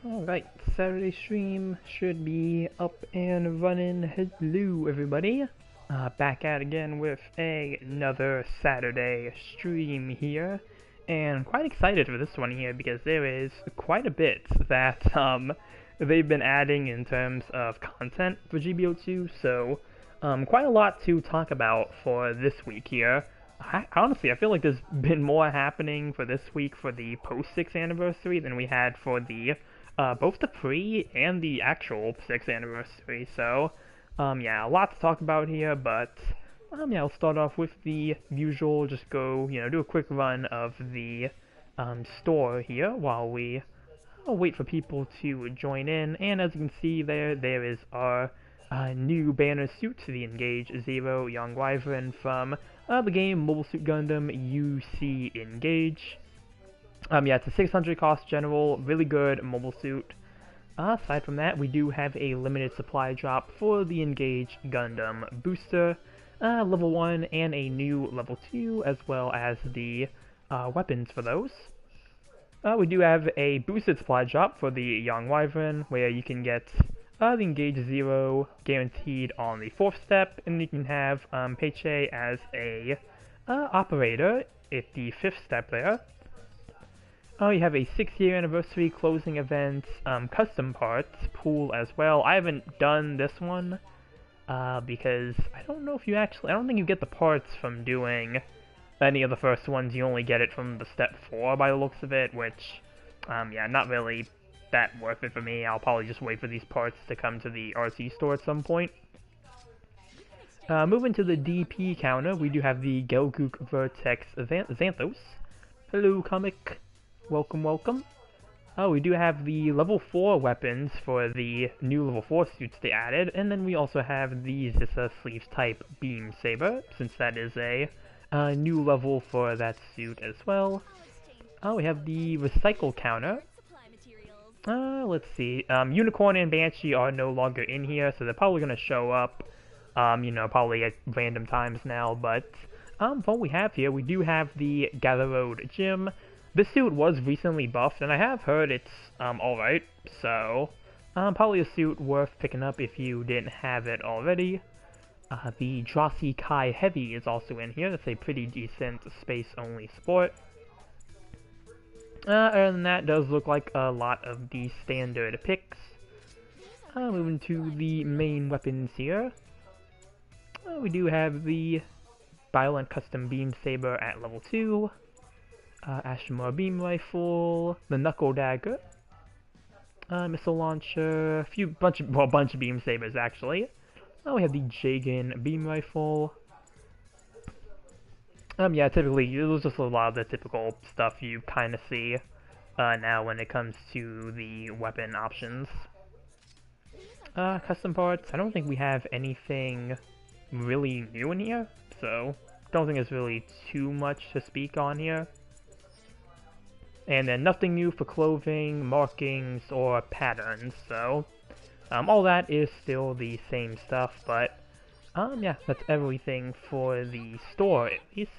Alright, Saturday stream should be up and running. Hello everybody. Back at again with another Saturday stream here. And quite excited for this one here because there is quite a bit that they've been adding in terms of content for GBO2. So quite a lot to talk about for this week here. Honestly, I feel like there's been more happening for this week for the post-6th anniversary than we had for the both the pre and the actual 6th anniversary. So, yeah, a lot to talk about here, but yeah, I'll start off with the usual. Just go, do a quick run of the store here while we wait for people to join in. And as you can see there is our new banner suit, the Engage Zero Yonghwavin from the game Mobile Suit Gundam UC Engage. Yeah, it's a 600 cost general, really good mobile suit. Aside from that, we do have a limited supply drop for the Engage Gundam booster, level 1, and a new level 2, as well as the weapons for those. We do have a boosted supply drop for the Yonghwavin, where you can get the Engage Zero guaranteed on the 4th step, and you can have Peiche as a operator at the 5th step there. You have a 6-year anniversary closing event, custom parts pool as well. I haven't done this one, because I don't know if you actually, I don't think you get the parts from doing any of the first ones. You only get it from the step 4 by the looks of it, which, yeah, not really that worth it for me. I'll probably just wait for these parts to come to the RC store at some point. Moving to the DP counter, we do have the Gelgook Vertex Xanthos. Hello, comic. Welcome, welcome. We do have the level 4 weapons for the new level 4 suits they added, and then we also have the Zissa Sleeves type Beam Saber, since that is a new level for that suit as well. We have the recycle counter. Let's see. Unicorn and Banshee are no longer in here, so they're probably going to show up, probably at random times now, but for what we have here, we do have the Gather Road Gym. This suit was recently buffed, and I have heard it's alright, so probably a suit worth picking up if you didn't have it already. The Drossi Kai Heavy is also in here. That's a pretty decent space-only sport. Other than that, does look like a lot of the standard picks. Moving to the main weapons here. We do have the Violent Custom Beam Saber at level 2. Ashimura Beam Rifle, the Knuckle Dagger, Missile Launcher, bunch of Beam Sabers actually. We have the Jagan Beam Rifle. Yeah, typically, it was just a lot of the typical stuff you kind of see now when it comes to the weapon options. Custom parts, I don't think we have anything really new in here, so don't think there's really too much to speak on here. And then nothing new for clothing, markings, or patterns, so all that is still the same stuff, but yeah, that's everything for the store at least.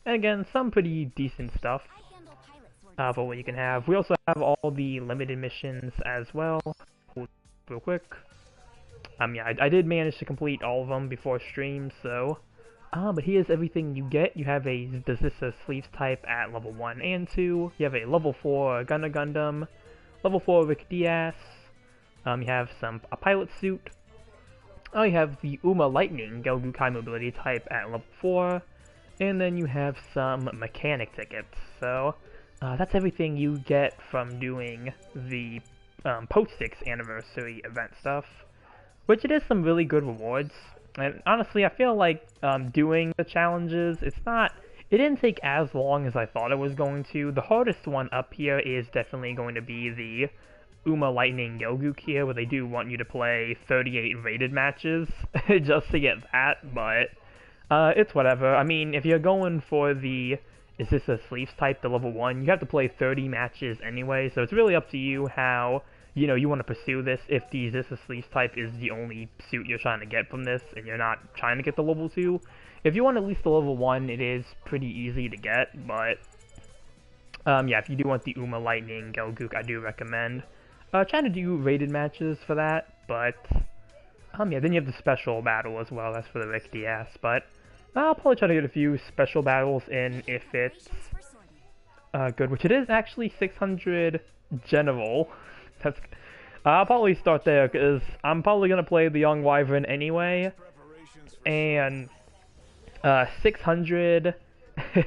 And again, some pretty decent stuff for what you can have. We also have all the limited missions as well, real quick. Yeah, I did manage to complete all of them before stream, so but here's everything you get. You have the Zissa Sleeves type at level 1 and 2. You have a level 4 Gundam, level 4 Rick Diaz. You have a pilot suit. You have the Uma Lightning Gelgook High Mobility type at level 4. And then you have some mechanic tickets. So that's everything you get from doing the post-6th anniversary event stuff, which it is some really good rewards. And honestly, I feel like doing the challenges, it didn't take as long as I thought it was going to. The hardest one up here is definitely going to be the Uma Lightning Gelgook here, where they do want you to play 38 rated matches just to get that, but it's whatever. I mean, if you're going for the Zissa Sleeves type, the level 1, you have to play 30 matches anyway, so it's really up to you how you want to pursue this. If the Zissa Sleeves type is the only suit you're trying to get from this, and you're not trying to get the level 2, if you want at least the level 1, it is pretty easy to get, but yeah, if you do want the Uma Lightning Gelgook, I do recommend Trying to do rated matches for that, but yeah, then you have the special battle as well. That's for the Rick DS, but I'll probably try to get a few special battles in if it's good, which it is actually 600 general. That's I'll probably start there because I'm probably gonna play the Yonghwavin anyway, and 600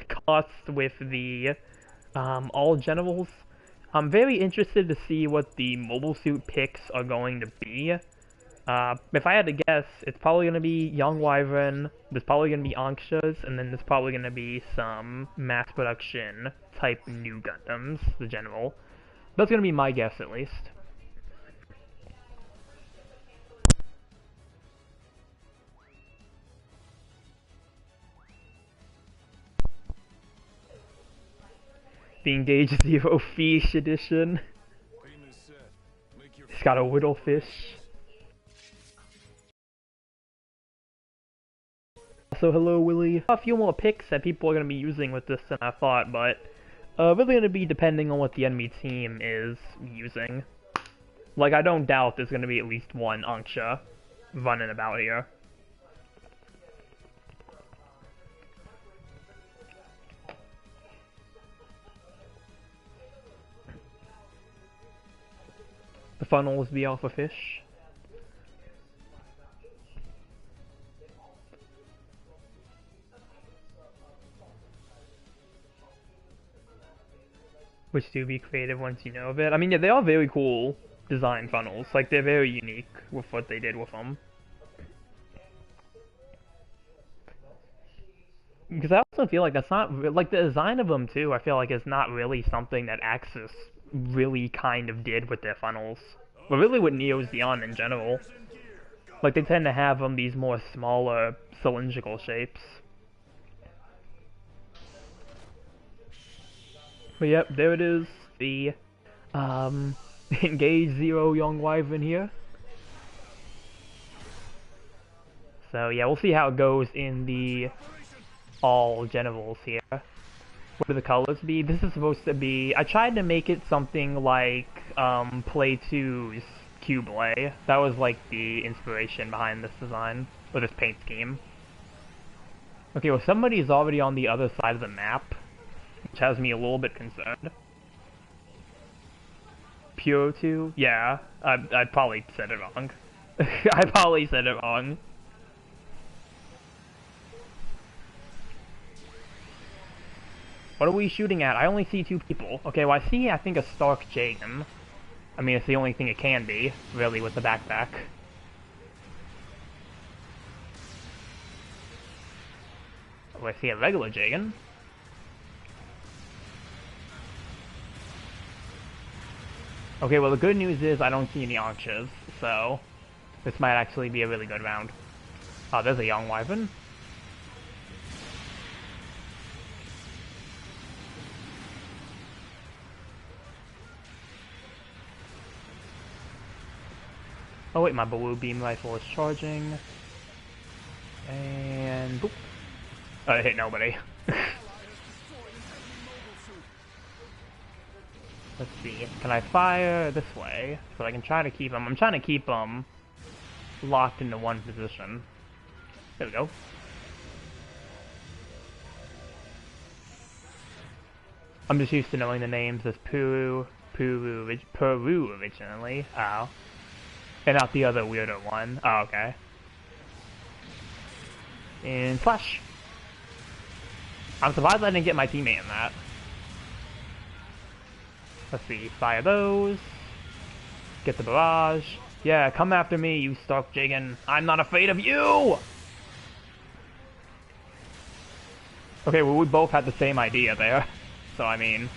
costs with the all generals. I'm very interested to see what the mobile suit picks are going to be. If I had to guess, it's probably going to be Yonghwavin, there's probably going to be Anxas, and then there's probably going to be some mass production type new Gundams, the general. That's going to be my guess, at least. The Engage Zero Fish edition. It's got a Whittlefish. So hello, Willie. A few more picks that people are going to be using with this than I thought, but really going to be depending on what the enemy team is using. Like, I don't doubt there's going to be at least one Anxia running about here. The funnel is the alpha fish. Which do be creative once you know of it. I mean, yeah, they are very cool design funnels. Like, they're very unique with what they did with them. Because I also feel like that's not... Like, the design of them, too, I feel like is not really something that Axis really kind of did with their funnels. But really with Neo's Zeon in general. Like, they tend to have them these more smaller, cylindrical shapes. But yep, there it is, the Engage Zero Yonghwavin here. So yeah, we'll see how it goes in the all generals here. What do the colors be? This is supposed to be... I tried to make it something like Play 2's Cublay. That was like the inspiration behind this design, or this paint scheme. Okay, well somebody's already on the other side of the map, which has me a little bit concerned. GBO2? Yeah, I probably said it wrong. I probably said it wrong. What are we shooting at? I only see two people. Okay, well I see, I think, a Stark Jagan. I mean, it's the only thing it can be, really, with the backpack. Oh, I see a regular Jagan. Okay, well the good news is I don't see any Anxias, so this might actually be a really good round. Oh, there's a Yonghwavin. Oh wait, my blue beam rifle is charging. And boop. Oh, it hit nobody. Let's see, can I fire this way? So I can try to keep them. I'm trying to keep them locked into one position. There we go. I'm just used to knowing the names as Peru originally. Oh. And not the other weirder one. Oh, okay. And flash. I'm surprised I didn't get my teammate in that. Let's see, fire those. Get the barrage. Yeah, come after me, you Stark Jagan. I'm not afraid of you! Okay, well we both had the same idea there. So, I mean...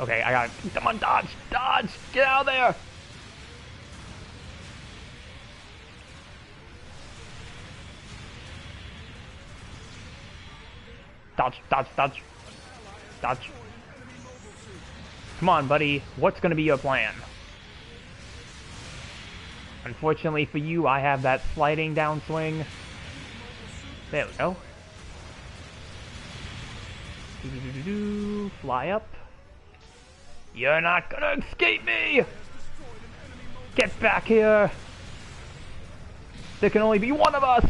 Okay, I got... Come on, dodge! Dodge! Get out of there! Dodge, dodge, dodge. Dodge. Come on, buddy. What's gonna be your plan? Unfortunately for you, I have that sliding downswing. There we go. Fly up. You're not gonna escape me! Get back here! There can only be one of us!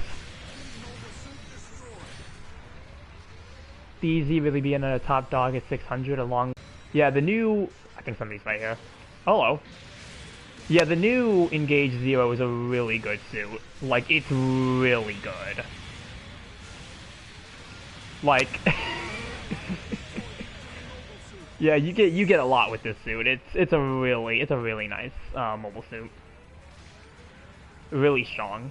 Easy really being a top dog at 600 along... Yeah, the new... I think somebody's right here. Hello. Yeah, the new Engage Zero is a really good suit. Like, it's really good. Like... yeah, you get a lot with this suit. It's a really nice mobile suit. Really strong.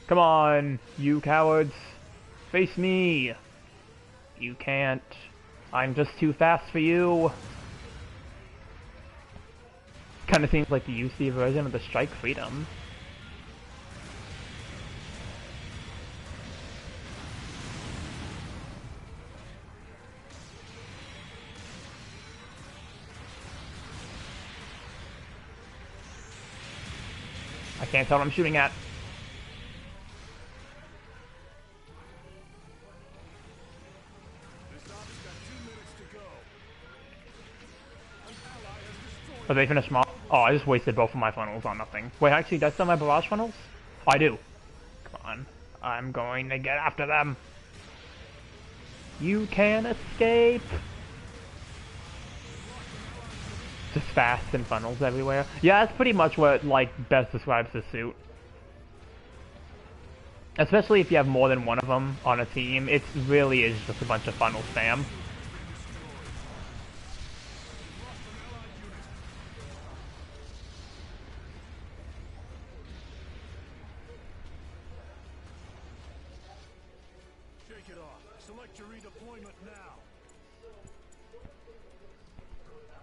Come on, you cowards. Face me. You can't. I'm just too fast for you. Kinda seems like the UC version of the Strike Freedom. I can't tell what I'm shooting at. Are they finished small? Oh, I just wasted both of my funnels on nothing. Wait, actually, do I still have my barrage funnels? Oh, I do. Come on. I'm going to get after them. You can escape. Just fast and funnels everywhere. Yeah, that's pretty much what, like, best describes the suit. Especially if you have more than one of them on a team, it really is just a bunch of funnel spam.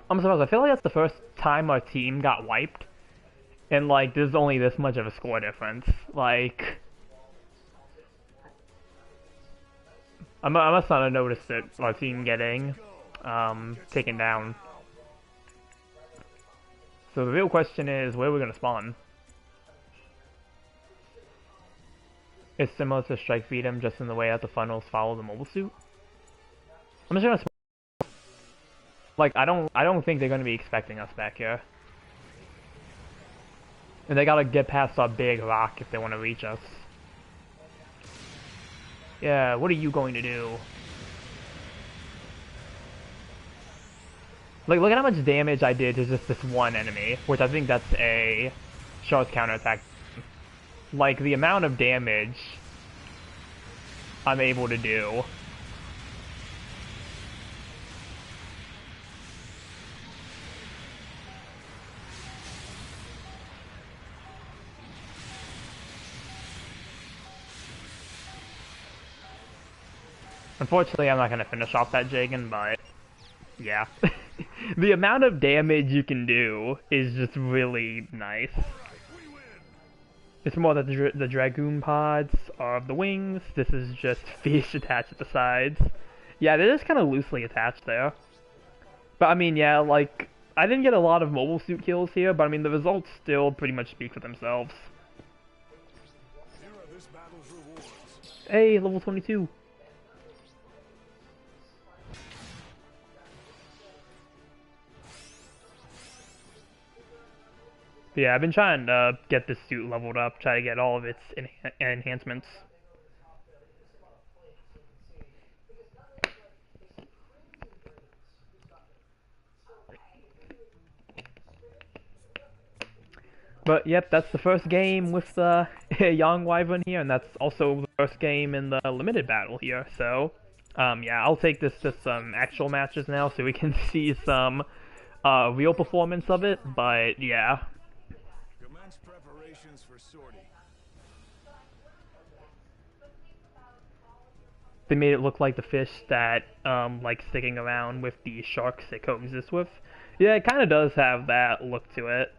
I'm surprised. I feel like that's the first time our team got wiped, and like there's only this much of a score difference. Like, I must not have noticed it. Our team getting taken down. So the real question is, where are we gonna spawn? It's similar to Strike Freedom, just in the way that the funnels follow the mobile suit. I'm just gonna spawn. Like, I don't think they're gonna be expecting us back here. And they gotta get past our big rock if they want to reach us. Yeah, what are you going to do? Like, look at how much damage I did to just this one enemy, which I think that's a Shark's counterattack. Like, the amount of damage I'm able to do. Unfortunately, I'm not going to finish off that Jagan, but yeah. The amount of damage you can do is just really nice. It's more that the Dragoon pods are of the wings. This is just fish attached at the sides. Yeah, they're just kind of loosely attached there. But I mean, yeah, like, I didn't get a lot of mobile suit kills here, but I mean, the results still pretty much speak for themselves. Hey, level 22. But yeah, I've been trying to get this suit leveled up, try to get all of its enhancements. But yep, that's the first game with the Yonghwavin here, and that's also the first game in the limited battle here. So, yeah, I'll take this to some actual matches now so we can see some real performance of it. But yeah. Commence preparations for sortie. They made it look like the fish that like sticking around with the sharks it coexists with. Yeah, it kind of does have that look to it.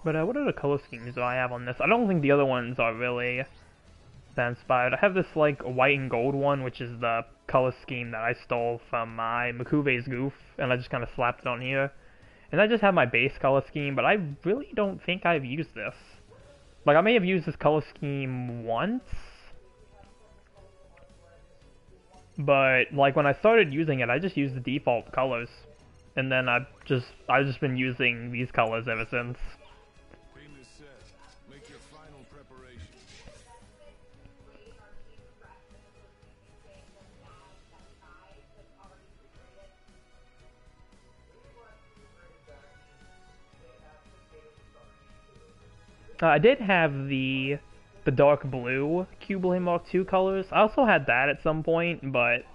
But what other color schemes do I have on this? I don't think the other ones are really that inspired. I have this like white and gold one, which is the color scheme that I stole from my Makuve's Goof, and I just kind of slapped it on here. And I just have my base color scheme, but I really don't think I've used this. Like, I may have used this color scheme once, but like when I started using it, I just used the default colors, and then I've just been using these colors ever since. I did have the dark blue Keyblade Mark II colors. I also had that at some point, but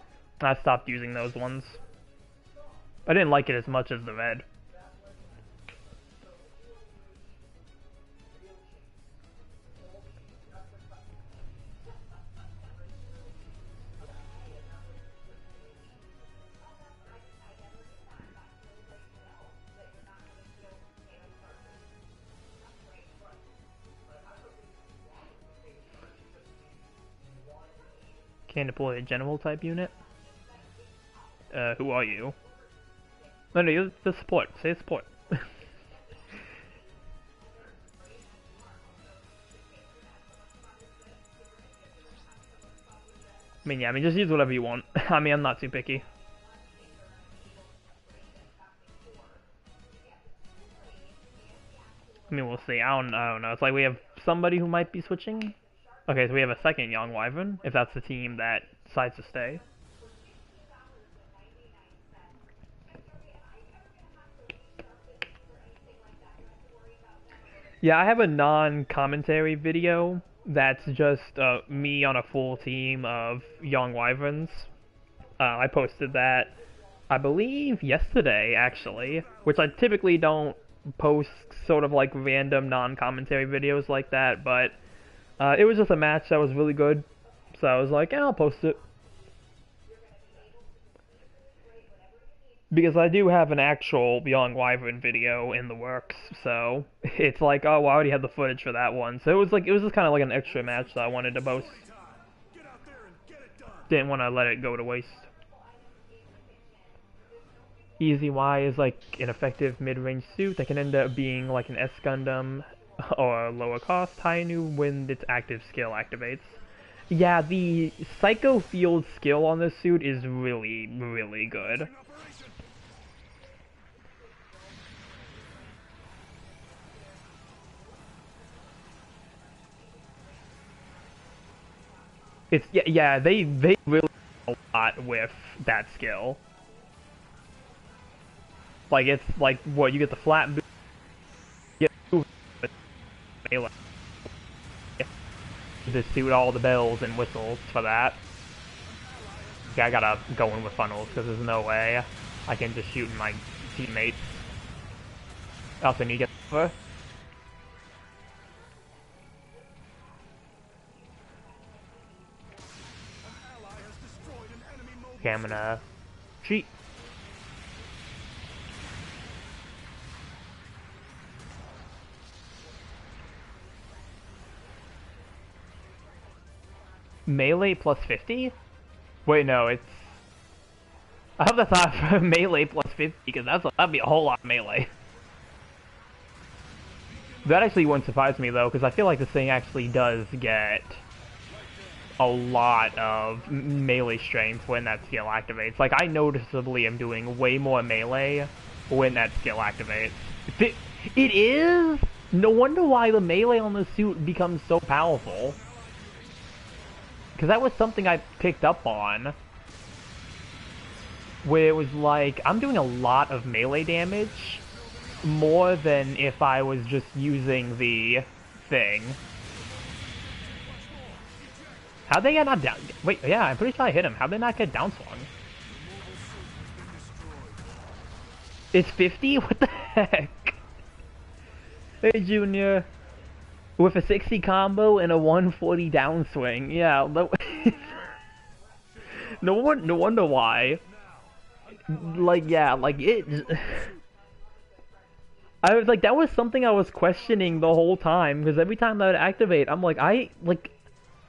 I stopped using those ones. I didn't like it as much as the red. Can't deploy a general type unit. Who are you? No, you're the support. Say support. I mean, yeah, just use whatever you want. I mean, I'm not too picky. I mean, we'll see. I don't know. It's like we have somebody who might be switching. Okay, so we have a second Yonghwavin, if that's the team that decides to stay. Yeah, I have a non-commentary video that's just me on a full team of Yonghwavins. I posted that, I believe, yesterday, actually, which I typically don't post sort of like random non-commentary videos like that, but it was just a match that was really good, so I was like, yeah, I'll post it. Because I do have an actual Yonghwavin video in the works, so it's like, oh, well, I already had the footage for that one. So it was just kind of like an extra match that I wanted to post. Didn't want to let it go to waste. Easy Y is like an effective mid-range suit that can end up being like an S Gundam or lower cost Tainu when its active skill activates. Yeah, the Psycho Field skill on this suit is really, really good. It's yeah, they really do a lot with that skill. Like it's like what you get the flat boot, get melee. Just suit all the bells and whistles for that. Yeah, I gotta go in with funnels because there's no way I can just shoot my teammates. I also need to get over. Okay, I'm gonna cheat. Melee plus 50? Wait, no, it's... I hope that's not melee plus 50, because that'd be a whole lot of melee. That actually wouldn't surprise me, though, because I feel like this thing actually does get a lot of melee strength when that skill activates. Like, I noticeably am doing way more melee when that skill activates. It is? No wonder why the melee on the suit becomes so powerful. Because that was something I picked up on. Where it was like, I'm doing a lot of melee damage. More than if I was just using the thing. How'd they get not down? Wait, yeah, I'm pretty sure I hit him. How'd they not get down swung? It's 50? What the heck? Hey, Junior. With a 60 combo and a 140 downswing. Yeah, no wonder why. Like, yeah, like it... I was like, that was something I was questioning the whole time, because every time I would activate, I'm like, like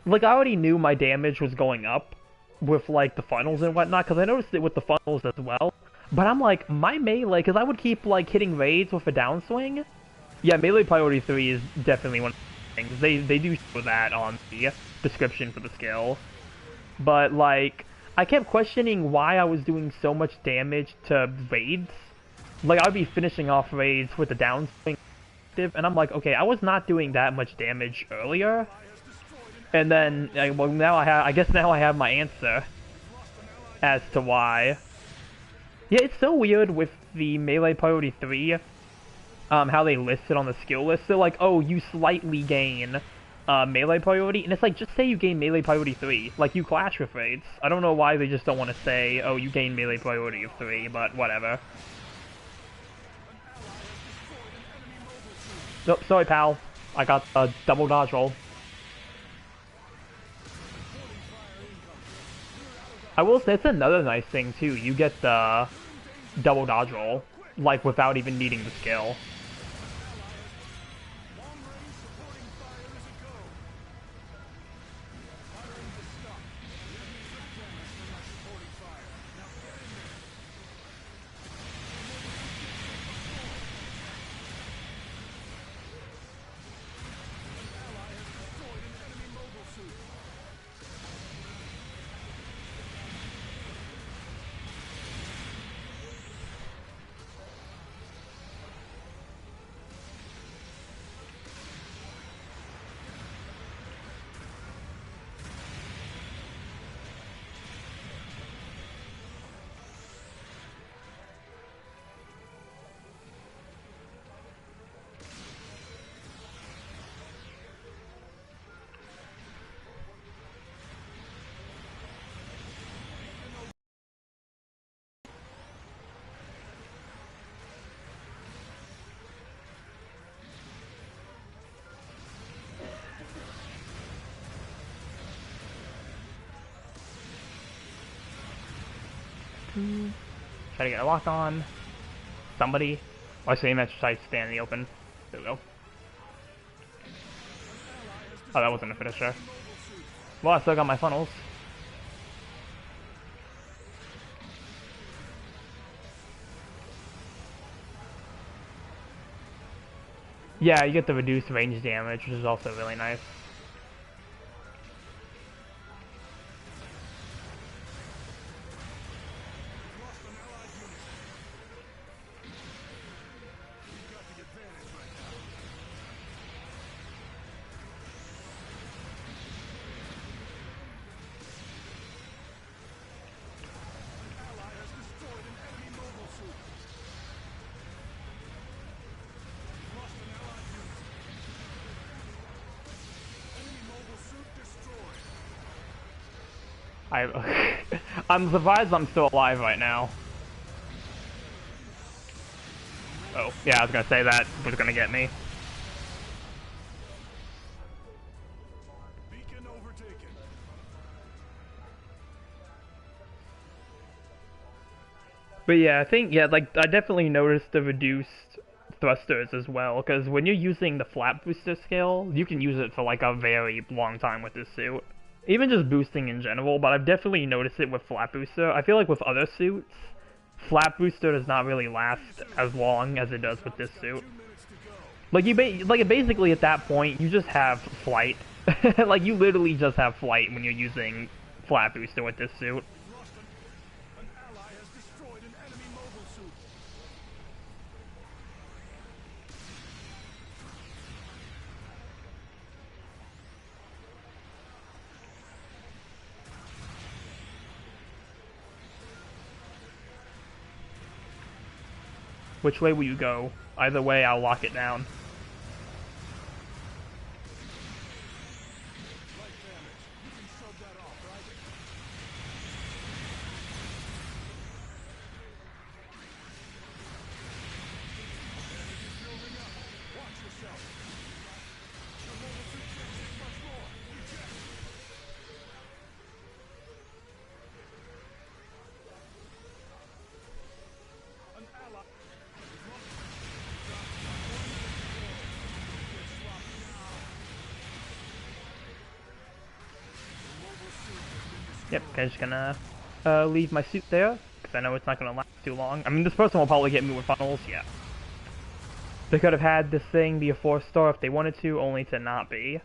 I already knew my damage was going up with like the funnels and whatnot, because I noticed it with the funnels as well. But I'm like, my melee, because I would keep like hitting raids with a downswing. Yeah, melee priority 3 is definitely one of the things. They do show that on the description for the skill. But like, I kept questioning why I was doing so much damage to raids. Like, I'd be finishing off raids with the downswing active, and I'm like, okay, I was not doing that much damage earlier. And then, well, now I guess now I have my answer as to why. Yeah, it's so weird with the melee priority 3, how they list it on the skill list. They're like, oh, you slightly gain melee priority, and it's like, just say you gain melee priority 3, like you clash with raids. I don't know why they just don't want to say, oh, you gain melee priority of 3, but whatever. No, sorry, pal. I got a double dodge roll. I will say, it's another nice thing, too. You get the double dodge roll, like, without even needing the skill. Try to get a lock on. Somebody. Or same exercise, stand in the open. There we go. Oh, that wasn't a finisher. Well, I still got my funnels. Yeah, you get the reduced range damage, which is also really nice. I'm surprised I'm still alive right now. Oh, yeah, I was gonna say that was gonna get me. But yeah, I think, yeah, like, I definitely noticed the reduced thrusters as well, because when you're using the flat booster skill, you can use it for, like, a very long time with this suit. Even just boosting in general, but I've definitely noticed it with flat booster. I feel like with other suits, flat booster does not really last as long as it does with this suit. Like, basically at that point, you just have flight. Like, you literally just have flight when you're using flat booster with this suit. Which way will you go? Either way, I'll lock it down. Yep, I'm just gonna leave my suit there, because I know it's not gonna last too long. I mean, this person will probably get me with funnels, yeah. They could have had this thing be a 4-star if they wanted to, only to not be.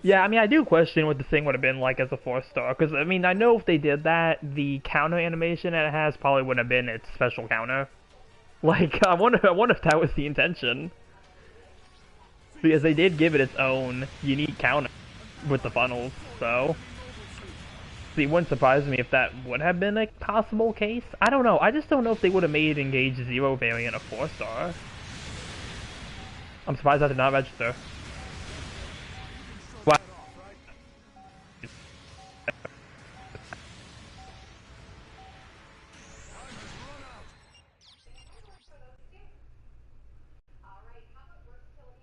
Yeah, I mean, I do question what the thing would have been like as a 4-star, because, I mean, I know if they did that, the counter animation it has probably wouldn't have been its special counter. Like, I wonder if that was the intention. Because they did give it its own unique counter with the funnels, so... See, it wouldn't surprise me if that would have been a possible case. I don't know, I just don't know if they would have made Engage 0 variant a 4-star. I'm surprised that did not register. Wow.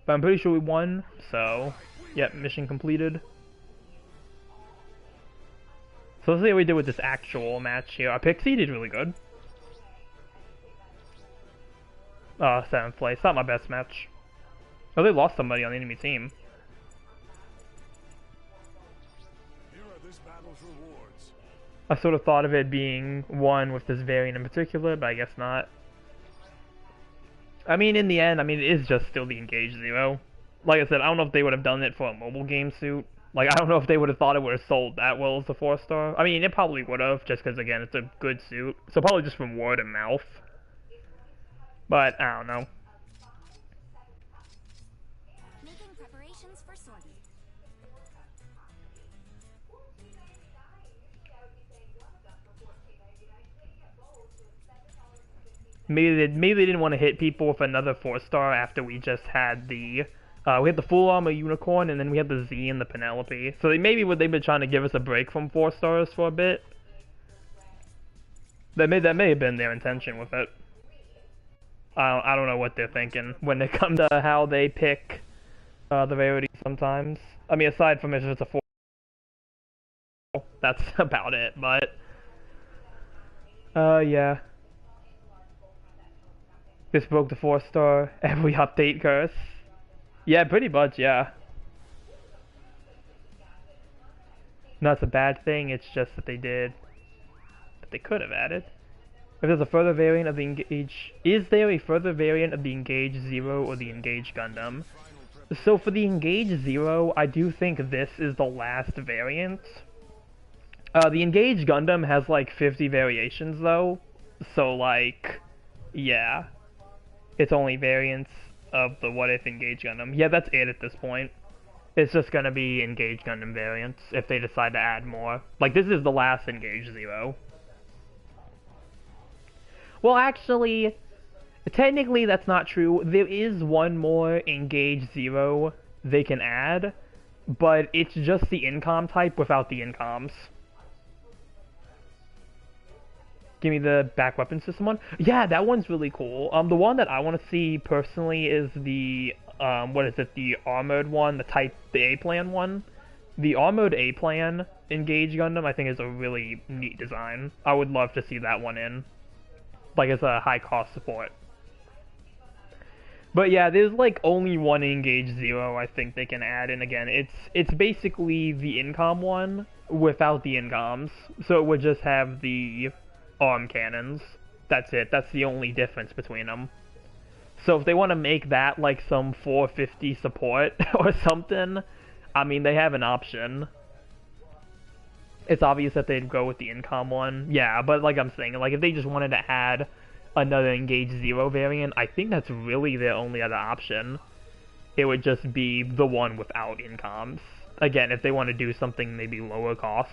But I'm pretty sure we won, so... Yep, mission completed. So let's see how we did with this actual match here. Our Pixie did really good. 7th place. Not my best match. Oh, they lost somebody on the enemy team. I sort of thought of it being one with this variant in particular, but I guess not. I mean, in the end, I mean, it is just still the Engage 0. Like I said, I don't know if they would have done it for a mobile game suit. Like, I don't know if they would have thought it would have sold that well as a 4-star. I mean, it probably would have, just because, again, it's a good suit. So probably just from word of mouth. But, I don't know. Making preparations for sortie. Maybe they didn't want to hit people with another 4-star after we just had the... we had the full armor unicorn, and then we had the Z and the Penelope. So they've been trying to give us a break from 4-stars for a bit. That may have been their intention with it. I don't know what they're thinking when it comes to how they pick the rarity sometimes. I mean, aside from if it's a 4, that's about it. But yeah, this broke the 4-star every update curse. Yeah, pretty much, yeah. No, it's a bad thing, it's just that they did. But they could have added. If there's a further variant of the Engage... Is there a further variant of the Engage 0 or the Engage Gundam? So for the Engage 0, I do think this is the last variant. The Engage Gundam has like 50 variations though. So like, yeah. It's only variants of the What If Engage Gundam. Yeah, that's it at this point. It's just gonna be Engage Gundam variants if they decide to add more. Like, this is the last Engage 0. Well, actually, technically that's not true. There is one more Engage 0 they can add, but it's just the incom type without the incoms. Give me the back weapon system one. Yeah, that one's really cool. The one that I want to see personally is the what is it? The armored one, the A-plan one. The armored A-plan Engage Gundam, I think, is a really neat design. I would love to see that one in, like, as a high cost support. But yeah, there's like only one Engage 0 I think they can add, and again, it's basically the incom one without the incoms. So it would just have the arm cannons. That's it. That's the only difference between them. So if they want to make that like some 450 support or something, I mean, they have an option. It's obvious that they'd go with the incom one. Yeah, but like I'm saying, like if they just wanted to add another Engage 0 variant, I think that's really their only other option. It would just be the one without incoms. Again, if they want to do something maybe lower cost.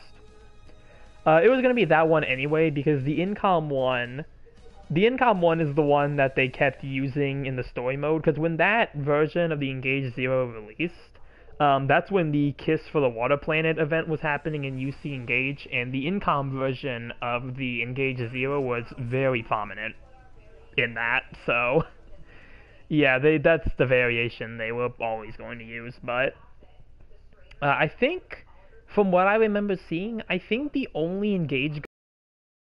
It was going to be that one anyway, because the incom one is the one that they kept using in the story mode, because when that version of the Engage 0 released, that's when the Kiss for the Water Planet event was happening in UC Engage, and the incom version of the Engage 0 was very prominent in that, so yeah, that's the variation they were always going to use. But I think, from what I remember seeing, I think the only Engage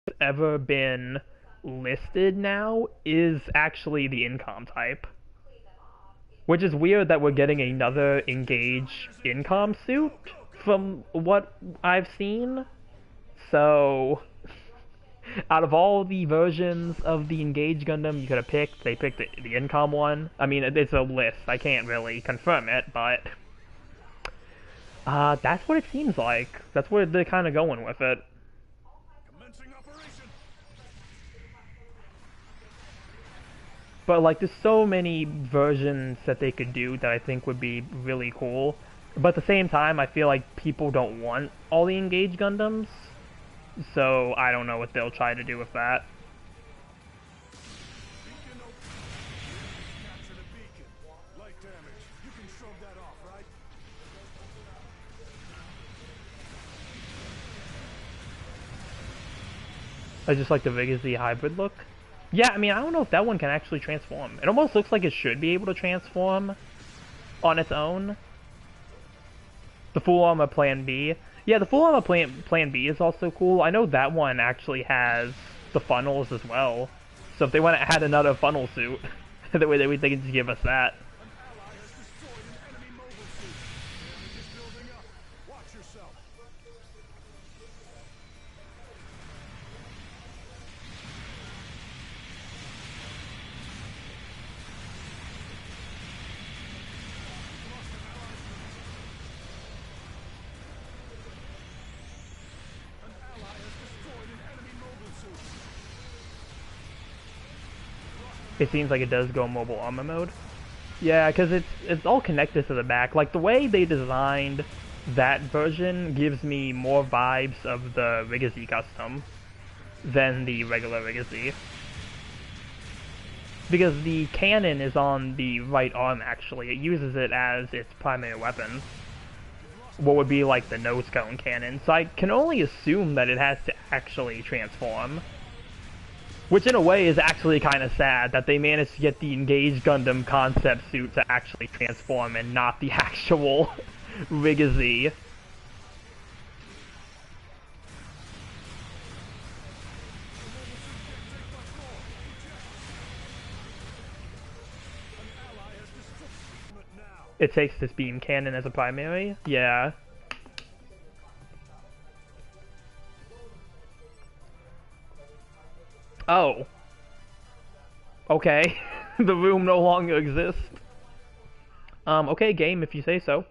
that's ever been listed now is actually the incom type, Which is weird that we're getting another Engage Incom suit from what I've seen. So, out of all the versions of the Engage Gundam you could have picked, they picked the Incom one. I mean, it's a list. I can't really confirm it, but that's what it seems like. That's what they're kind of going with it. But like, there's so many versions that they could do that I think would be really cool. But at the same time, I feel like people don't want all the Engage Gundams. So I don't know what they'll try to do with that. I just like the Vigazee hybrid look. Yeah, I mean, I don't know if that one can actually transform. It almost looks like it should be able to transform on its own. The Full Armor Plan B. Yeah, the Full Armor Plan B is also cool. I know that one actually has the funnels as well. So if they want to add another funnel suit, that way they can just give us that. It seems like it does go mobile armor mode. Yeah, because it's all connected to the back. Like, the way they designed that version gives me more vibes of the Vigazee custom than the regular Vigazee. Because the cannon is on the right arm, actually. It uses it as its primary weapon. What would be like the nose cone cannon. So I can only assume that it has to actually transform. Which in a way is actually kind of sad that they managed to get the Engage Gundam concept suit to actually transform and not the actual Vigazee. It takes this beam cannon as a primary? Yeah. Oh. Okay. The room no longer exists. Okay, game, if you say so.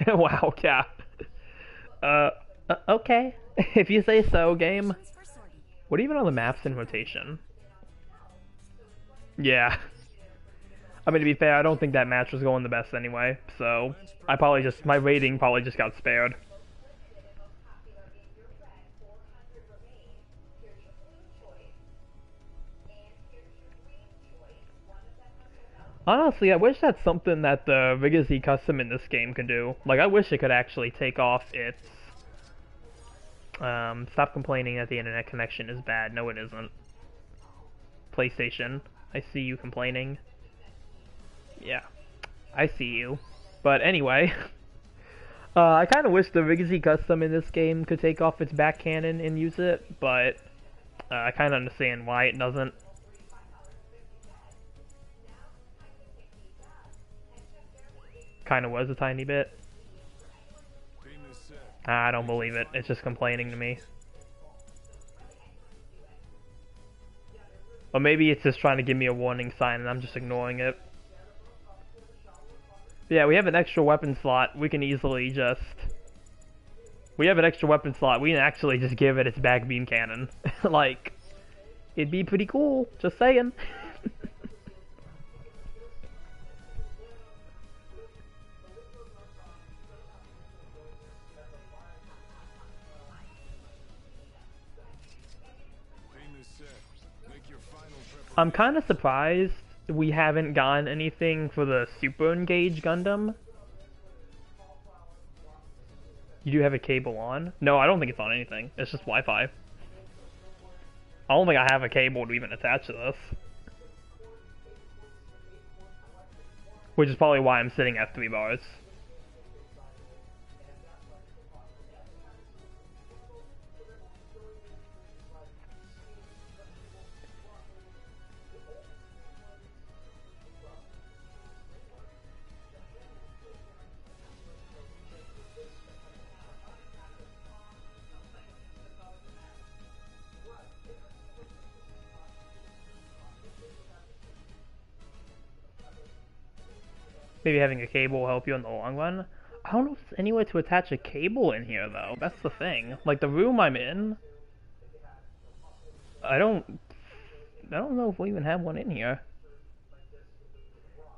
Wow, yeah. Okay. If you say so, game. What are even on the maps in rotation? Yeah. I mean, to be fair, I don't think that match was going the best anyway, so my rating probably just got spared. Honestly, I wish that's something that the Vigazee custom in this game could do. Like, I wish it could actually take off its... stop complaining that the internet connection is bad. No, it isn't. PlayStation, I see you complaining. Yeah, I see you. But anyway, I kind of wish the Vigazee custom in this game could take off its back cannon and use it, but I kind of understand why it doesn't. Kind of was a tiny bit. I don't believe it. It's just complaining to me. Or maybe it's just trying to give me a warning sign and I'm just ignoring it. Yeah, we have an extra weapon slot. We can easily just... We have an extra weapon slot. We can actually just give it its back beam cannon. Like, it'd be pretty cool. Just saying. I'm kind of surprised we haven't gotten anything for the Super Engage Gundam. You do have a cable on? No, I don't think it's on anything. It's just Wi-Fi. I don't think I have a cable to even attach to this. Which is probably why I'm sitting at 3 bars. Maybe having a cable will help you in the long run. I don't know if there's any way to attach a cable in here though. That's the thing. Like the room I'm in, I don't know if we even have one in here.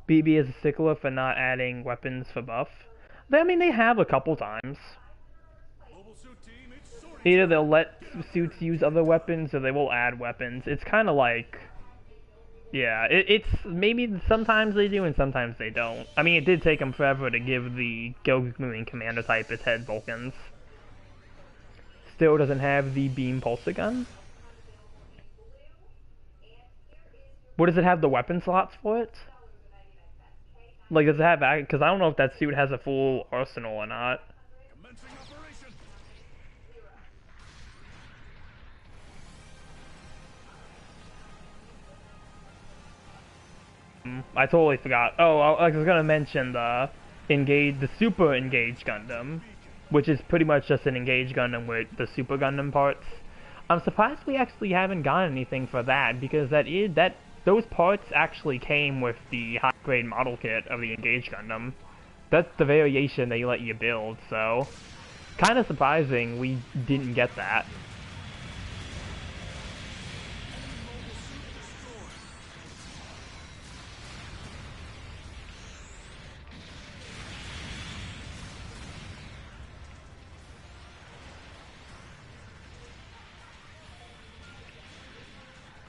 BB is a stickler for not adding weapons for buff. I mean, they have a couple times. Either they'll let suits use other weapons or they will add weapons. It's kind of like... Yeah, it's maybe sometimes they do and sometimes they don't. I mean, it did take them forever to give the Goufsome commander type its head Vulcans. Still doesn't have the beam pulsar gun. What does it have the weapon slots for it? Like, does it have... Because I don't know if that suit has a full arsenal or not. I totally forgot. Oh, I was gonna mention the Super Engage Gundam, which is pretty much just an Engage Gundam with the Super Gundam parts. I'm surprised we actually haven't gotten anything for that, because those parts actually came with the high-grade model kit of the Engage Gundam. That's the variation they let you build, so... Kinda surprising we didn't get that.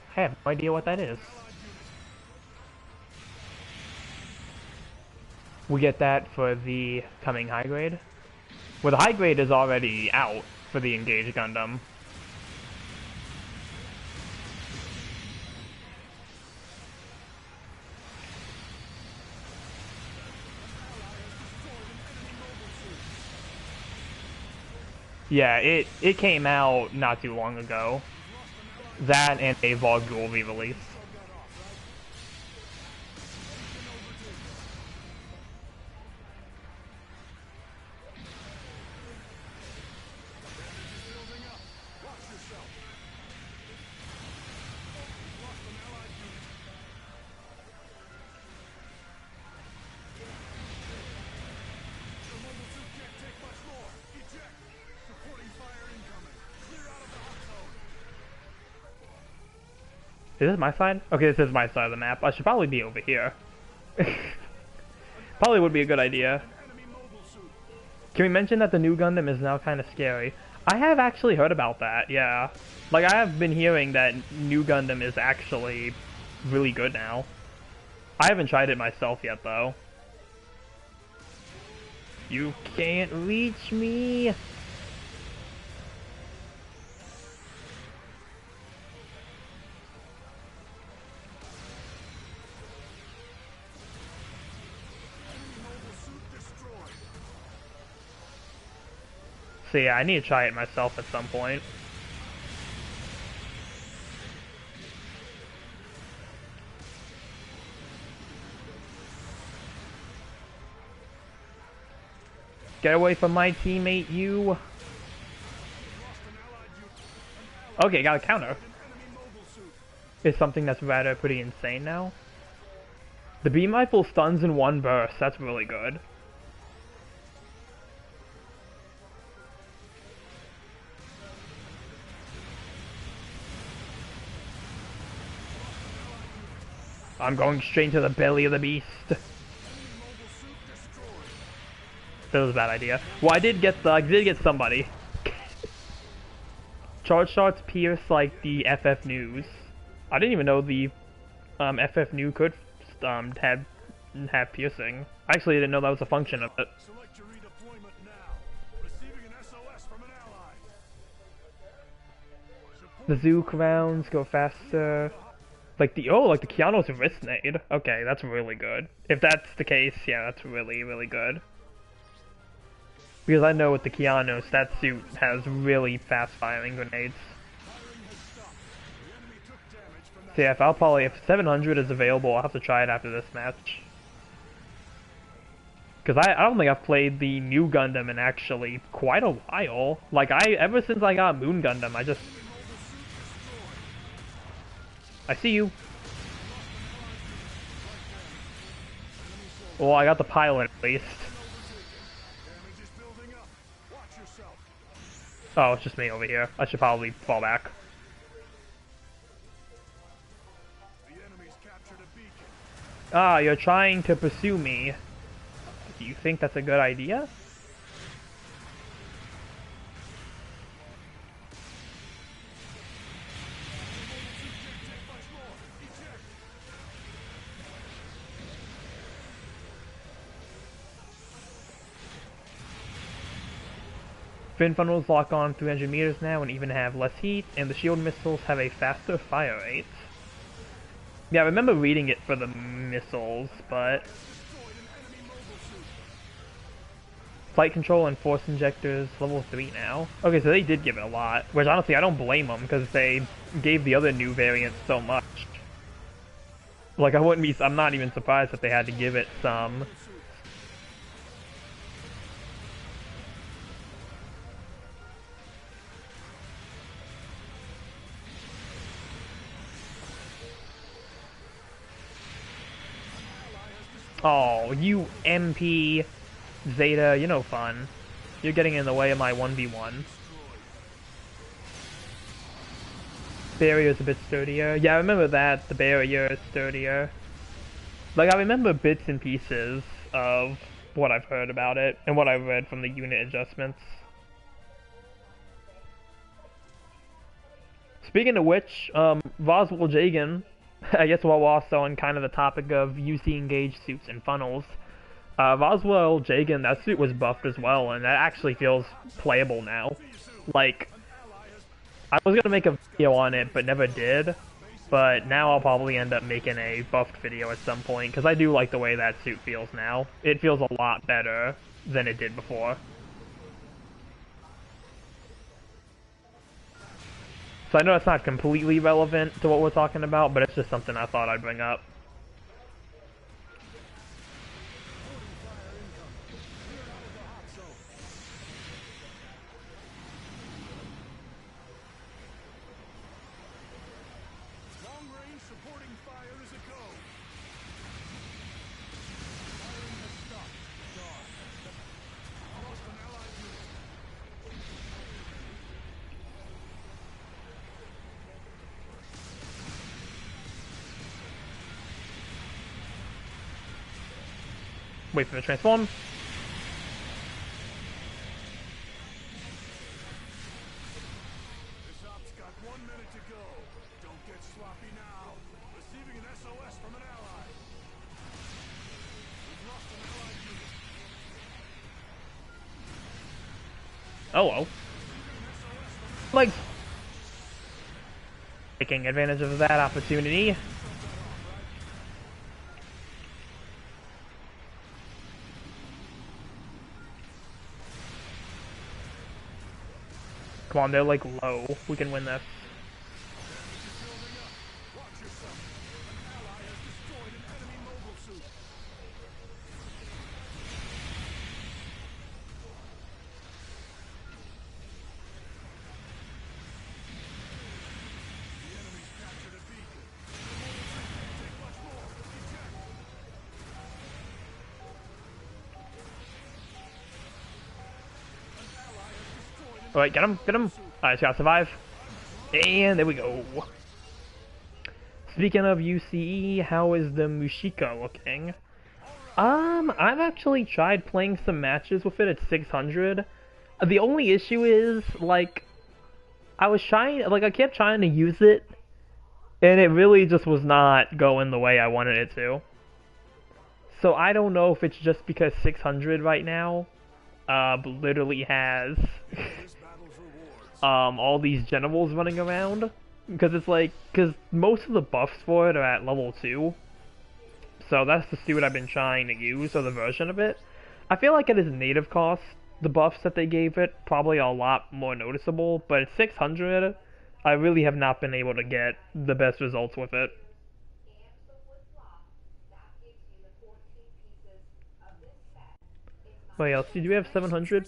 I have no idea what that is. We get that for the coming high grade. Well, the high grade is already out for the Engage Gundam. Yeah, it came out not too long ago. That and a Vogul re-release. Is this my side? Okay, this is my side of the map. I should probably be over here. Probably would be a good idea. Can we mention that the new Gundam is now kind of scary? I have actually heard about that, yeah. Like, I have been hearing that new Gundam is actually really good now. I haven't tried it myself yet, though. You can't reach me! So yeah, I need to try it myself at some point. Get away from my teammate, you! Okay, got a counter. It's something that's rather pretty insane now. The beam rifle stuns in one burst, that's really good. I'm going straight to the belly of the beast. That was a bad idea. Well, I did get somebody. Charge shots pierce like the FF News. I didn't even know the FF New could have piercing. I actually didn't know that was a function of it. Select your redeployment now. Receiving an SOS from an ally. The Zook rounds go faster. Like the Keanu's wrist nade. Okay, that's really good. If that's the case, yeah, that's really, really good. Because I know with the Keanu's, that suit has really fast firing grenades. So yeah, if 700 is available, I'll have to try it after this match. Because I don't think I've played the new Gundam in actually quite a while. Like, ever since I got Moon Gundam, I see you. Well, I got the pilot at least. Damage is building up. Watch yourself. Oh, it's just me over here. I should probably fall back. The enemy's captured a beacon. Ah, you're trying to pursue me. Do you think that's a good idea? Fin funnels lock on 300 meters now and even have less heat, and the shield missiles have a faster fire rate. Yeah, I remember reading it for the missiles, but... Flight control and force injectors, level 3 now. Okay, so they did give it a lot, which honestly I don't blame them, because they gave the other new variants so much. Like, I'm not even surprised that they had to give it some. Oh, you MP Zeta, you're no fun. You're getting in the way of my 1v1. Barrier's a bit sturdier. Yeah, I remember that. The barrier is sturdier. Like, I remember bits and pieces of what I've heard about it, and what I've read from the unit adjustments. Speaking of which, Roswell Jagan, I guess while we're also on kind of the topic of UC engaged suits and funnels, Roswell Jagan, that suit was buffed as well, and that actually feels playable now. Like, I was gonna make a video on it, but never did. But now I'll probably end up making a buffed video at some point, because I do like the way that suit feels now. It feels a lot better than it did before. So I know it's not completely relevant to what we're talking about, but it's just something I thought I'd bring up. Long-range supporting fire is a go. Firing has stopped. Guard. Lost an allied unit. Wait for the transform. This op's got 1 minute to go. Don't get sloppy now. Receiving an SOS from an ally. We've lost an allied unit. Oh well. Like, taking advantage of that opportunity. Come on, they're like low. We can win this. Watch yourself. An ally has destroyed an enemy mobile suit. The enemy's captured a beacon. The mobile suit can't take much more. Eject. An ally has destroyed an Alright, get him, get him. I just gotta survive. And there we go. Speaking of UCE, how is the Mushika looking? I've actually tried playing some matches with it at 600. The only issue is, like, I kept trying to use it, and it really just was not going the way I wanted it to. So I don't know if it's just because 600 right now, literally has all these generals running around, because most of the buffs for it are at level 2, so that's the suit I've been trying to use, or the version of it. I feel like at its native cost, the buffs that they gave it probably are a lot more noticeable, but at 600, I really have not been able to get the best results with it. Wait, let's see, do we have 700?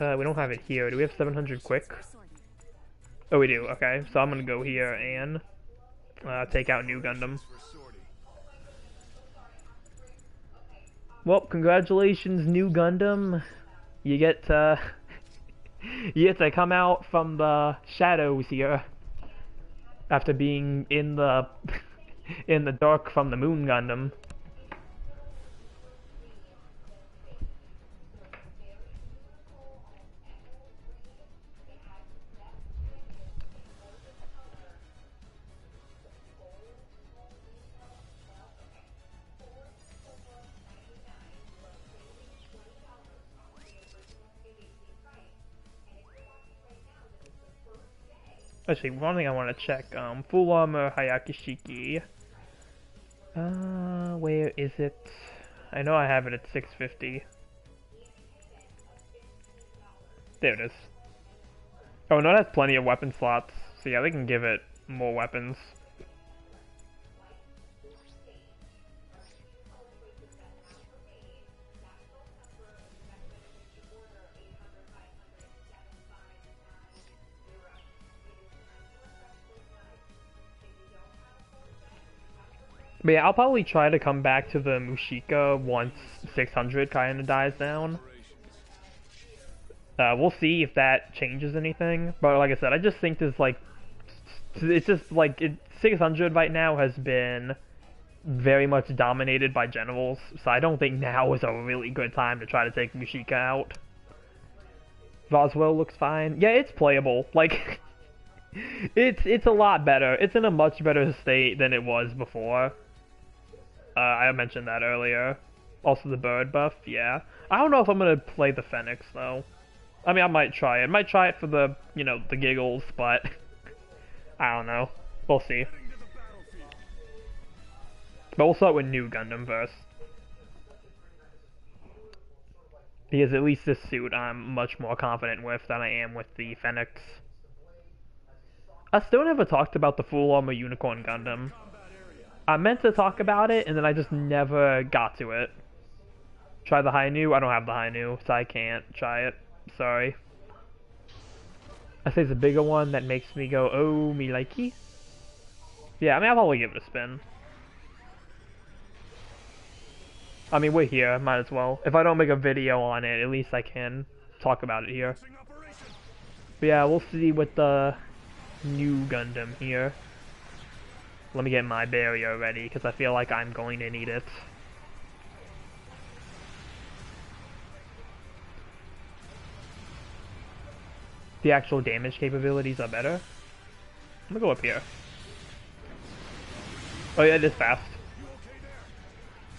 We don't have it here. Do we have 700 quick? Oh, we do. Okay, so I'm gonna go here and take out new Gundam. Well, congratulations, new Gundam. You get to you get to come out from the shadows here after being in the in the dark from the Moon Gundam. Actually, one thing I want to check, full armor Hayakishiki. Where is it? I know I have it at 650. There it is. Oh no, it has plenty of weapon slots, so yeah, they can give it more weapons. But yeah, I'll probably try to come back to the Mushika once 600 kinda dies down. We'll see if that changes anything, but like I said, I just think there's like, it's just like, 600 right now has been very much dominated by generals, so I don't think now is a really good time to try to take Mushika out. Roswell looks fine. Yeah, it's playable. Like, it's a lot better. It's in a much better state than it was before. I mentioned that earlier. Also the bird buff, yeah. I don't know if I'm gonna play the Phoenix, though. I mean, I might try it. I might try it for the, you know, the giggles, but I don't know. We'll see. But we'll start with new Gundam first. Because at least this suit I'm much more confident with than I am with the Phoenix. I still never talked about the full armor Unicorn Gundam. I meant to talk about it, and then I just never got to it. Try the Hainu? I don't have the Hainu, so I can't try it. Sorry. I say it's a bigger one that makes me go, oh, me likey. Yeah, I mean, I'll probably give it a spin. I mean, we're here, might as well. If I don't make a video on it, at least I can talk about it here. But yeah, we'll see with the new Gundam here. Let me get my barrier ready, because I feel like I'm going to need it. The actual damage capabilities are better. I'm gonna go up here. Oh yeah, it is fast.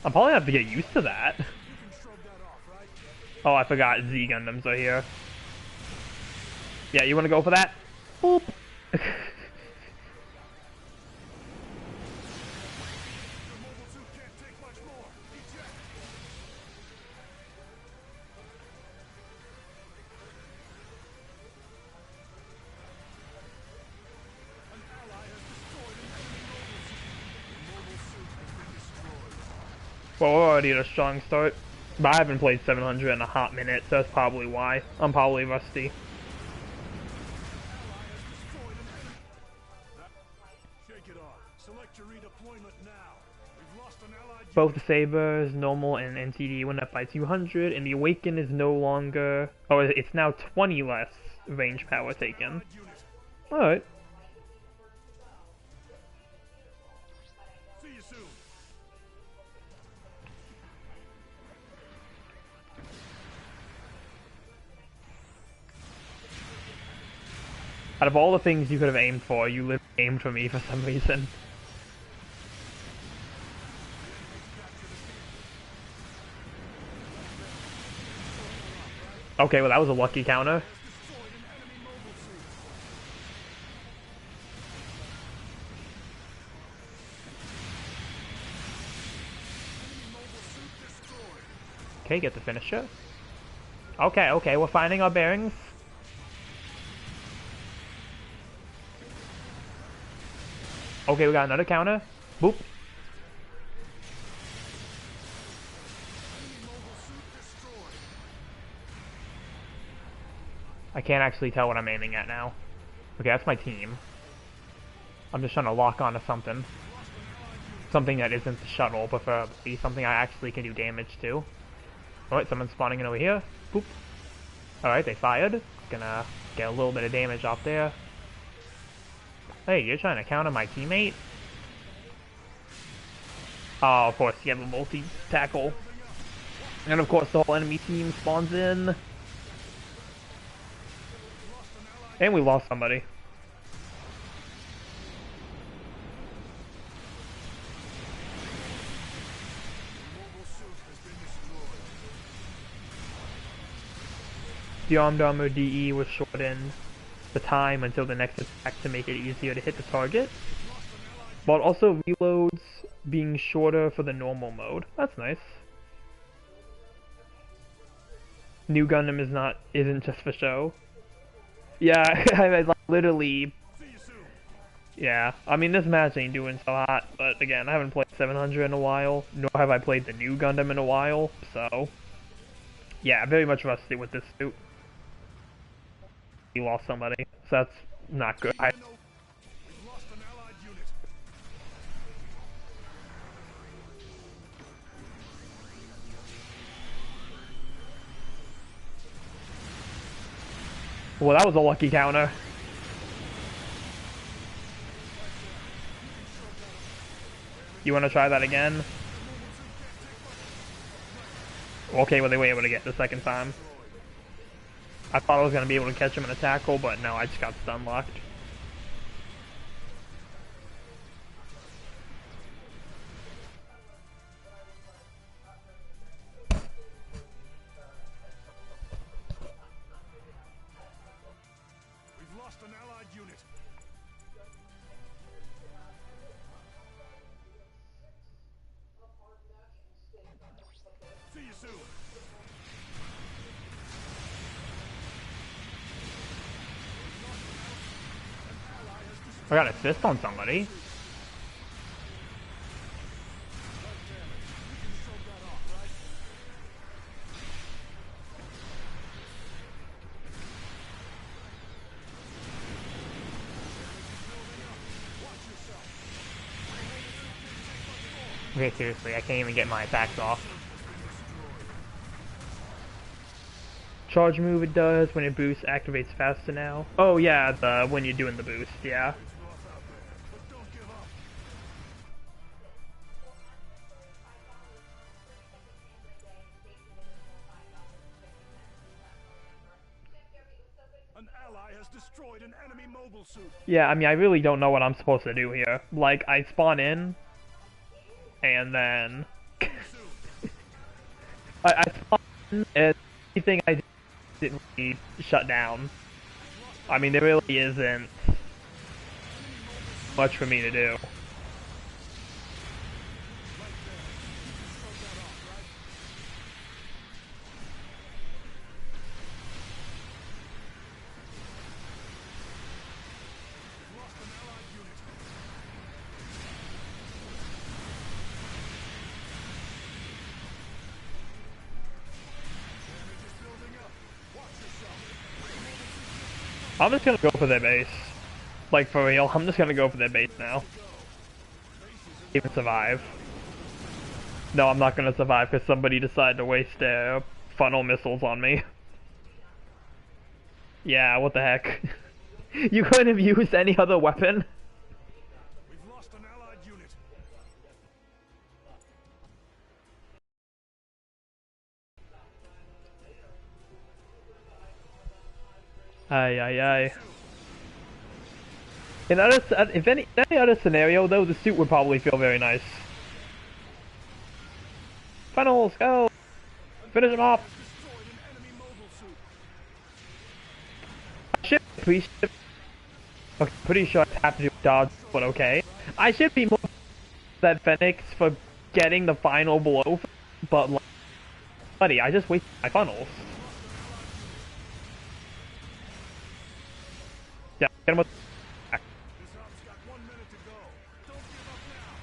I'm probably gonna have to get used to that. Oh, I forgot Z Gundams are here. Yeah, you wanna go for that? Boop! Well, we're already at a strong start, but I haven't played 700 in a hot minute, so that's probably why. I'm probably rusty. Both the Sabers, normal and NTD went up by 200, and the Awaken is no longer... Oh, it's now 20 less range power taken. Alright. Out of all the things you could have aimed for, you literally aimed for me for some reason. Okay, well that was a lucky counter. Okay, get the finisher. Okay, okay, we're finding our bearings. Okay, we got another counter. Boop. I can't actually tell what I'm aiming at now. Okay, that's my team. I'm just trying to lock onto something. Something that isn't the shuttle, preferably. Something I actually can do damage to. Alright, someone's spawning in over here. Boop. Alright, they fired. Gonna get a little bit of damage off there. Hey, you're trying to counter my teammate? Oh, of course, you have a multi-tackle. And of course, the whole enemy team spawns in. And we lost somebody. The armed armor DE was shortened the time until the next attack to make it easier to hit the target. But also reloads being shorter for the normal mode. That's nice. New Gundam isn't just for show. Yeah, I like literally. Yeah, I mean this match ain't doing so hot, but again, I haven't played 700 in a while, nor have I played the new Gundam in a while, so yeah, very much rusty with this suit. He lost somebody, so that's not good. Well, that was a lucky counter. You want to try that again? Okay, well they were able to get the second time. I thought I was going to be able to catch him in a tackle, but no, I just got stun locked. We've lost an allied unit. See you soon. I got a fist on somebody. Okay, seriously, I can't even get my attacks off. Charge move it does when it boosts activates faster now. Oh yeah, when you're doing the boost, yeah. An ally has destroyed an enemy mobile suit. Yeah, I mean, I really don't know what I'm supposed to do here. Like, I spawn in, and then I spawn in, and everything I didn't really shut down. I mean, there really isn't much for me to do. I'm just gonna go for their base. Like, for real, I'm just gonna go for their base now. Even survive. No, I'm not gonna survive because somebody decided to waste their funnel missiles on me. Yeah, what the heck. You couldn't have used any other weapon? We've lost an allied unit. Ay, ay, ay. If any other scenario, though, the suit would probably feel very nice. Funnels, go! Finish him off! I should appreciate. Okay, pretty sure I have to do dodge, but okay. I should be more that Phoenix for getting the final blow, but like, buddy, I just wasted my funnels. Yeah, get him with. This hub's got 1 minute to go. Don't give up now.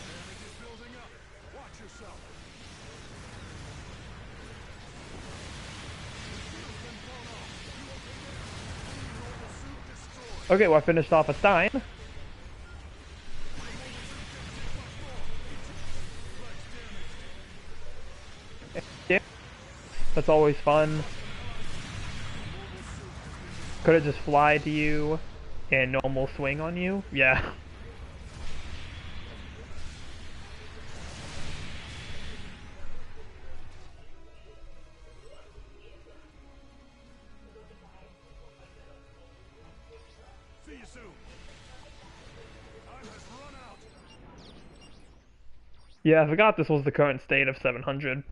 Damage is building up. Okay, well I finished off a Stein. Yeah, that's always fun. Could it just fly to you and normal swing on you? Yeah. See you soon. Time has run out. Yeah, I forgot this was the current state of 700.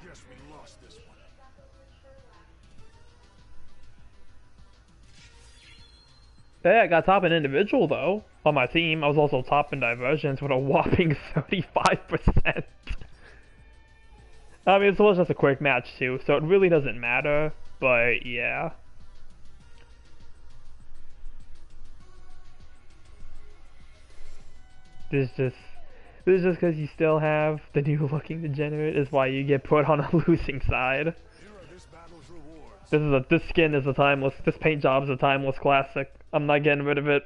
Guess we lost this one. Yeah, I got top in individual though. On my team, I was also top in diversions with a whopping 35%. I mean, this was just a quick match too, so it really doesn't matter, but yeah. This is just because you still have the new looking degenerate is why you get put on a losing side. Here are this battle's rewards. This skin is a timeless, this paint job is a timeless classic. I'm not getting rid of it.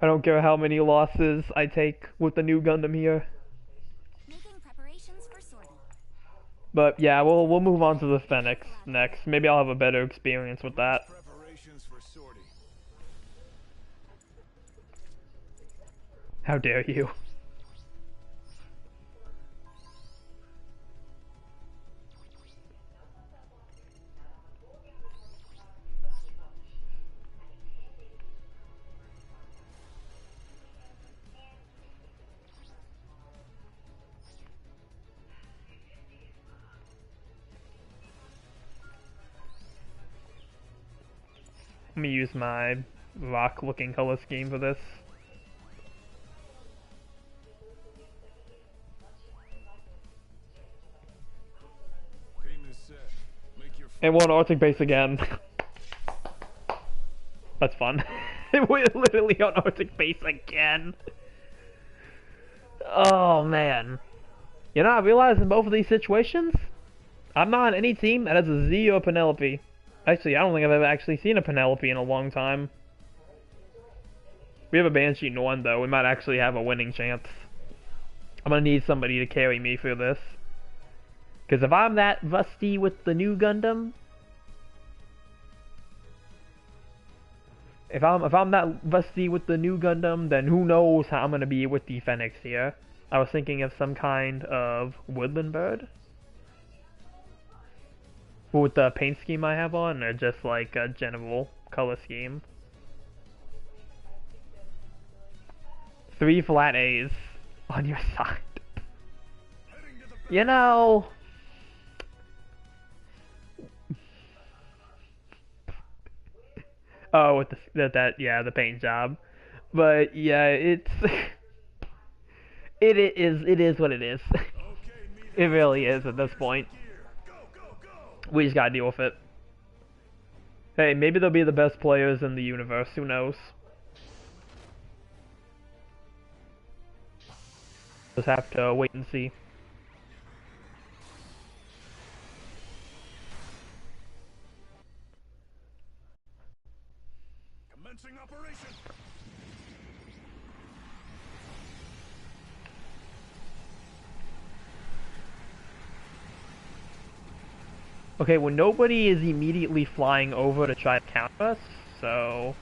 I don't care how many losses I take with the new Gundam here. Making preparations for sortie. But yeah, we'll move on to the Phoenix next. Maybe I'll have a better experience with that. Preparations for sortie. How dare you? Let me use my rock looking color scheme for this. Game is set. Make your And we're on Arctic base again. That's fun. We're literally on Arctic base again. Oh man. You know, I realize in both of these situations, I'm not on any team that has a Z or Penelope. Actually, I don't think I've ever actually seen a Penelope in a long time. We have a Banshee Norn though, we might actually have a winning chance. I'm gonna need somebody to carry me through this. Because if I'm that rusty with the new Gundam, if I'm that rusty with the new Gundam, then who knows how I'm gonna be with the Phoenix here. I was thinking of some kind of woodland bird. With the paint scheme I have on, or just like a general color scheme. 3 flat A's on your side. You know... Oh, with yeah, the paint job. But yeah, it's... it is what it is. It really is at this point. We just gotta deal with it. Hey, maybe they'll be the best players in the universe, who knows? Just have to wait and see. commencing operation. Okay, well nobody is immediately flying over to try to counter us, so...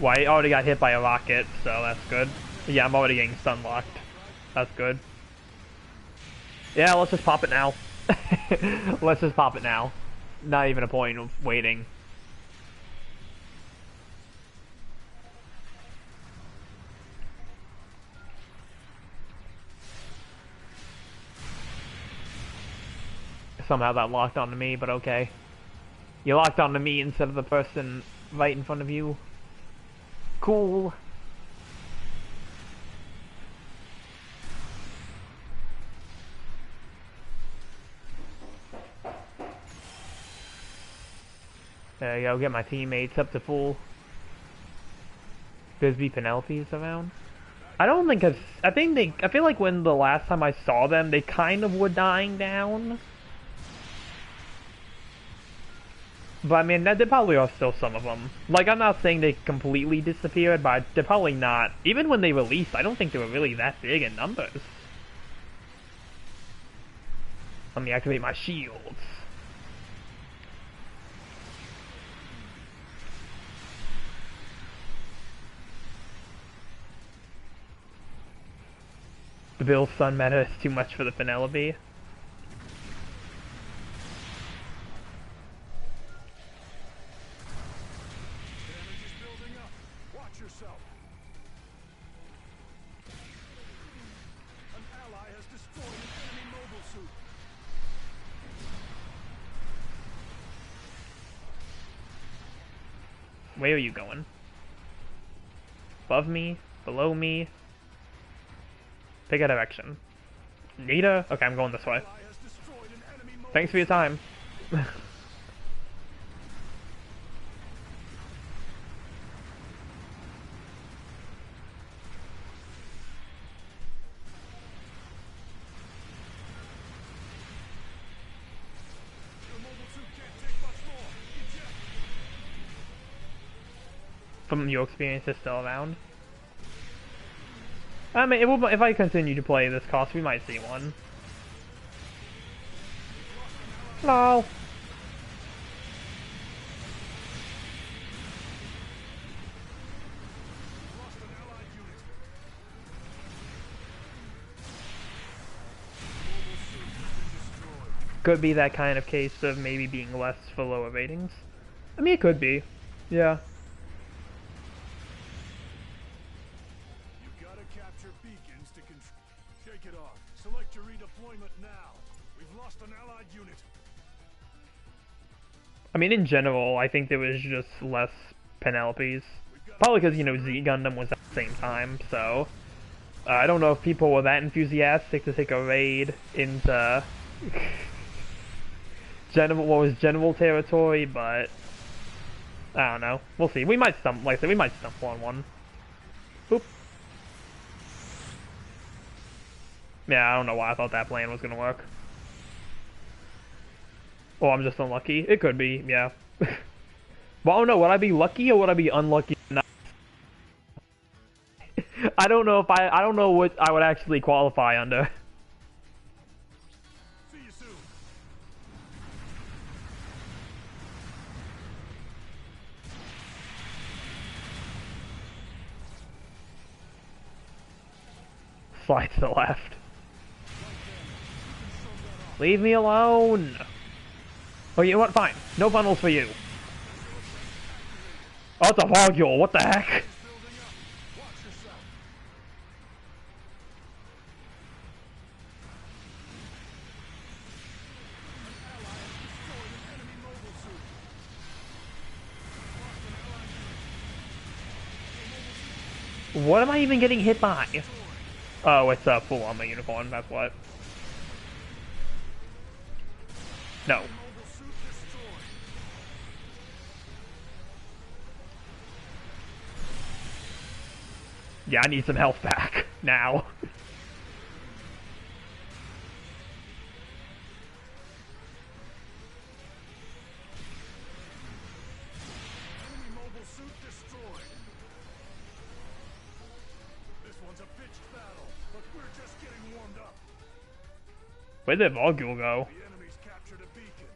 Well, I already got hit by a rocket, so that's good. Yeah, I'm already getting stun locked. That's good. Yeah, let's just pop it now. Let's just pop it now. Not even a point of waiting. Somehow that locked onto me, but okay. You locked onto me instead of the person right in front of you. Cool. There you go, get my teammates up to full. Bisbee Penelope's around. I don't think I feel like when the last time I saw them, they kind of were dying down. But I mean, there probably are still some of them. Like, I'm not saying they completely disappeared, but they're probably not. Even when they released, I don't think they were really that big in numbers. Let me activate my shields. The Bill's Sun meta is too much for the Penelope. Where are you going? Above me? Below me? Pick a direction. Nita? Okay, I'm going this way. Thanks for your time. From your experience, is still around. I mean, if I continue to play this cost, we might see one. Hello. Could be that kind of case of maybe being less for lower ratings. I mean, it could be. Yeah. You gotta capture beacons to control. Shake it off. Select your redeployment now. We've lost an allied unit. I mean, in general, I think there was just less Penelopes. Probably because, you know, Z Gundam was at the same time, so... I don't know if people were that enthusiastic to take a raid into... what was general territory, but... I don't know. We'll see. We might stumble, like I said, we might stumble on one. Oop. Yeah, I don't know why I thought that plan was gonna work. Oh, I'm just unlucky. It could be, yeah. Well, I don't know. Would I be lucky or would I be unlucky? I don't know if I don't know what I would actually qualify under. See you soon. Slide to the left. Leave me alone. Oh, you know what? Fine. No bundles for you. Oh, it's a Vargul. What the heck? What am I even getting hit by? Oh, it's a full armor unicorn, that's what. No. Yeah, I need some health back, now. Where did Vargul go? The enemy's captured a beacon.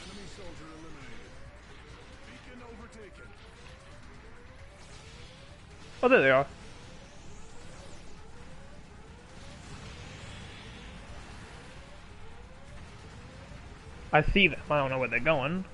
Enemy soldier eliminated. Beacon overtaken. Oh, there they are. I see them. I don't know where they're going.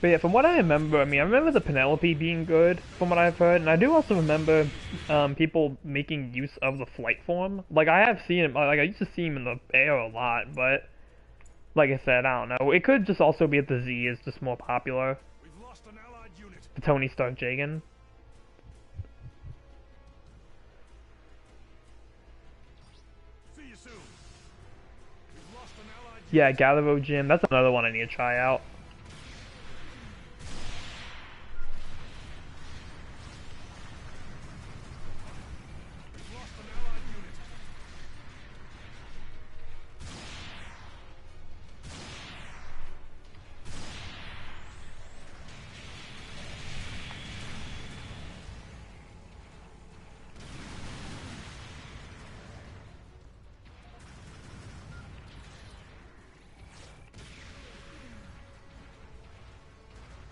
But yeah, from what I remember, I mean, I remember the Penelope being good, from what I've heard, and I do also remember people making use of the flight form. Like, I have seen him, like, I used to see him in the air a lot, but, like I said, I don't know. It could just also be that the Z is just more popular. We've lost an allied unit. The Tony Stark Jagan. See you soon. We've lost an allied unit. Yeah, Galero Gym, that's another one I need to try out. We've lost an allied unit.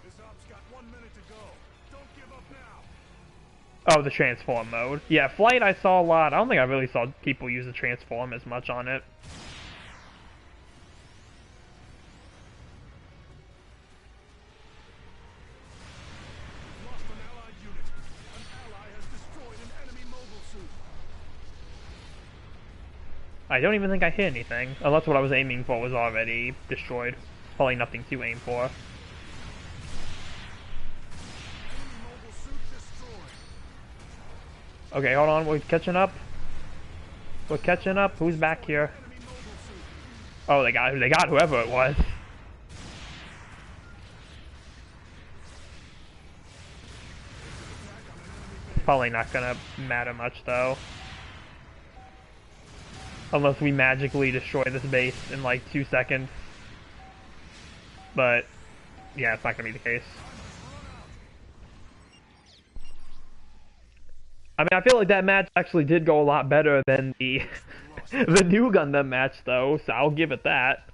This op's got 1 minute to go. Don't give up now. Oh, the transform mode. Yeah, flight I saw a lot. I don't think I really saw people use the transform as much on it. We've lost an allied unit. An ally has destroyed an enemy mobile suit. I don't even think I hit anything, unless what I was aiming for was already destroyed. Probably nothing to aim for. Enemy mobile suit destroyed. Okay, hold on, we're catching up. We're catching up. Who's back here? Enemy mobile suit. Oh, they got whoever it was. It's probably not gonna matter much though. Unless we magically destroy this base in like 2 seconds. But, yeah, it's not gonna be the case. I mean, I feel like that match actually did go a lot better than the the new Gundam match, though, so I'll give it that.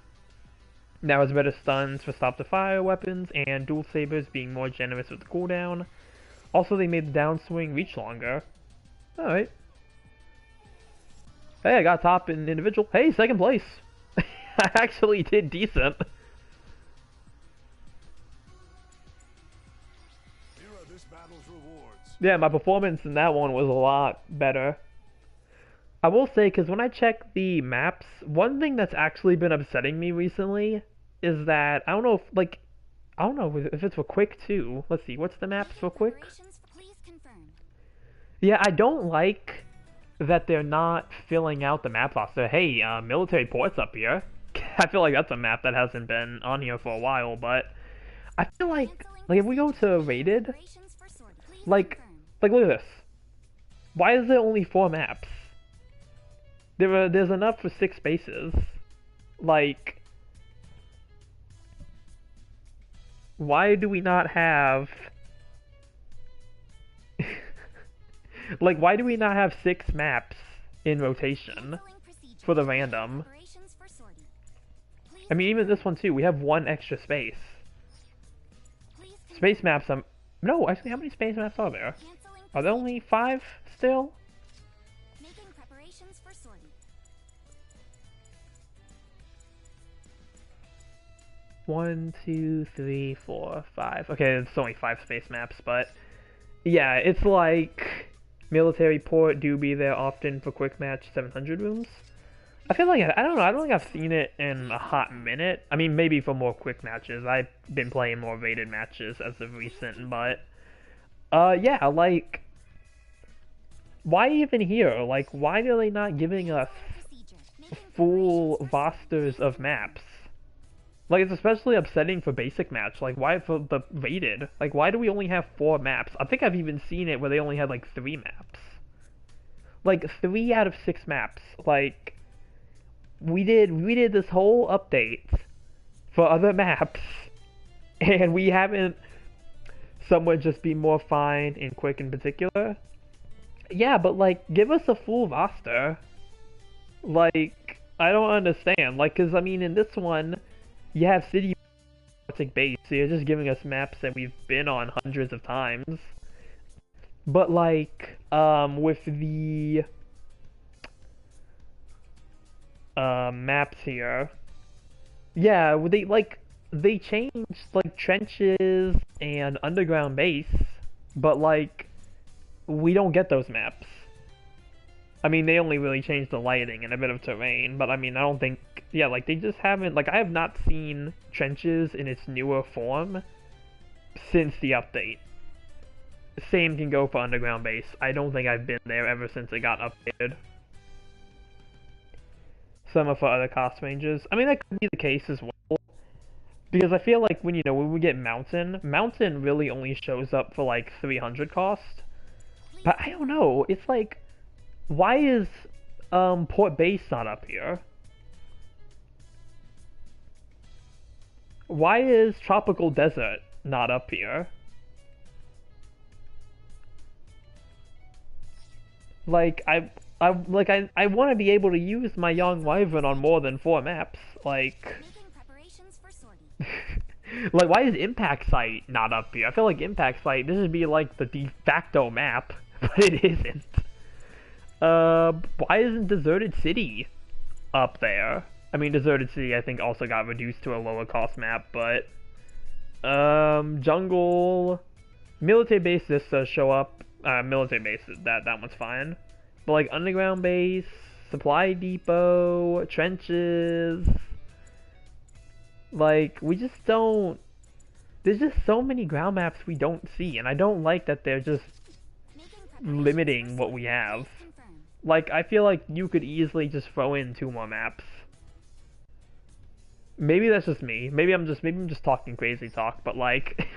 Now it's better stuns for stop-to-fire weapons, and dual sabers being more generous with the cooldown. Also, they made the downswing reach longer. Alright. Hey, I got top in individual. Hey, second place! I actually did decent. Here are this battle's rewards. Yeah, my performance in that one was a lot better. I will say, because when I check the maps, one thing that's actually been upsetting me recently is that, I don't know if, like, I don't know if it's for Quick too. Let's see, what's the maps for Quick? Preparations, please confirm. Yeah, I don't like that they're not filling out the map roster. Hey, military ports up here. I feel like that's a map that hasn't been on here for a while, but I feel like if we go to rated, Preparations for sword, please like confirm. look at this. Why is there only 4 maps? There's enough for 6 bases. Like, why do we not have like, why do we not have 6 maps in rotation Canceling procedures. for the random? Preparations for sortie. Please I mean, even confirm. this one too, we have 1 extra space. Please confirm. Space maps, no, actually, how many space maps are there? Canceling Are there only procedures. 5 still? Making preparations for sortie. 1, 2, 3, 4, 5. Okay, it's only 5 space maps, but yeah, it's like military port do be there often for quick match 700 rooms. I feel like I don't know. I don't think I've seen it in a hot minute. I mean, maybe for more quick matches. I've been playing more rated matches as of recent, but yeah, like, why even here? Like, why are they not giving us Procedure. Making full preparations for rosters of maps? Like, it's especially upsetting for basic match. Like, why for the rated? Like, why do we only have 4 maps? I think I've even seen it where they only had like 3 maps. Like 3 out of 6 maps. Like, we did this whole update for other maps, and we haven't. Some would just be more fine in quick in particular. Yeah, but like, give us a full roster. Like, I don't understand. Like, cause I mean, in this one, you have city base, so you're just giving us maps that we've been on hundreds of times. But like, with the maps here, yeah, they like they changed like trenches and underground base, but like we don't get those maps. I mean, they only really changed the lighting and a bit of terrain, but I mean, I don't think, yeah, like they just haven't, like I have not seen trenches in its newer form since the update. Same can go for underground base. I don't think I've been there ever since it got updated. Some are for other cost ranges. I mean, that could be the case as well. Because I feel like when, when we get Mountain really only shows up for like 300 cost. But I don't know, it's like, why is Port Base not up here? Why is Tropical Desert not up here? Like I want to be able to use my Yonghwavin on more than 4 maps. Like Making preparations for sortie. like why is Impact Site not up here? I feel like Impact Site this would be like the de facto map, but it isn't. Why isn't Deserted City up there? I mean, Deserted City I think also got reduced to a lower cost map, but Jungle, Military Base this does show up. Military Base that one's fine, but like Underground Base, Supply Depot, Trenches, like we just don't. There's just so many ground maps we don't see, and I don't like that they're just limiting what we have. Like, I feel like you could easily just throw in 2 more maps. Maybe that's just me. Maybe I'm just talking crazy talk, but like,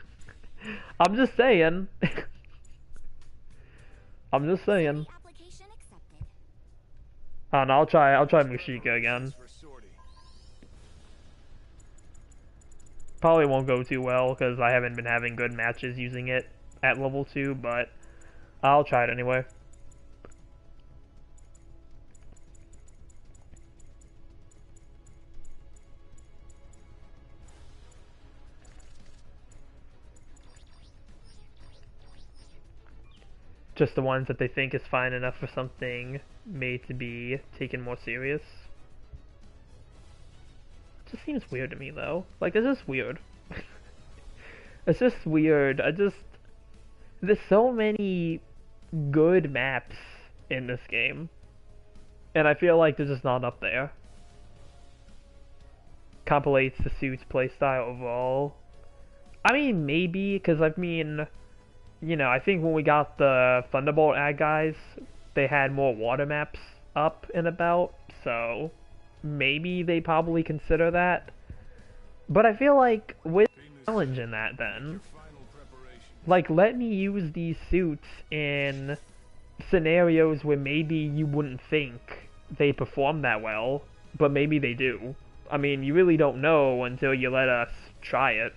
I'm just saying. I'm just saying. And I'll try Mushika again. Probably won't go too well because I haven't been having good matches using it at level 2, but I'll try it anyway. Just the ones that they think is fine enough for something made to be taken more serious. It just seems weird to me though. Like, it's just weird. It's just weird. There's so many good maps in this game. And I feel like they're just not up there. Compilates the suit's playstyle overall. I mean, maybe, because I mean, I think when we got the Thunderbolt ad guys, they had more water maps up and about, so maybe they probably consider that. But I feel like with challenge in that then, like let me use these suits in scenarios where maybe you wouldn't think they perform that well, but maybe they do. I mean, you really don't know until you let us try it.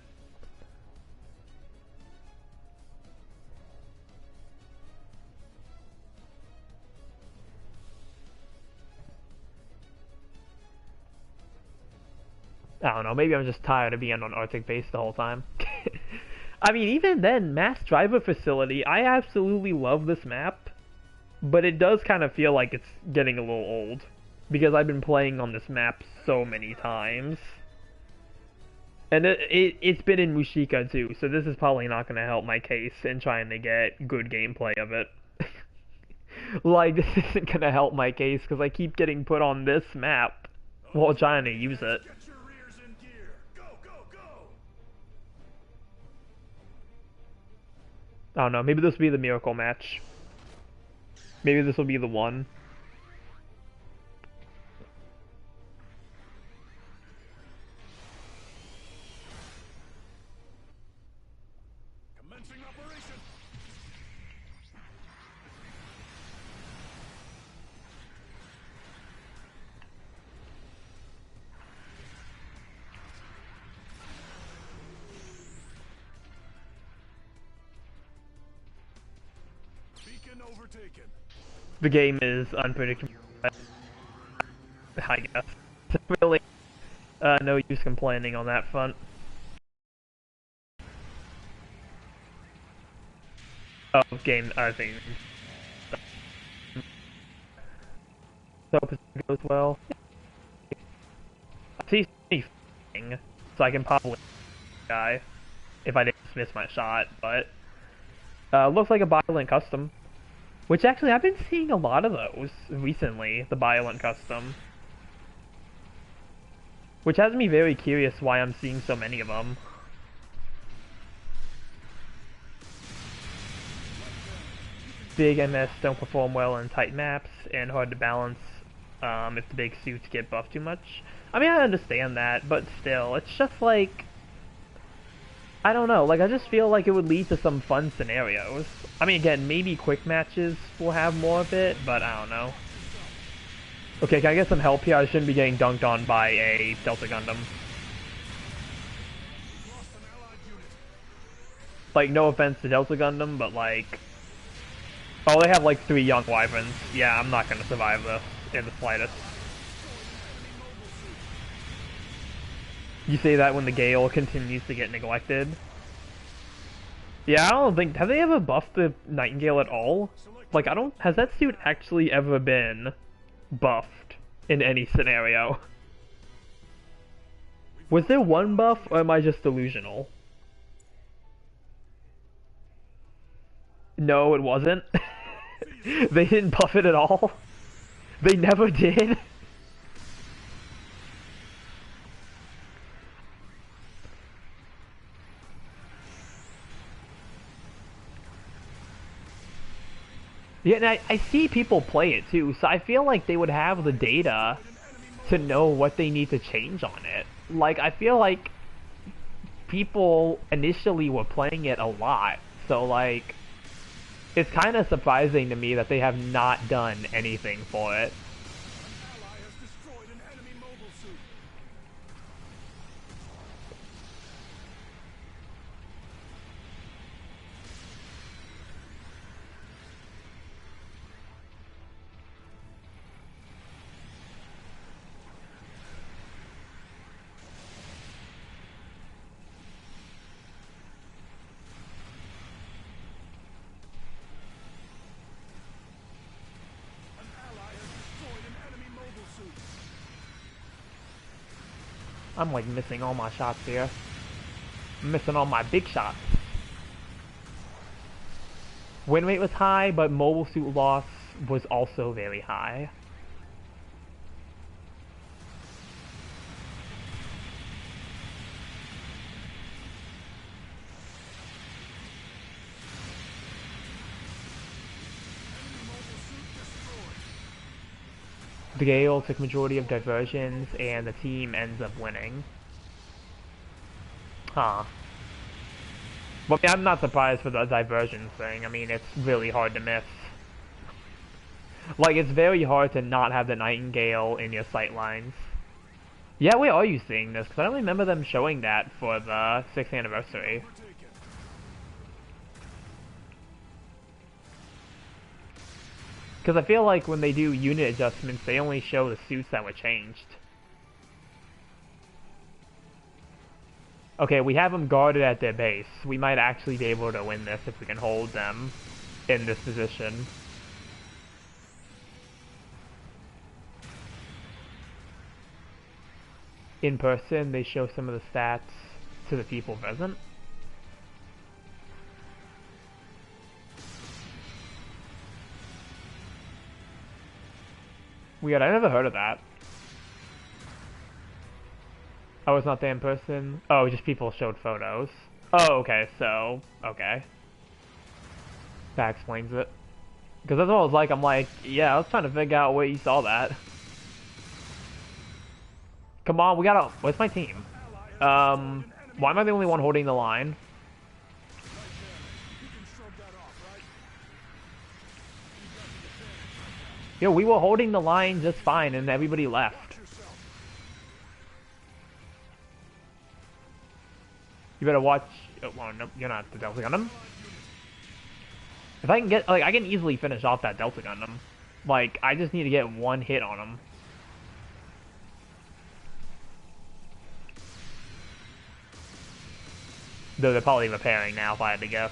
I don't know, maybe I'm just tired of being on Arctic base the whole time. I mean, even then, Mass Driver Facility, I absolutely love this map, but it does kind of feel like it's getting a little old, because I've been playing on this map so many times. And it's been in Mushika too, so this is probably not going to help my case in trying to get good gameplay of it. Like, this isn't going to help my case, because I keep getting put on this map while trying to use it. I don't know, maybe this will be the miracle match. Maybe this will be the one. Commencing operation. Overtaken. The game is unpredictable, I guess. Really, no use complaining on that front. Oh, game, I think. So, it goes well. I see anything. so I can probably guy if I didn't miss my shot. But looks like a violent custom, which actually I've been seeing a lot of those recently. The violent custom, which has me very curious why I'm seeing so many of them. Big MS don't perform well in tight maps and hard to balance if the big suits get buffed too much. I mean, I understand that, but still, it's just like, I don't know, like, I just feel like it would lead to some fun scenarios. I mean, again, maybe quick matches will have more of it, but I don't know. Okay, can I get some help here? I shouldn't be getting dunked on by a Delta Gundam. Like, no offense to Delta Gundam, but like... Oh, they have like 3 Yonghwavins. Yeah, I'm not gonna survive this in the slightest. You say that when the Gale continues to get neglected? Yeah, I don't think... Have they ever buffed the Nightingale at all? Like, I don't... Has that suit actually ever been buffed in any scenario? Was there one buff, or am I just delusional? No, it wasn't. They didn't buff it at all. They never did. Yeah, and I see people play it too, so I feel like they would have the data to know what they need to change on it. Like, I feel like people initially were playing it a lot, so like, it's kind of surprising to me that they have not done anything for it. I'm like missing all my shots here. I'm missing all my big shots. Win rate was high, but mobile suit loss was also very high. The Gale took majority of diversions, and the team ends up winning. Huh. Well, I mean, I'm not surprised for the diversion thing. I mean, it's really hard to miss. Like, it's very hard to not have the Nightingale in your sight lines. Yeah, where are you seeing this? Because I don't remember them showing that for the 6th anniversary. Because I feel like when they do unit adjustments, they only show the suits that were changed. Okay, we have them guarded at their base. We might actually be able to win this if we can hold them in this position. In person, they show some of the stats to the people present. Weird, I never heard of that. Oh, it's not there in person? Oh, just people showed photos. Oh, okay, so, okay. That explains it. Because that's what I was like, I'm like, yeah, I was trying to figure out where you saw that. Come on, we gotta, where's my team? Why am I the only one holding the line? Yo, we were holding the line just fine and everybody left. You better watch, oh, well, no, you're not the Delta Gundam. If I can get, like, I can easily finish off that Delta Gundam. Like, I just need to get one hit on him. Though they're probably repairing now, if I had to guess.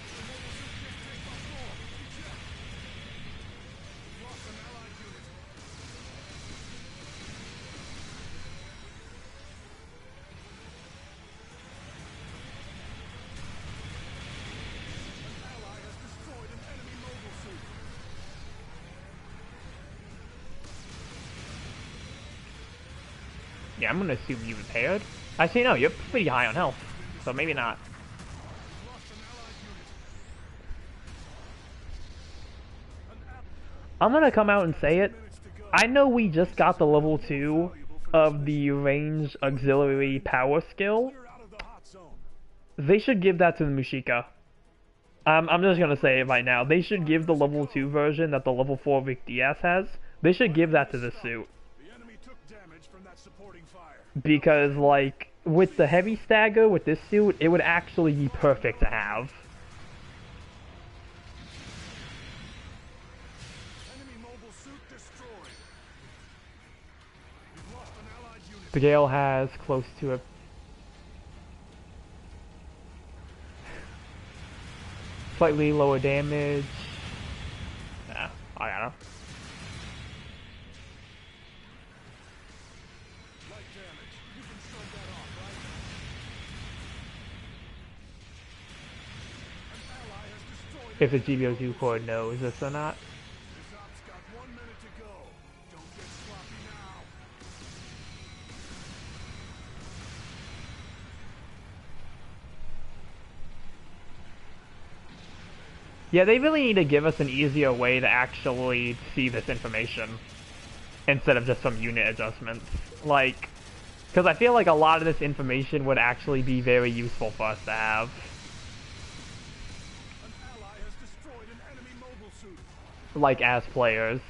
Yeah, I'm gonna assume you repaired. Actually, no, you're pretty high on health, so maybe not. I'm gonna come out and say it. I know we just got the level 2 of the range auxiliary power skill. They should give that to the Mushika. I'm just gonna say it right now. They should give the level 2 version that the level 4 Rick Diaz has. They should give that to the suit. Because, like, with the heavy stagger, with this suit, it would actually be perfect to have. The Gale has close to a slightly lower damage. Nah, I don't know. If the GBO2 core knows this or not. Yeah, they really need to give us an easier way to actually see this information instead of just some unit adjustments. Like, because I feel like a lot of this information would actually be very useful for us to have. Like, as players.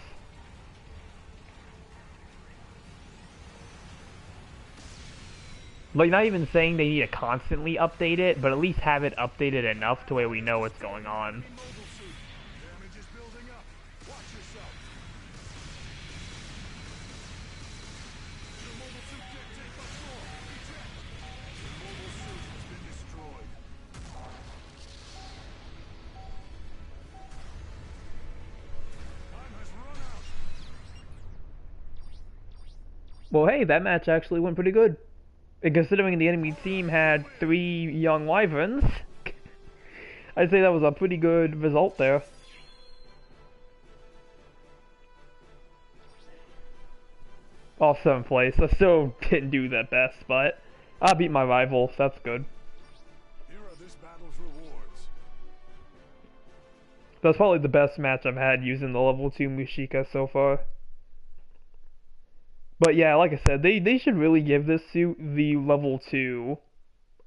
Like, not even saying they need to constantly update it, but at least have it updated enough to where we know what's going on. Well, hey, that match actually went pretty good. And considering the enemy team had 3 Yonghwavins, I'd say that was a pretty good result there. Oh, 7th place. I still didn't do that best, but I beat my rival, so that's good. Here are this battle's rewards. That's probably the best match I've had using the level 2 Mushika so far. But yeah, like I said, they should really give this suit the level 2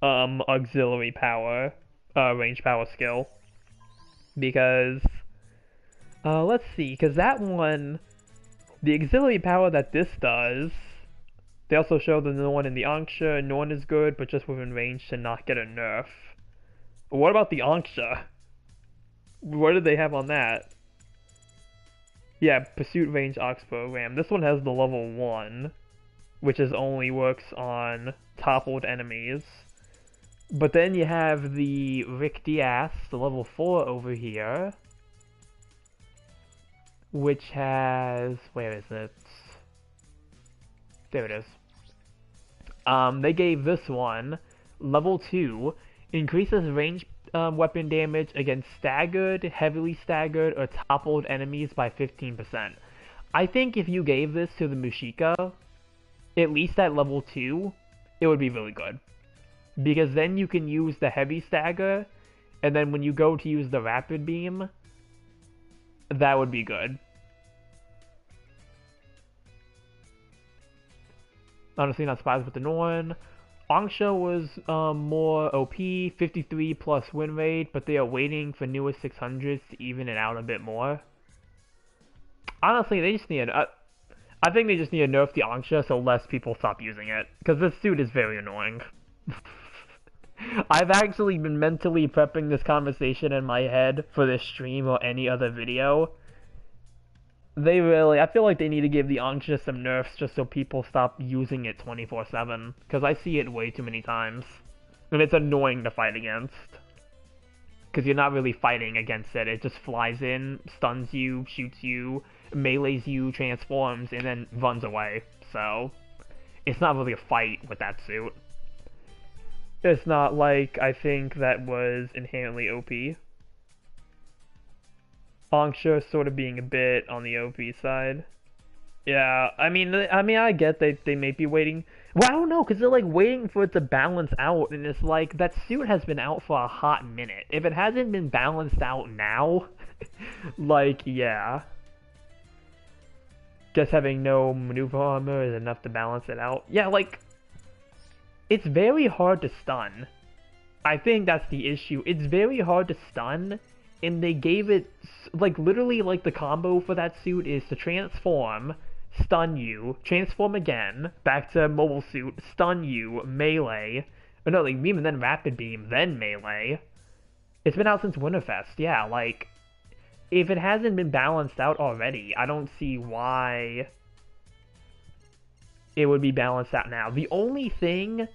auxiliary power, range power skill. Because, let's see, because that one, the auxiliary power that this does, they also show the new one in the Anksha. Norn is good, but just within range to not get a nerf. What about the Anksha? What did they have on that? Yeah, Pursuit Range Ox Program. This one has the level 1, which is only works on toppled enemies. But then you have the Rick Diaz, the level 4 over here, which has... where is it? There it is. They gave this one, level 2, increases range weapon damage against staggered, heavily staggered, or toppled enemies by 15%. I think if you gave this to the Mushika, at least at level 2, it would be really good. Because then you can use the heavy stagger, and then when you go to use the rapid beam, that would be good. Honestly, not surprised with the Norn. Angsha was more OP, 53 plus win rate, but they are waiting for newest 600s to even it out a bit more. Honestly, they just need I think they just need to nerf the Angsha so less people stop using it, because this suit is very annoying. I've actually been mentally prepping this conversation in my head for this stream or any other video. I feel like they need to give the Angsha some nerfs just so people stop using it 24/7, because I see it way too many times. And it's annoying to fight against. Because you're not really fighting against it, it just flies in, stuns you, shoots you, melees you, transforms, and then runs away. So, it's not really a fight with that suit. It's not like I think that was inherently OP. Angsha sort of being a bit on the OP side. Yeah, I mean, I get they may be waiting. Well, I don't know, cause they're like waiting for it to balance out, and it's like that suit has been out for a hot minute. If it hasn't been balanced out now, like yeah, just having no maneuver armor is enough to balance it out. Yeah, like it's very hard to stun. I think that's the issue. It's very hard to stun, and they gave it like literally like the combo for that suit is to transform, stun you, transform again, back to mobile suit, stun you, melee, or no, like beam and then rapid beam, then melee. It's been out since Winterfest, yeah. Like if it hasn't been balanced out already, I don't see why it would be balanced out now. The only thing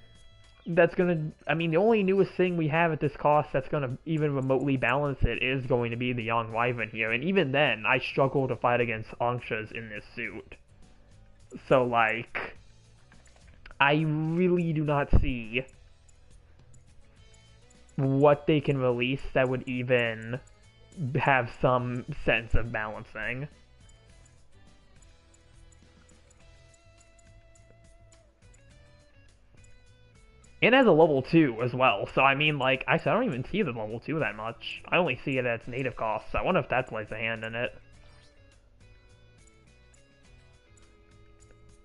that's gonna, I mean, the only newest thing we have at this cost that's gonna even remotely balance it is going to be the Yonghwavin here, and even then, I struggle to fight against Anshas in this suit. So, like, I really do not see what they can release that would even have some sense of balancing. It has a level 2 as well, so I mean, like, I don't even see the level 2 that much. I only see it at its native cost, so I wonder if that plays a hand in it.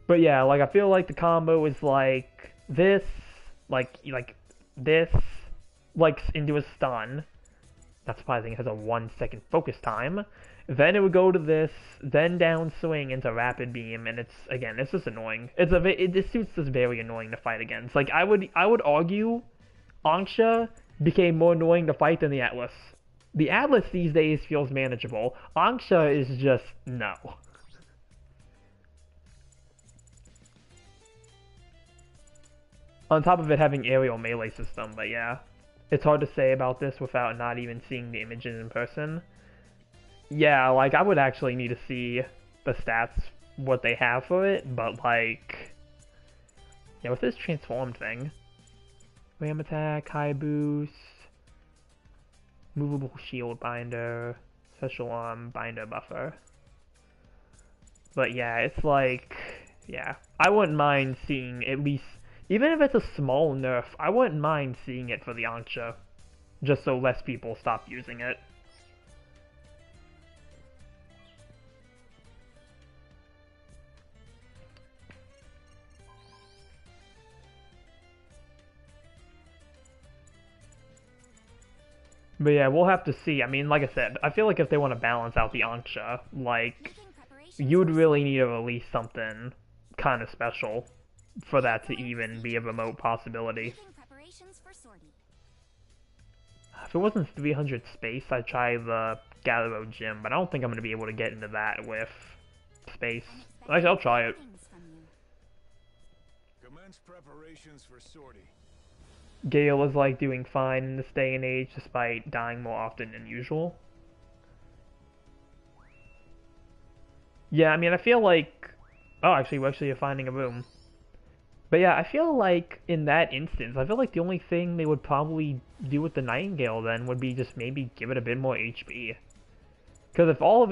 But yeah, like, I feel like the combo is like this, like this, like, into a stun. Not surprising, it has a 1 second focus time. Then it would go to this, then down swing into rapid beam, and it's again, it's just annoying. This suit's just very annoying to fight against. Like I would argue, Angsha became more annoying to fight than the Atlas. The Atlas these days feels manageable. Angsha is just no. On top of it having aerial melee system, but yeah. It's hard to say about this without not even seeing the images in person. Yeah, like, I would actually need to see the stats, what they have for it, but, like... Yeah, with this transform thing... Ram attack, high boost... Movable shield binder... Special arm binder buffer... But yeah, it's like... Yeah, I wouldn't mind seeing at least... Even if it's a small nerf, I wouldn't mind seeing it for the Anksha. Just so less people stop using it. But yeah, we'll have to see. I mean, like I said, I feel like if they want to balance out the Anksha, like, you'd really need to release something kind of special for that to even be a remote possibility. If it wasn't 300 space, I'd try the Galero Gym, but I don't think I'm going to be able to get into that with space. Actually, I'll try it. Commence preparations for sortie. Gale is like doing fine in this day and age despite dying more often than usual. Yeah, I mean, I feel like... Oh, actually, we're actually finding a room. But yeah, I feel like in that instance, I feel like the only thing they would probably do with the Nightingale then would be just maybe give it a bit more HP. Because if all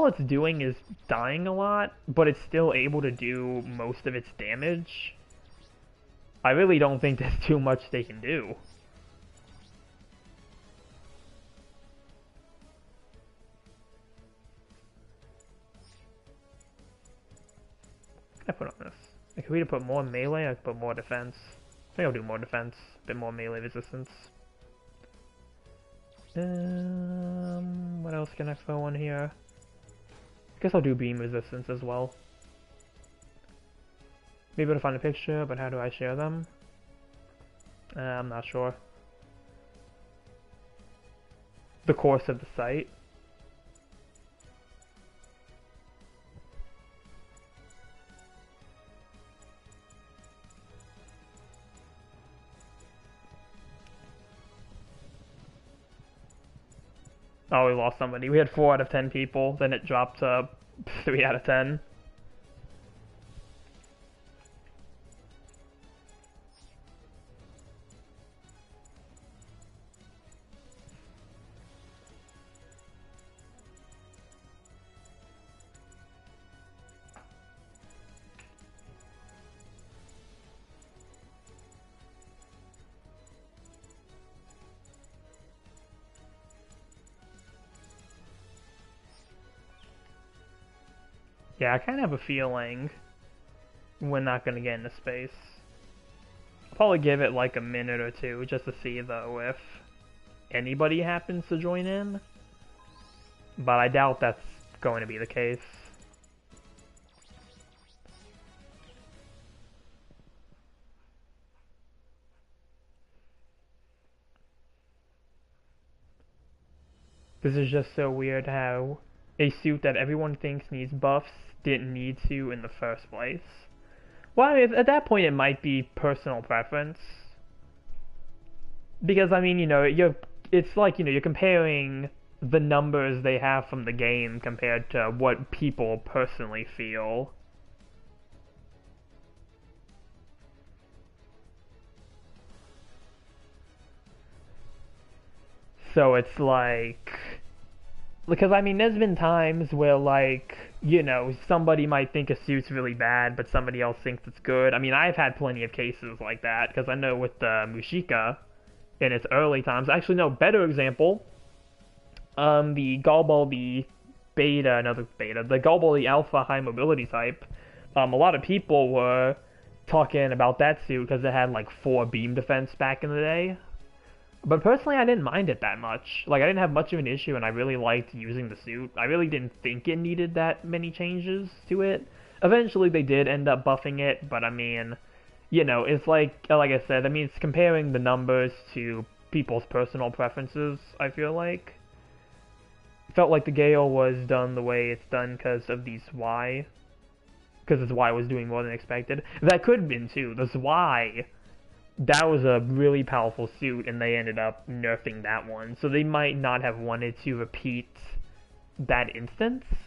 it's doing is dying a lot, but it's still able to do most of its damage, I really don't think there's too much they can do. What can I put on this? If we put more melee, I could put more defense. I think I'll do more defense, a bit more melee resistance. What else can I throw on here? I guess I'll do beam resistance as well. Maybe I'll find a picture, but how do I share them? I'm not sure. The course of the site. Oh, we lost somebody. We had 4 out of 10 people, then it dropped to 3 out of 10. Yeah, I kind of have a feeling we're not gonna get into space. I'll probably give it like a minute or two just to see though if anybody happens to join in. But I doubt that's going to be the case. This is just so weird how a suit that everyone thinks needs buffs didn't need to in the first place. Well, at that point it might be personal preference. Because, I mean, you know, it's like, you know, you're comparing the numbers they have from the game compared to what people personally feel. So it's like... Because, I mean, there's been times where, like, you know, somebody might think a suit's really bad, but somebody else thinks it's good. I mean, I've had plenty of cases like that, because I know with the Mushika, in its early times, actually, no, better example, the Galbaldi Beta, the Galbaldi Alpha High Mobility type, a lot of people were talking about that suit because it had, like, 4 beam defense back in the day. But personally, I didn't mind it that much. Like, I didn't have much of an issue, and I really liked using the suit. I really didn't think it needed that many changes to it. Eventually, they did end up buffing it, but I mean, you know, it's like I said, I mean, it's comparing the numbers to people's personal preferences, I feel like. Felt like the Gale was done the way it's done because of the Zwei. Because the Zwei was doing more than expected. That could have been, too. The Zwei... That was a really powerful suit, and they ended up nerfing that one. So they might not have wanted to repeat that instance. So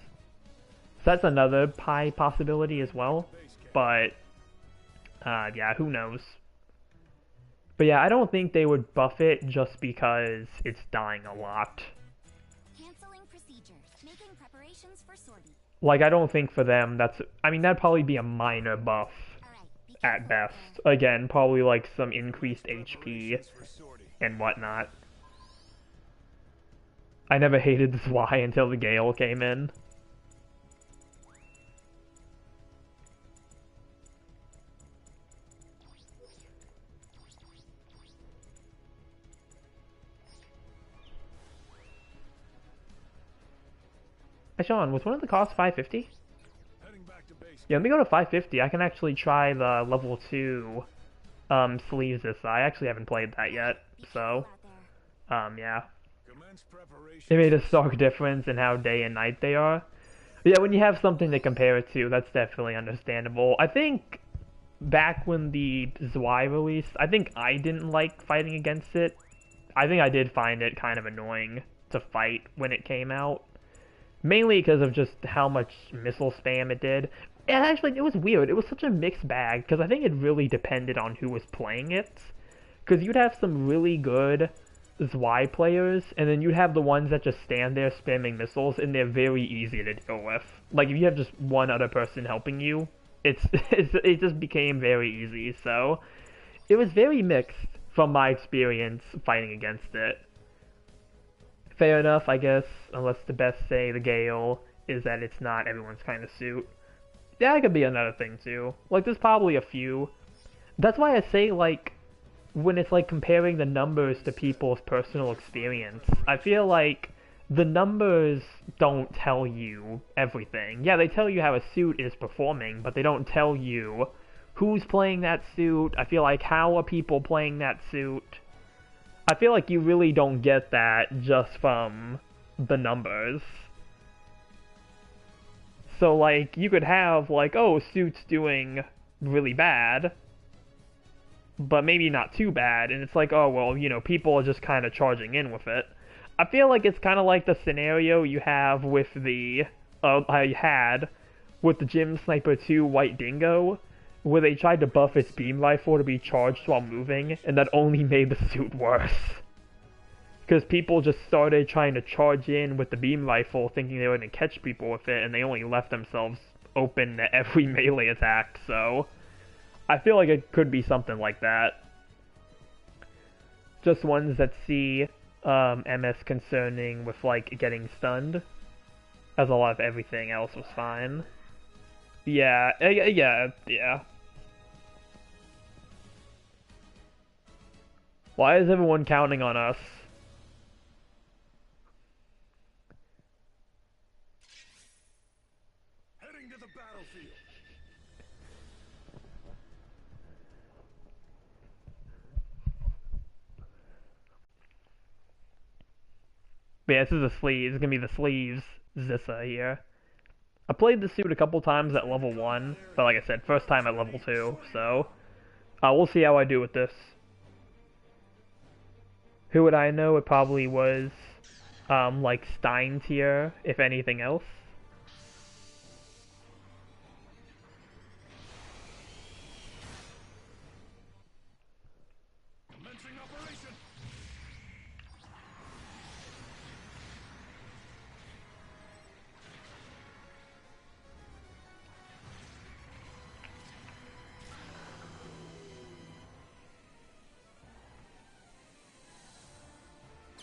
that's another possibility as well. But, yeah, who knows. But yeah, I don't think they would buff it just because it's dying a lot. Canceling procedures. Making preparations for sortie. Like, I don't think for them that's... I mean, that'd probably be a minor buff. At best. Again, probably like some increased HP and whatnot. I never hated this Y until the Gale came in. Hey Sean, was one of the costs 550? Yeah, let me go to 550. I can actually try the level 2 sleeves this. I actually haven't played that yet, so yeah. It made a stark difference in how day and night they are. But yeah, when you have something to compare it to, that's definitely understandable. I think back when the Zwei released, I think I didn't like fighting against it. I think I did find it kind of annoying to fight when it came out. Mainly because of just how much missile spam it did. And actually, it was weird. It was such a mixed bag, because I think it really depended on who was playing it. Because you'd have some really good Zwei players, and then you'd have the ones that just stand there spamming missiles, and they're very easy to deal with. Like, if you have just one other person helping you, it just became very easy. So, it was very mixed from my experience fighting against it. Fair enough, I guess, unless the best say the Gale is that it's not everyone's kind of suit. That could be another thing, too. Like, there's probably a few. That's why I say, like, when it's, like, comparing the numbers to people's personal experience, I feel like the numbers don't tell you everything. Yeah, they tell you how a suit is performing, but they don't tell you who's playing that suit. I feel like how are people playing that suit. I feel like you really don't get that just from the numbers. So, like, you could have, like, oh, suit's doing really bad, but maybe not too bad, and it's like, oh, well, you know, people are just kind of charging in with it. I feel like it's kind of like the scenario you have with the, I had with the Gym Sniper 2 White Dingo, where they tried to buff its beam rifle to be charged while moving, and that only made the suit worse. Because people just started trying to charge in with the beam rifle, thinking they were going to catch people with it, and they only left themselves open to every melee attack, so I feel like it could be something like that. Just ones that see MS concerning with, like, getting stunned, as a lot of everything else was fine. Yeah, yeah. Why is everyone counting on us? Heading to the battlefield. But yeah, this is a sleeve. This is gonna be the sleeves Zissa here. I played the suit a couple times at level 1, but like I said, first time at level 2, so we'll see how I do with this. Who would I know? It probably was like Stein tier, if anything else. Commencing operation.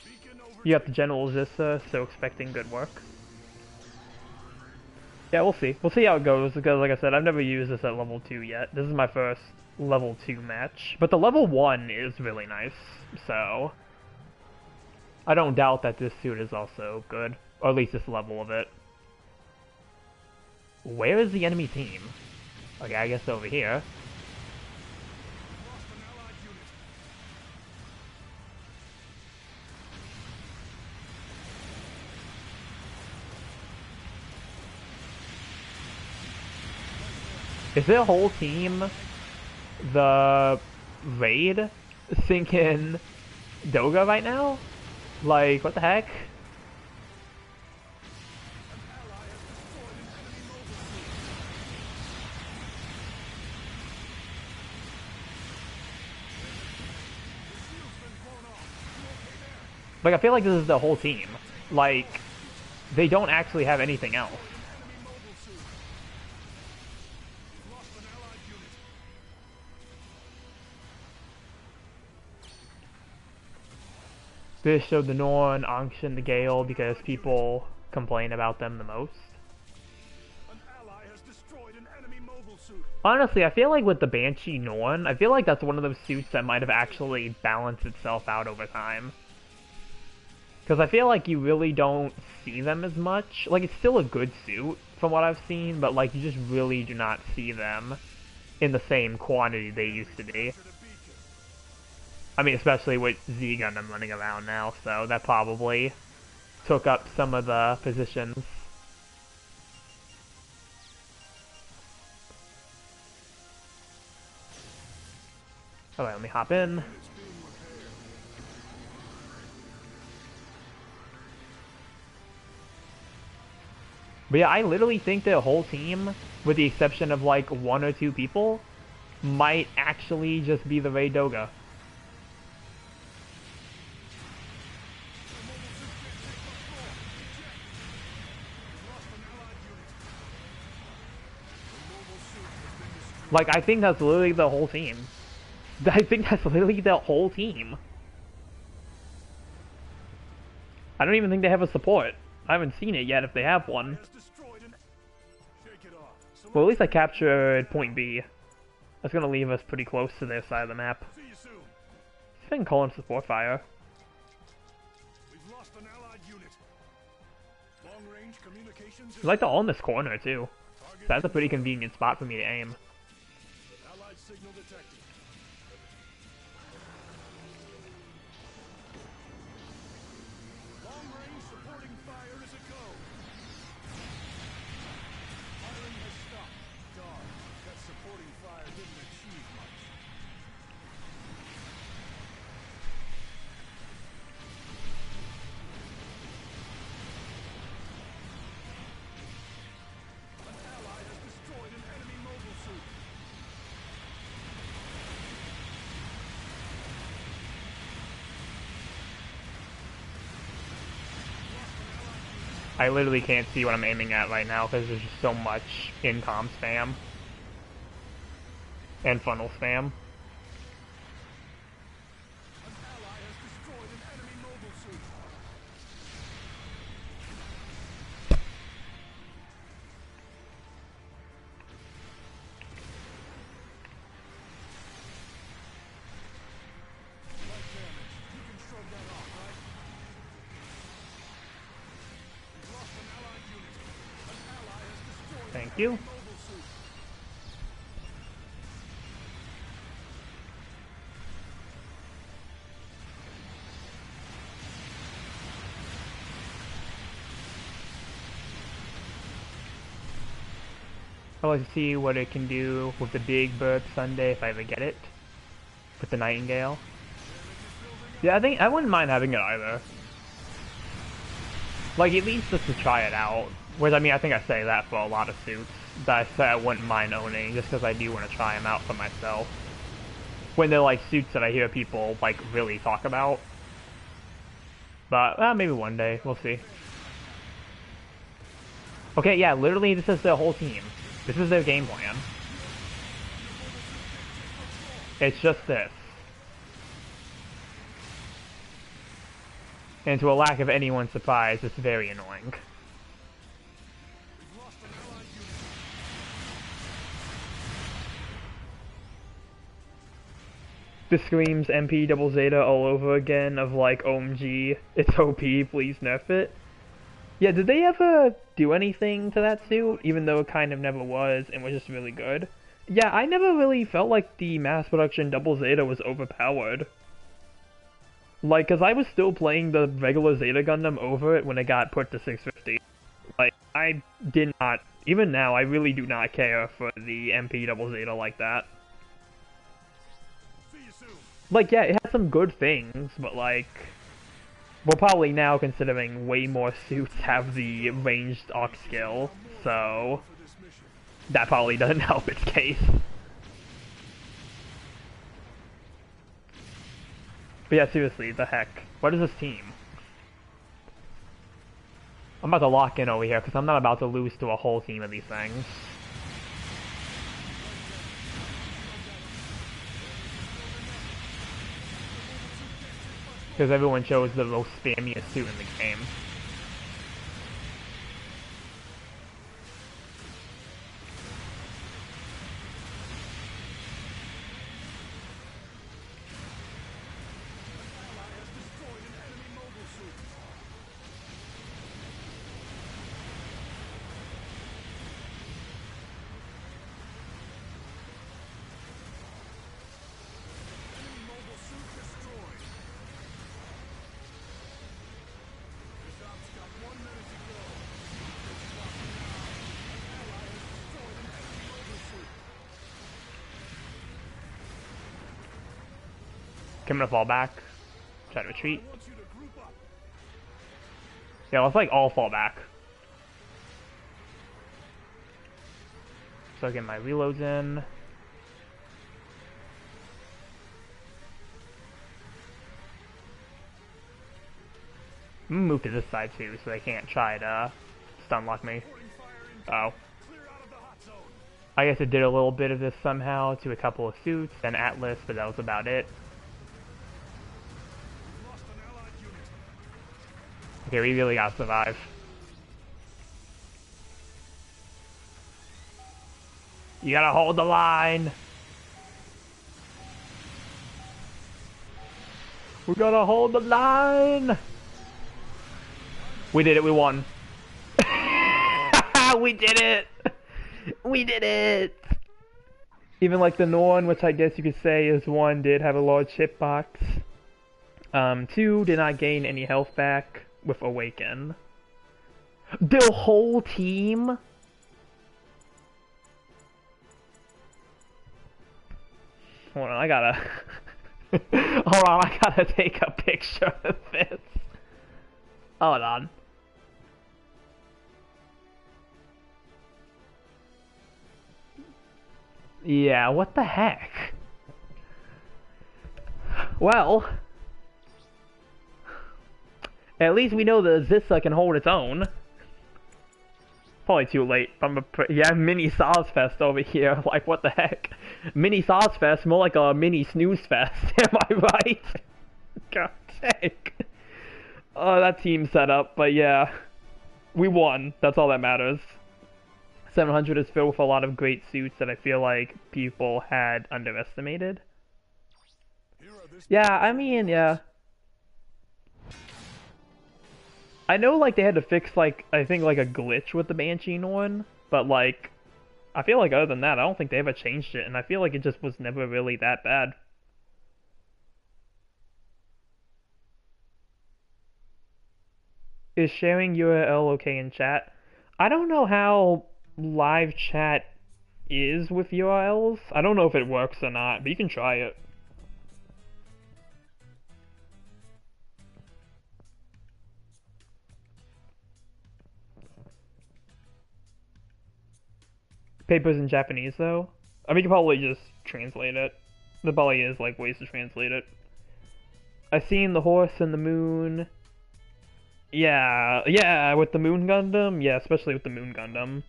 Beacon over. You got the General Zissa, so expecting good work. Yeah, we'll see. We'll see how it goes, because like I said, I've never used this at level 2 yet. This is my first level 2 match. But the level 1 is really nice, so I don't doubt that this suit is also good. Or at least this level of it. Where is the enemy team? Okay, I guess over here. Lost an allied unit. Is their whole team the raid sinking Doga right now? Like, what the heck? An ally has destroyed an enemy mobile suit. The shield's been blown off. You okay there? Like, I feel like this is the whole team. Like, they don't actually have anything else. An enemy mobile suit. We've lost an allied unit. This showed the Norn, Angshan, the Gale, because people complain about them the most. An ally has destroyed an enemy mobile suit. Honestly, I feel like with the Banshee Norn, I feel like that's one of those suits that might have actually balanced itself out over time. Because I feel like you really don't see them as much. Like, it's still a good suit, from what I've seen, but like, you just really do not see them in the same quantity they used to be. To the beacon. I mean, especially with Z Gundam running around now, so that probably took up some of the positions. Alright, let me hop in. But yeah, I literally think the whole team, with the exception of like 1 or 2 people, might actually just be the Ray Doga. Like, I think that's literally the whole team. I think that's literally the whole team. I don't even think they have a support. I haven't seen it yet if they have one. Well, at least I captured point B. That's gonna leave us pretty close to their side of the map. See you soon. See if I can call in support fire. We've lost an allied unit. Long-range communications. I'd like to all in this corner too. So that's a pretty convenient spot for me to aim. Allied signal detected. Long-range supporting fire is a go. Firing has stopped. Dog, that supporting fire didn't achieve much. An ally has destroyed an enemy mobile suit. I literally can't see what I'm aiming at right now because there's just so much in-com spam. And funnel spam. An ally has destroyed an enemy mobile suit. you. I'd like to see what it can do with the Big Bird Sunday if I ever get it. With the Nightingale. Yeah, I think I wouldn't mind having it either. Like, at least just to try it out. Whereas, I mean, I think I say that for a lot of suits that I say I wouldn't mind owning, just because I do want to try them out for myself. When they're, like, suits that I hear people, like, really talk about. But, maybe one day. We'll see. Okay, yeah, literally, this is their whole team. This is their game plan. It's just this. And to a lack of anyone's surprise, it's very annoying. This screams MP double Zeta all over again of like, OMG, it's OP, please nerf it. Yeah, did they ever do anything to that suit, even though it kind of never was, and was just really good? Yeah, I never really felt like the mass production double Zeta was overpowered. Like, cause I was still playing the regular Zeta Gundam over it when it got put to 650. Like, I did not, even now, I really do not care for the MP double Zeta like that. Like, yeah, it has some good things, but like, we're probably now considering way more suits have the ranged arc skill, so that probably doesn't help its case. But yeah, seriously, the heck? What is this team? I'm about to lock in over here, because I'm not about to lose to a whole team of these things. Because everyone chose the most spammiest suit in the game. I'm gonna fall back. Try to retreat. Yeah, let's like all fall back. So I get my reloads in. I'm gonna move to this side too, so they can't try to stun lock me. Oh. I guess it did a little bit of this somehow to a couple of suits and Atlas, but that was about it. Okay, we really gotta survive. You gotta hold the line! We gotta hold the line! We did it, we won. We did it! We did it! Even like the Norn, which I guess you could say is one, did have a large hitbox. 2 did not gain any health back with Awaken. The whole team? Hold on, I gotta... Hold on, I gotta take a picture of this. Hold on. Yeah, what the heck? Well... At least we know the Zissa can hold its own. Probably too late. Yeah, mini Sauce Fest over here. Like, what the heck? Mini Sauce Fest, more like a mini Snooze Fest. Am I right? God's sake. Oh, that team setup. But yeah, we won. That's all that matters. 700 is filled with a lot of great suits that I feel like people had underestimated. Yeah, I mean, yeah. I know, like, they had to fix, like, I think, like, a glitch with the Banshee one, but, like, I feel like other than that, I don't think they ever changed it, and I feel like it just was never really that bad. Is sharing URL okay in chat? I don't know how live chat is with URLs. I don't know if it works or not, but you can try it. Paper's in Japanese though. I mean, you can probably just translate it. There probably is like ways to translate it. I seen the horse and the moon. Yeah, with the Moon Gundam. Yeah, especially with the Moon Gundam.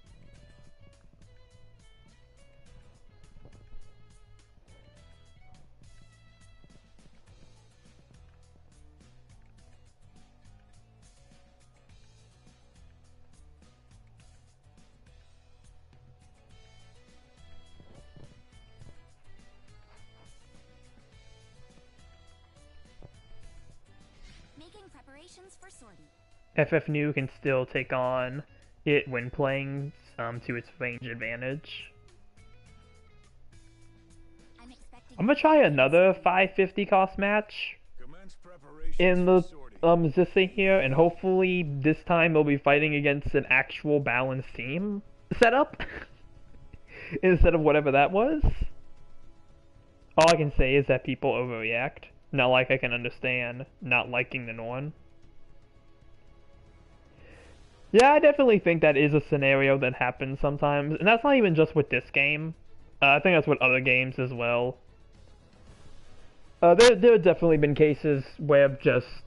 Making preparations for sortie. FF New can still take on it when playing to its range advantage. I'm gonna try another 550 cost match in the Zissy here, and hopefully this time they'll be fighting against an actual balanced team setup instead of whatever that was. All I can say is that people overreact. Not like I can understand not liking the Norn. Yeah, I definitely think that is a scenario that happens sometimes, and that's not even just with this game. I think that's with other games as well. There have definitely been cases where just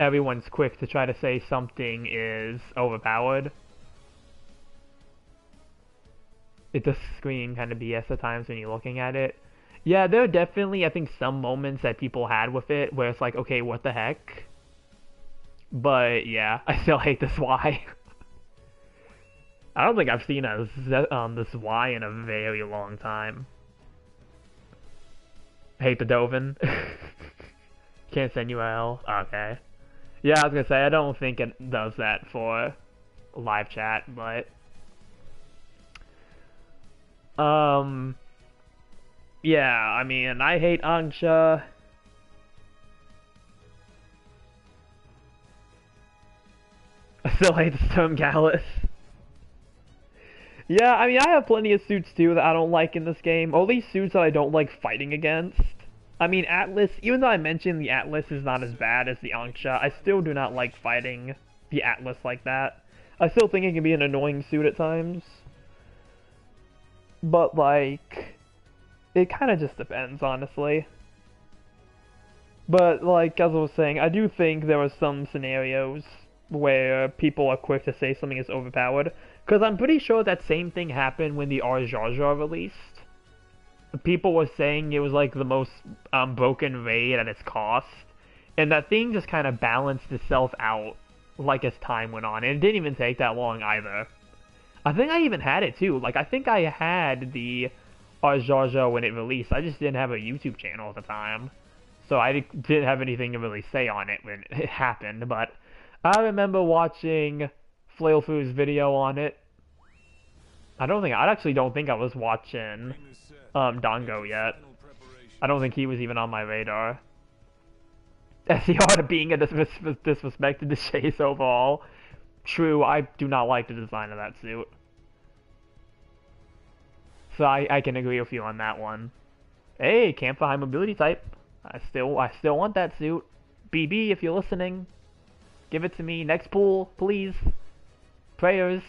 everyone's quick to try to say something is overpowered. It does scream kind of BS at times when you're looking at it. Yeah, there are definitely, I think, some moments that people had with it where it's like, okay, what the heck? But yeah, I still hate this Y. I don't think I've seen this Y in a very long time. Hate the Dovin. Can't send URL. Okay. Yeah, I was gonna say, I don't think it does that for live chat, but... Yeah, I mean, I hate Angsha. I still hate the Storm Gallus. Yeah, I mean, I have plenty of suits too that I don't like in this game. Or at least suits that I don't like fighting against. I mean, Atlas, even though I mentioned the Atlas is not as bad as the Angsha, I still do not like fighting the Atlas like that. I still think it can be an annoying suit at times. But, like, it kind of just depends, honestly. But, like, as I was saying, I do think there are some scenarios where people are quick to say something is overpowered. Because I'm pretty sure that same thing happened when the R Jar Jar released. People were saying it was like the most broken raid at its cost. And that thing just kind of balanced itself out like as time went on. And it didn't even take that long either. I think I even had it too. Like, I think I had the R Jar Jar when it released. I just didn't have a YouTube channel at the time. So I didn't have anything to really say on it when it happened. But I remember watching Flailfu's video on it. I actually don't think I was watching Dongo yet. I don't think he was even on my radar. SCR to being a disrespected to Chase overall. True, I do not like the design of that suit. So I can agree with you on that one. Hey, camp for high mobility type. I still want that suit. BB, if you're listening, give it to me. Next pool, please. Prayers.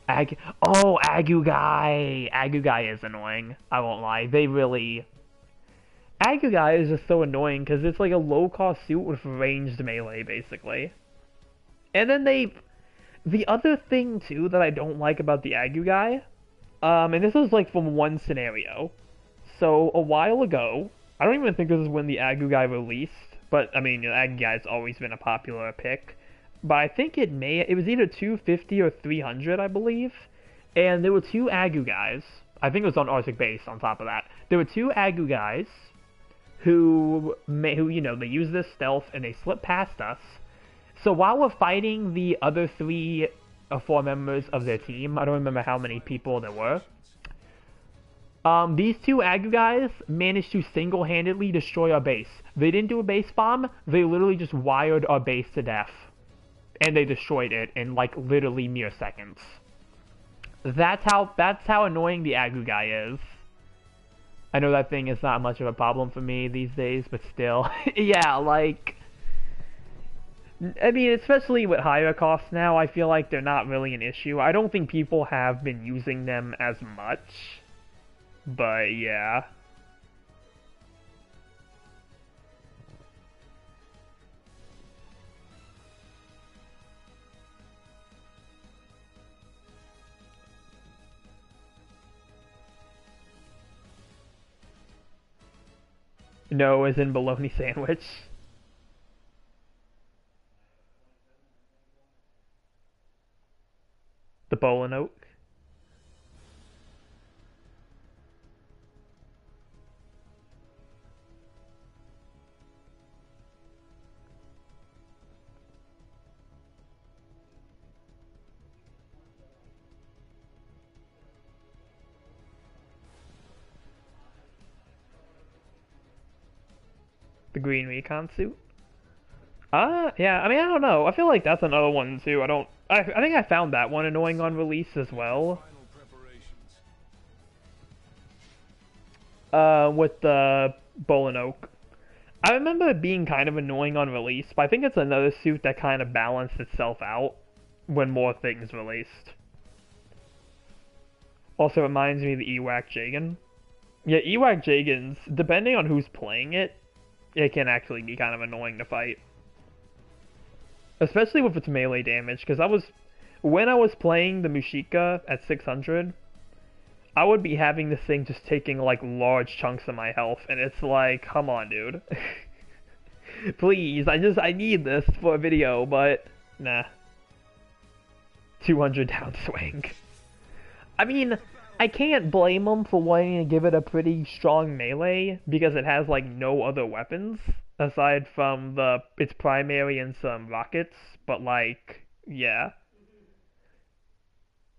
Agu Guy. Agu Guy is annoying. I won't lie. Agu Guy is just so annoying because it's like a low-cost suit with ranged melee, basically. And then the other thing, too, that I don't like about the Agu Guy, and this is like from one scenario. So, a while ago, I don't even think this is when the Agu Guy released, but, I mean, Agu Guy's always been a popular pick. But I think it was either 250 or 300, I believe. And there were two Agu Guys. I think it was on Arctic Base on top of that. There were two Agu Guys who, you know, they used this stealth and they slipped past us. So while we're fighting the other 3 or 4 members of their team, I don't remember how many people there were, these 2 Agu guys managed to single-handedly destroy our base. They didn't do a base bomb, they literally just wired our base to death. And they destroyed it in, like, literally mere seconds. That's how annoying the Agu guy is. I know that thing is not much of a problem for me these days, but still. Yeah, like... I mean, especially with higher costs now, I feel like they're not really an issue. I don't think people have been using them as much. But, yeah. No, as in bologna sandwich. The Bolin Oak. The green recon suit? Yeah, I mean, I don't know. I feel like that's another one, too. I think I found that one annoying on release as well. With the Bolin Oak. I remember it being kind of annoying on release, but I think it's another suit that kind of balanced itself out when more things released. Also reminds me of the Ewak Jagan. Yeah, Ewak Jagans, depending on who's playing it, it can actually be kind of annoying to fight. Especially with its melee damage, because when I was playing the Mushika at 600, I would be having this thing just taking, like, large chunks of my health, and it's like, come on, dude. Please, I need this for a video, but, nah. 200 downswing. I mean, I can't blame them for wanting to give it a pretty strong melee, because it has, like, no other weapons, aside from its primary and some rockets, but, like, yeah.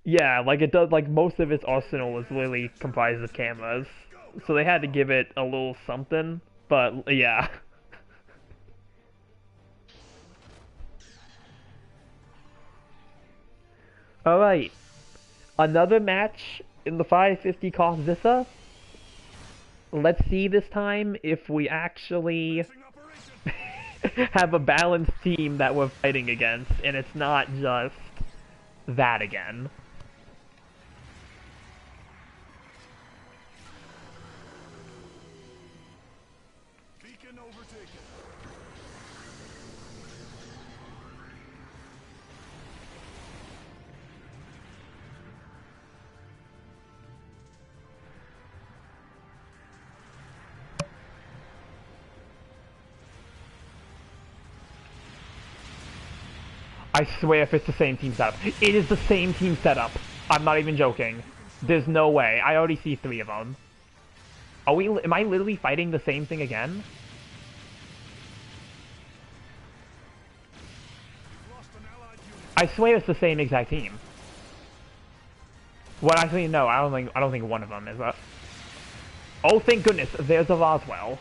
Yeah, like, it does, like, most of its arsenal is literally comprised of cameras, so they had to give it a little something, but, yeah. Alright, another match in the 550 cost Zissa. Let's see this time if we actually have a balanced team that we're fighting against, and it's not just that again. Beacon overtaken. I swear if it's the same team setup. It is the same team setup. I'm not even joking. There's no way. I already see 3 of them. Am I literally fighting the same thing again? I swear it's the same exact team. Well, actually, no, I don't think one of them is that. Oh, thank goodness, there's a Roswell.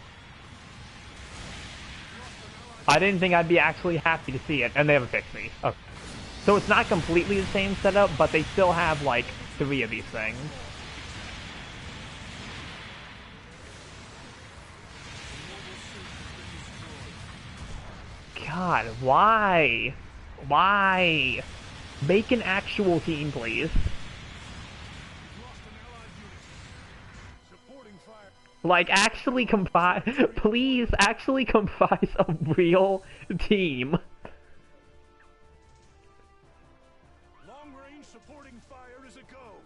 I didn't think I'd be actually happy to see it, and they haven't fixed me. Okay. So it's not completely the same setup, but they still have, like, 3 of these things. God, why? Why? Make an actual team, please. Like, actually comprise... Please, actually comprise a real team. Long-range supporting fire is a go.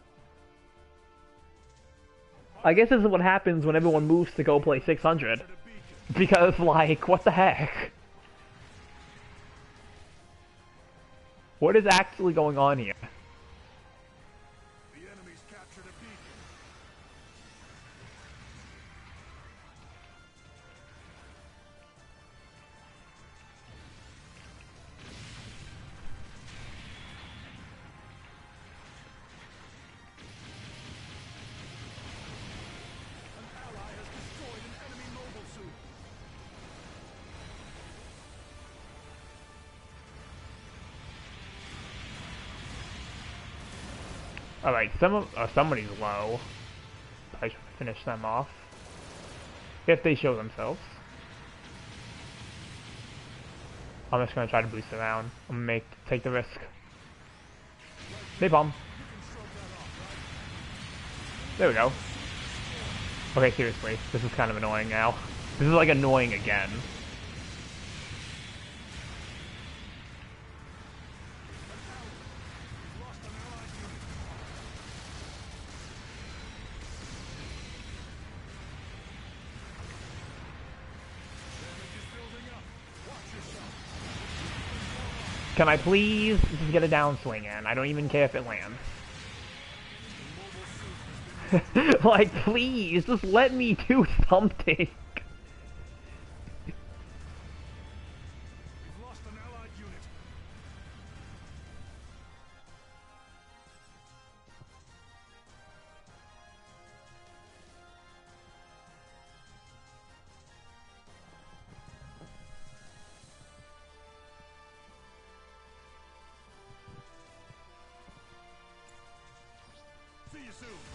I guess this is what happens when everyone moves to go play 600. Because, like, what the heck? What is actually going on here? The enemy's captured a beacon. Alright, somebody's low. I should finish them off. If they show themselves. I'm just gonna try to boost around. I'm gonna take the risk. They bomb. There we go. Okay, seriously. This is kind of annoying now. This is like annoying again. Can I please just get a downswing in? I don't even care if it lands. Like, please, just let me do something.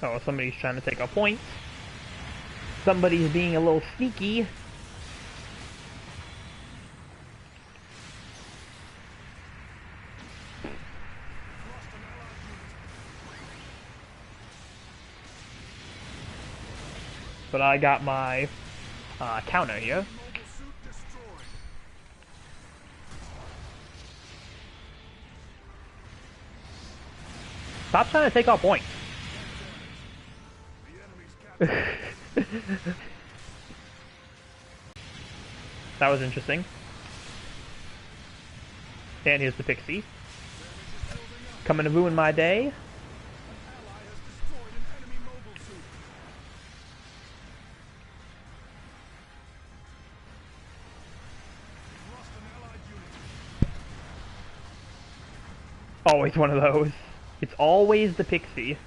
Oh, somebody's trying to take a point. Somebody's being a little sneaky. But I got my counter here. Stop trying to take our points. That was interesting. And here's the pixie. Coming to ruin my day. Always one of those. It's always the pixie.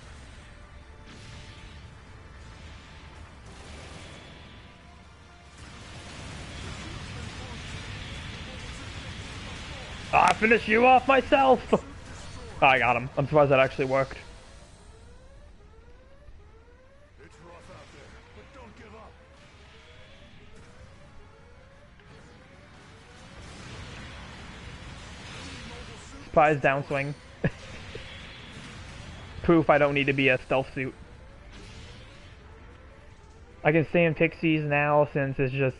I finished you off myself! Oh, I got him. I'm surprised that actually worked. It's rough out there, but don't give up. Surprise downswing. Proof I don't need to be a stealth suit. I can stand pixies now since it's just,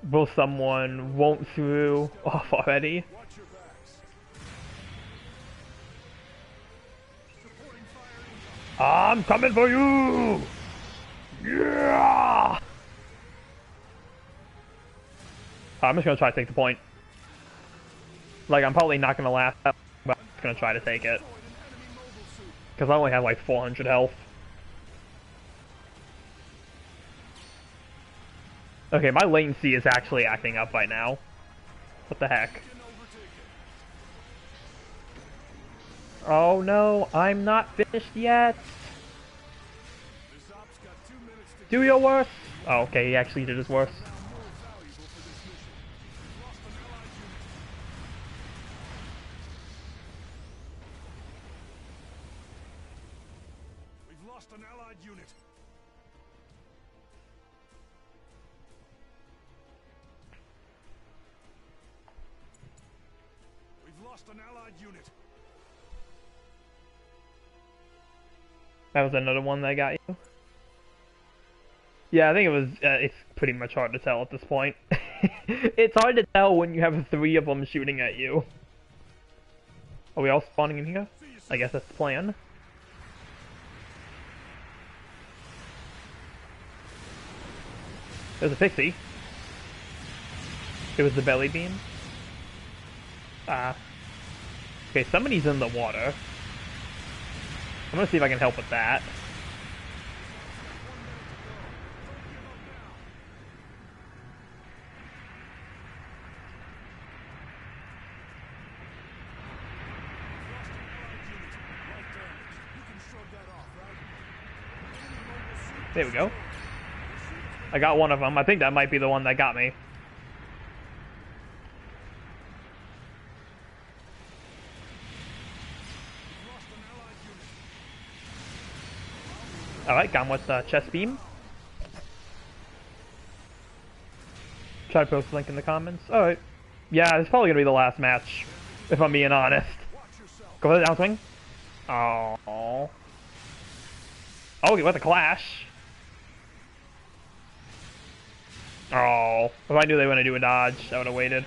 will someone won't through off already? I'm coming for you! Yeah! I'm just gonna try to take the point. Like, I'm probably not gonna last, but I'm just gonna try to take it. Because I only have like 400 health. Okay, my latency is actually acting up right now. What the heck? Oh no, I'm not finished yet! Do your worst! Oh, okay, he actually did his worst. We've lost an allied unit. We've lost an allied unit. That was another one that got you? Yeah, I think it was, it's pretty much hard to tell at this point. It's hard to tell when you have 3 of them shooting at you. Are we all spawning in here? I guess that's the plan. There's a pixie. It was the belly beam. Okay, somebody's in the water. I'm gonna see if I can help with that. There we go. I got one of them. I think that might be the one that got me. Alright, got him with chest beam. Try to post a link in the comments. Alright. Yeah, it's probably gonna be the last match, if I'm being honest. Go for the downswing. Oh. Oh, he went the clash. Oh. If I knew they were gonna do a dodge, I would have waited.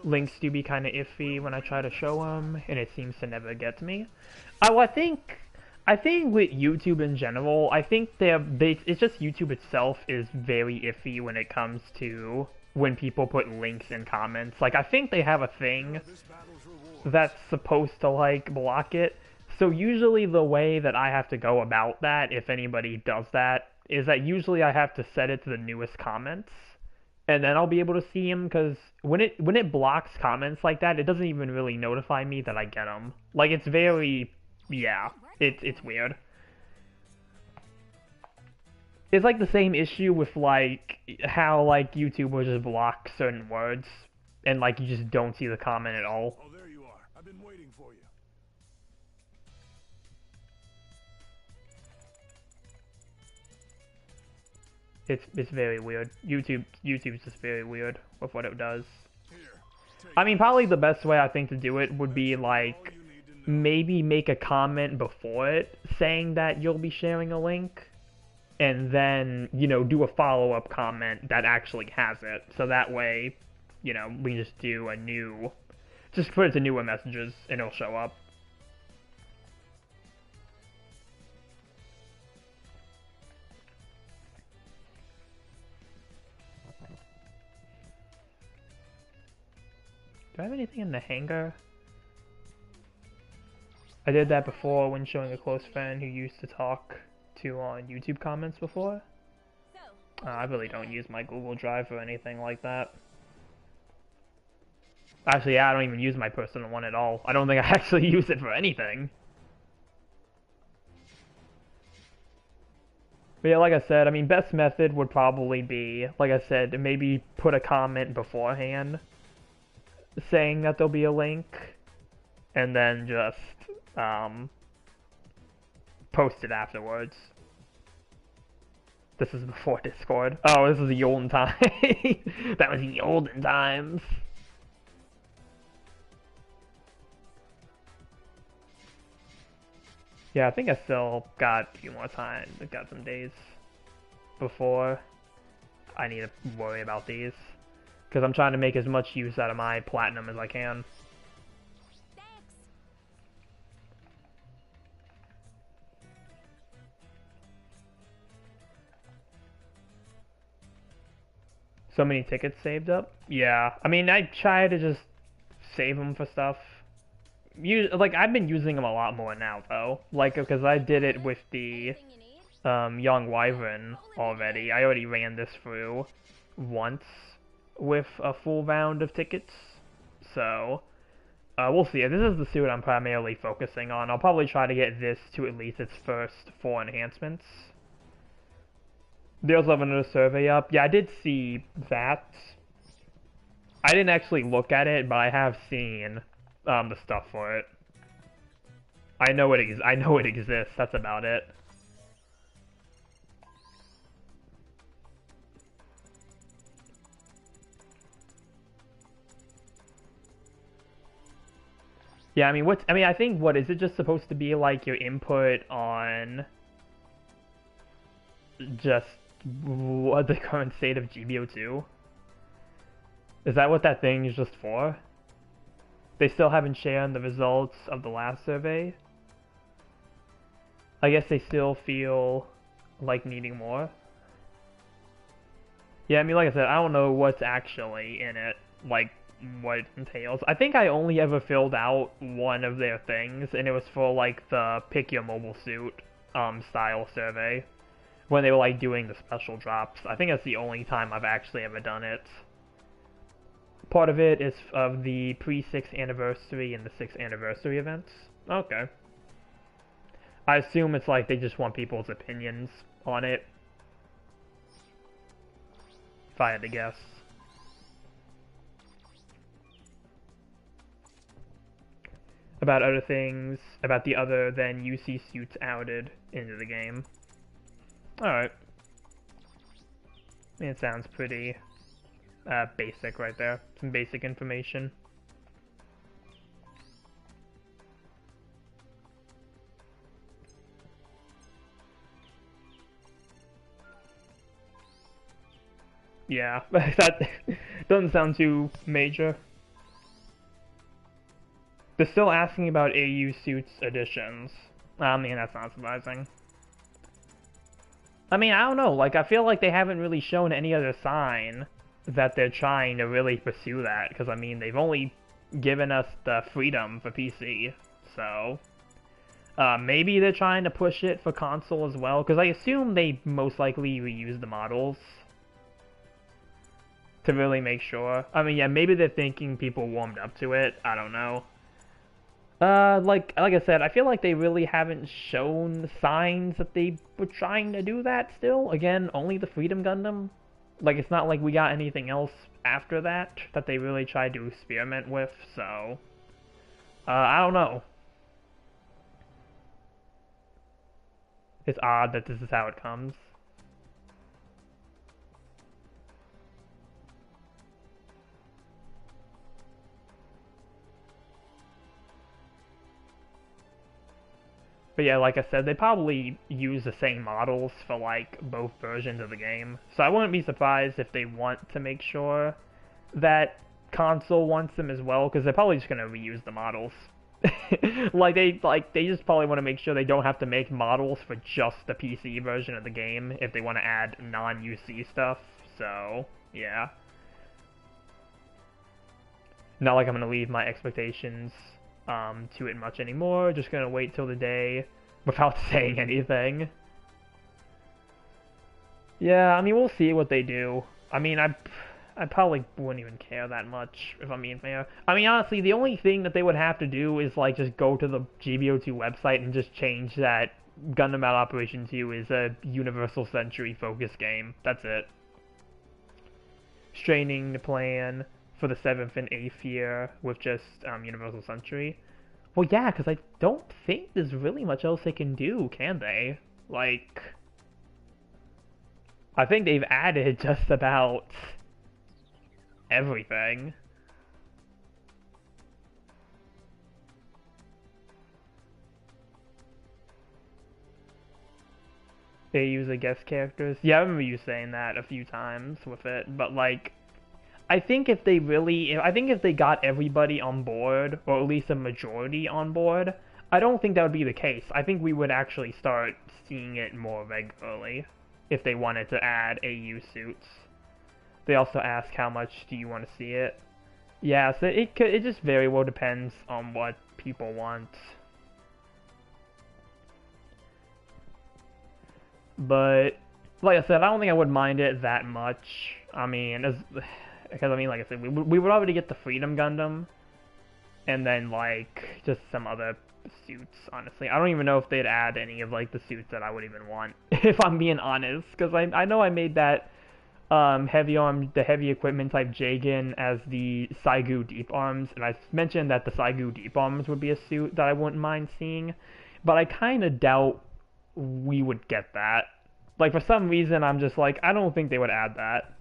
Links do be kind of iffy when I try to show them, and it seems to never get to me. Well, I think with YouTube in general, I think it's just YouTube itself is very iffy when it comes to when people put links in comments. Like, I think they have a thing that's supposed to, like, block it. So usually the way that I have to go about that, if anybody does that, is that usually I have to set it to the newest comments. And then I'll be able to see them, because when it blocks comments like that, it doesn't even really notify me that I get them. Like, it's very, yeah, it's weird. It's like the same issue with, like, how, like, YouTube will just block certain words, and, like, you just don't see the comment at all. Oh, there you are. I've been waiting for you. It's very weird. YouTube's just very weird with what it does. I mean, probably the best way I think to do it would be, like, maybe make a comment before it saying that you'll be sharing a link, and then, you know, do a follow-up comment that actually has it. So that way, you know, we just do a new, just put it to newer messages and it'll show up. Do I have anything in the hangar? I did that before when showing a close friend who used to talk to on YouTube comments before. I really don't use my Google Drive or anything like that. Actually, yeah, I don't even use my personal one at all. I don't think I actually use it for anything. But yeah, like I said, I mean, best method would probably be, like I said, maybe put a comment beforehand saying that there'll be a link, and then just post it afterwards. This is before Discord. Oh, this is the olden time. That was the olden times. Yeah, I think I still got a few more time. I've got some days before I need to worry about these, because I'm trying to make as much use out of my platinum as I can. So many tickets saved up? Yeah. I mean, I try to just save them for stuff. Like, I've been using them a lot more now, though. Like, because I did it with the Yonghwavin already. I already ran this through once with a full round of tickets. So, we'll see. This is the suit I'm primarily focusing on. I'll probably try to get this to at least its first 4 enhancements. They also have another survey up. Yeah, I did see that. I didn't actually look at it, but I have seen the stuff for it. I know it exists. That's about it. Yeah, I mean, I think, what is it just supposed to be like your input on just what the current state of GBO2? Is that what that thing is just for? They still haven't shared the results of the last survey. I guess they still feel like needing more. Yeah, I mean, like I said, I don't know what's actually in it, like what it entails. I think I only ever filled out one of their things, and it was for like the pick your mobile suit style survey, when they were like doing the special drops. I think that's the only time I've actually ever done it. Part of it is of the pre-6th anniversary and the 6th anniversary events. Okay. I assume it's like they just want people's opinions on it. If I had to guess. About other things, about the other than UC suits outed into the game. Alright. It sounds pretty basic right there. Some basic information. Yeah, that doesn't sound too major. They're still asking about AU suits additions. I mean, that's not surprising. I mean, I don't know, like, I feel like they haven't really shown any other sign that they're trying to really pursue that, because, I mean, they've only given us the freedom for PC, so... maybe they're trying to push it for console as well, because I assume they most likely reuse the models to really make sure. I mean, yeah, maybe they're thinking people warmed up to it, I don't know. Like I said, I feel like they really haven't shown signs that they were trying to do that still. Again, only the Freedom Gundam. Like, it's not like we got anything else after that they really tried to experiment with, so... I don't know. It's odd that this is how it comes. But yeah, like I said, they probably use the same models for, like, both versions of the game. So I wouldn't be surprised if they want to make sure that console wants them as well, because they're probably just going to reuse the models. They just probably want to make sure they don't have to make models for just the PC version of the game if they want to add non-UC stuff. So, yeah. Not like I'm going to leave my expectations to it much anymore. Just gonna wait till the day without saying anything. Yeah, I mean, we'll see what they do. I mean, I probably wouldn't even care that much, if I'm being fair. I mean, honestly, the only thing that they would have to do is, like, just go to the GBO2 website and just change that Gundam Battle Operation 2 is a Universal Century focus game. That's it. Straining the plan for the 7th and 8th year with just Universal Century. Well, yeah, because I don't think there's really much else they can do, can they? Like, I think they've added just about everything. They use the guest characters. Yeah, I remember you saying that a few times with it, but like, I think if they got everybody on board, or at least a majority on board, I don't think that would be the case. I think we would actually start seeing it more regularly if they wanted to add AU suits. They also ask how much do you want to see it. Yeah, so it just very well depends on what people want. But like I said, I don't think I would mind it that much. I mean, because I mean, like I said, we would already get the Freedom Gundam, and then like just some other suits. Honestly, I don't even know if they'd add any of like the suits that I would even want, if I'm being honest. Because I know I made that the heavy equipment type Jagan as the Saigu Deep Arms, and I mentioned that the Saigu Deep Arms would be a suit that I wouldn't mind seeing, but I kind of doubt we would get that. Like, for some reason, I'm just like, I don't think they would add that.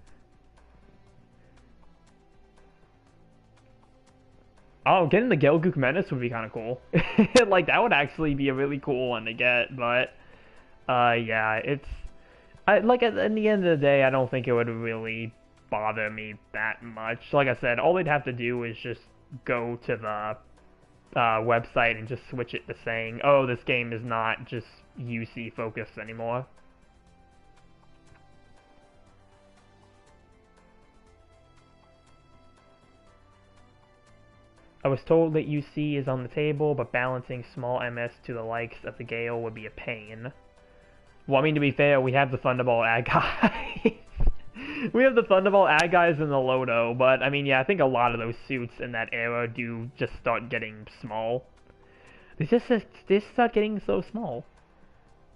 Oh, getting the Gelgook Menace would be kind of cool. Like, that would actually be a really cool one to get, but, yeah, like, at the end of the day, I don't think it would really bother me that much. Like I said, all they'd have to do is just go to the website and just switch it to saying, oh, this game is not just UC focused anymore. I was told that UC is on the table, but balancing small MS to the likes of the Gale would be a pain. Well, I mean, to be fair, we have the Thunderbolt ad guys. We have the Thunderbolt ad guys in the Lodo, but I mean, yeah, I think a lot of those suits in that era do just start getting small. They just start getting so small.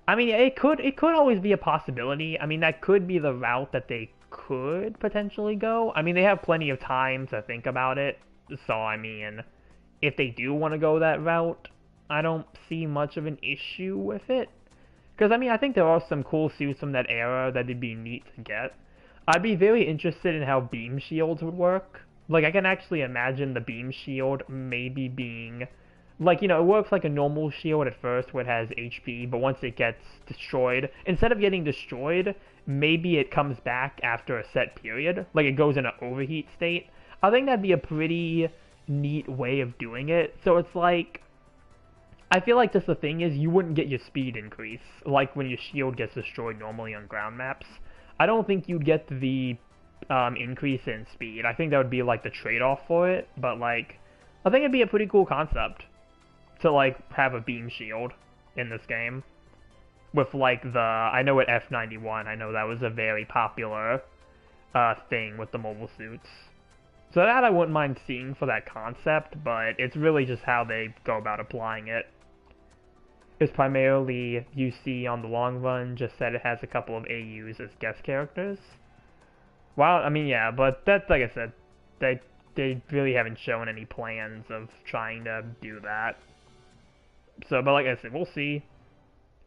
I mean, it could always be a possibility. I mean, that could be the route that they could potentially go. I mean, they have plenty of time to think about it. So, I mean, if they do want to go that route, I don't see much of an issue with it. Because, I mean, I think there are some cool suits from that era that would be neat to get. I'd be very interested in how beam shields would work. Like, I can actually imagine the beam shield maybe being... Like, you know, it works like a normal shield at first where it has HP, but once it gets destroyed, instead of getting destroyed, maybe it comes back after a set period. Like, it goes in an overheat state. I think that'd be a pretty neat way of doing it. So it's like... I feel like just the thing is, you wouldn't get your speed increase, like when your shield gets destroyed normally on ground maps. I don't think you'd get the increase in speed. I think that would be like the trade-off for it, but like, I think it'd be a pretty cool concept to like have a beam shield in this game. With like the, I know at F91, I know that was a very popular thing with the mobile suits. So that I wouldn't mind seeing for that concept, but it's really just how they go about applying it. It's primarily UC on the long run, just said it has a couple of AUs as guest characters. Well, I mean, yeah, but that's, like I said, they really haven't shown any plans of trying to do that. So, but like I said, we'll see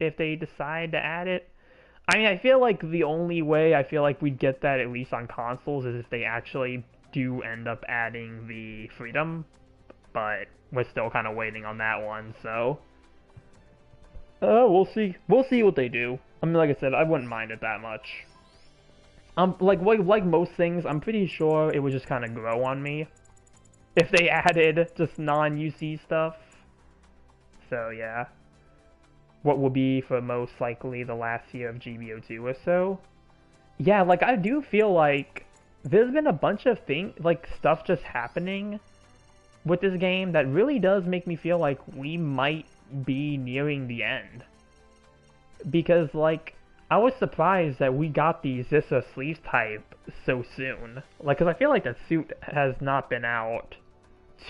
if they decide to add it. I mean, I feel like the only way I feel like we'd get that, at least on consoles, is if they actually do end up adding the freedom, but we're still kind of waiting on that one, so we'll see what they do. I mean, like I said, I wouldn't mind it that much. Like most things, I'm pretty sure it would just kind of grow on me if they added just non-UC stuff. So yeah, what will be for most likely the last year of GBO2 or so. Yeah, like I do feel like there's been a bunch of stuff just happening with this game that really does make me feel like we might be nearing the end. Because, like, I was surprised that we got the Zissa sleeve type so soon. Like, because I feel like that suit has not been out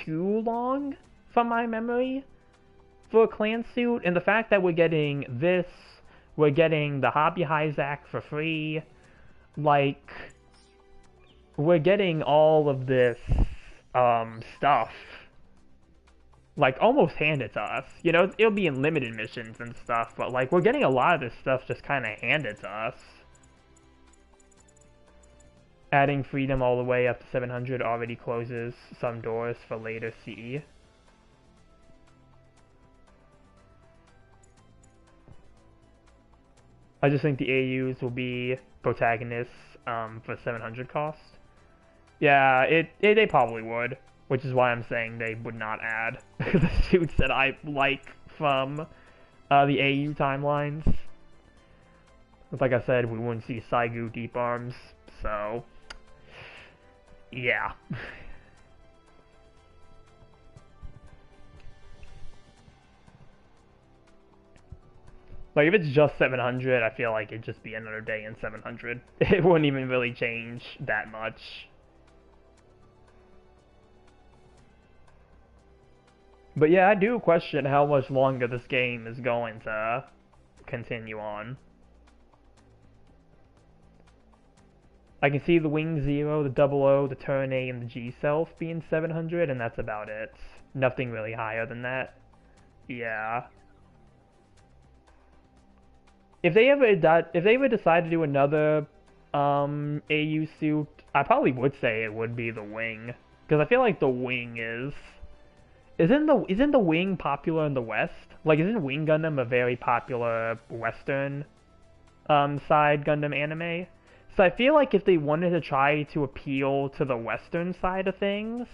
too long, from my memory, for a clan suit. And the fact that we're getting this, we're getting the Hobby Hyzak for free, like, we're getting all of this stuff like almost handed to us. You know, it'll be in limited missions and stuff, but like we're getting a lot of this stuff just kind of handed to us. Adding freedom all the way up to 700 already closes some doors for later CE. I just think the AUs will be protagonists for 700 cost. Yeah, they probably would, which is why I'm saying they would not add the suits that I like from the AU timelines. Like I said, we wouldn't see Saigu deep arms, so yeah. Like, if it's just 700, I feel like it'd just be another day in 700. It wouldn't even really change that much. But yeah, I do question how much longer this game is going to continue on. I can see the Wing Zero, the Double O, the Turn A, and the G Self being 700, and that's about it. Nothing really higher than that. Yeah. If they ever decide to do another AU suit, I probably would say it would be the Wing, because I feel like the Wing isn't the Wing popular in the West? Like, isn't Wing Gundam a very popular Western side Gundam anime? So I feel like if they wanted to try to appeal to the Western side of things,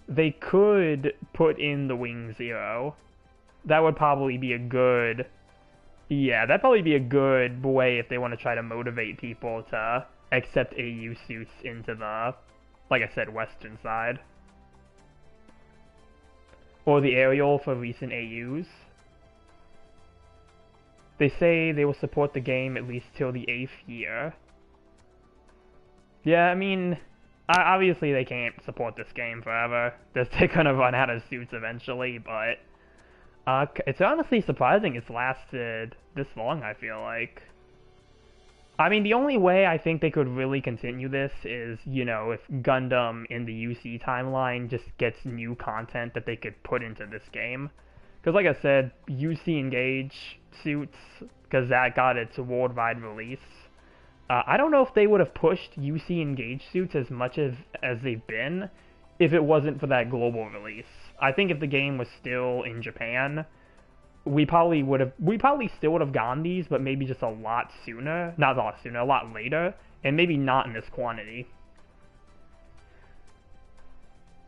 they could put in the Wing Zero. That would probably be a good... Yeah, that'd probably be a good way if they want to try to motivate people to accept AU suits into the, like I said, Western side. Or the Aerial for recent AUs. They say they will support the game at least till the 8th year. Yeah, I mean, obviously they can't support this game forever. They're gonna run out of suits eventually, but It's honestly surprising it's lasted this long, I feel like. I mean, the only way I think they could really continue this is, you know, if Gundam in the UC timeline just gets new content that they could put into this game. Because like I said, UC Engage suits, because that got its worldwide release. I don't know if they would have pushed UC Engage suits as much as they've been if it wasn't for that global release. I think if the game was still in Japan, we probably still would have gotten these, but maybe just a lot sooner. Not a lot sooner, a lot later, and maybe not in this quantity.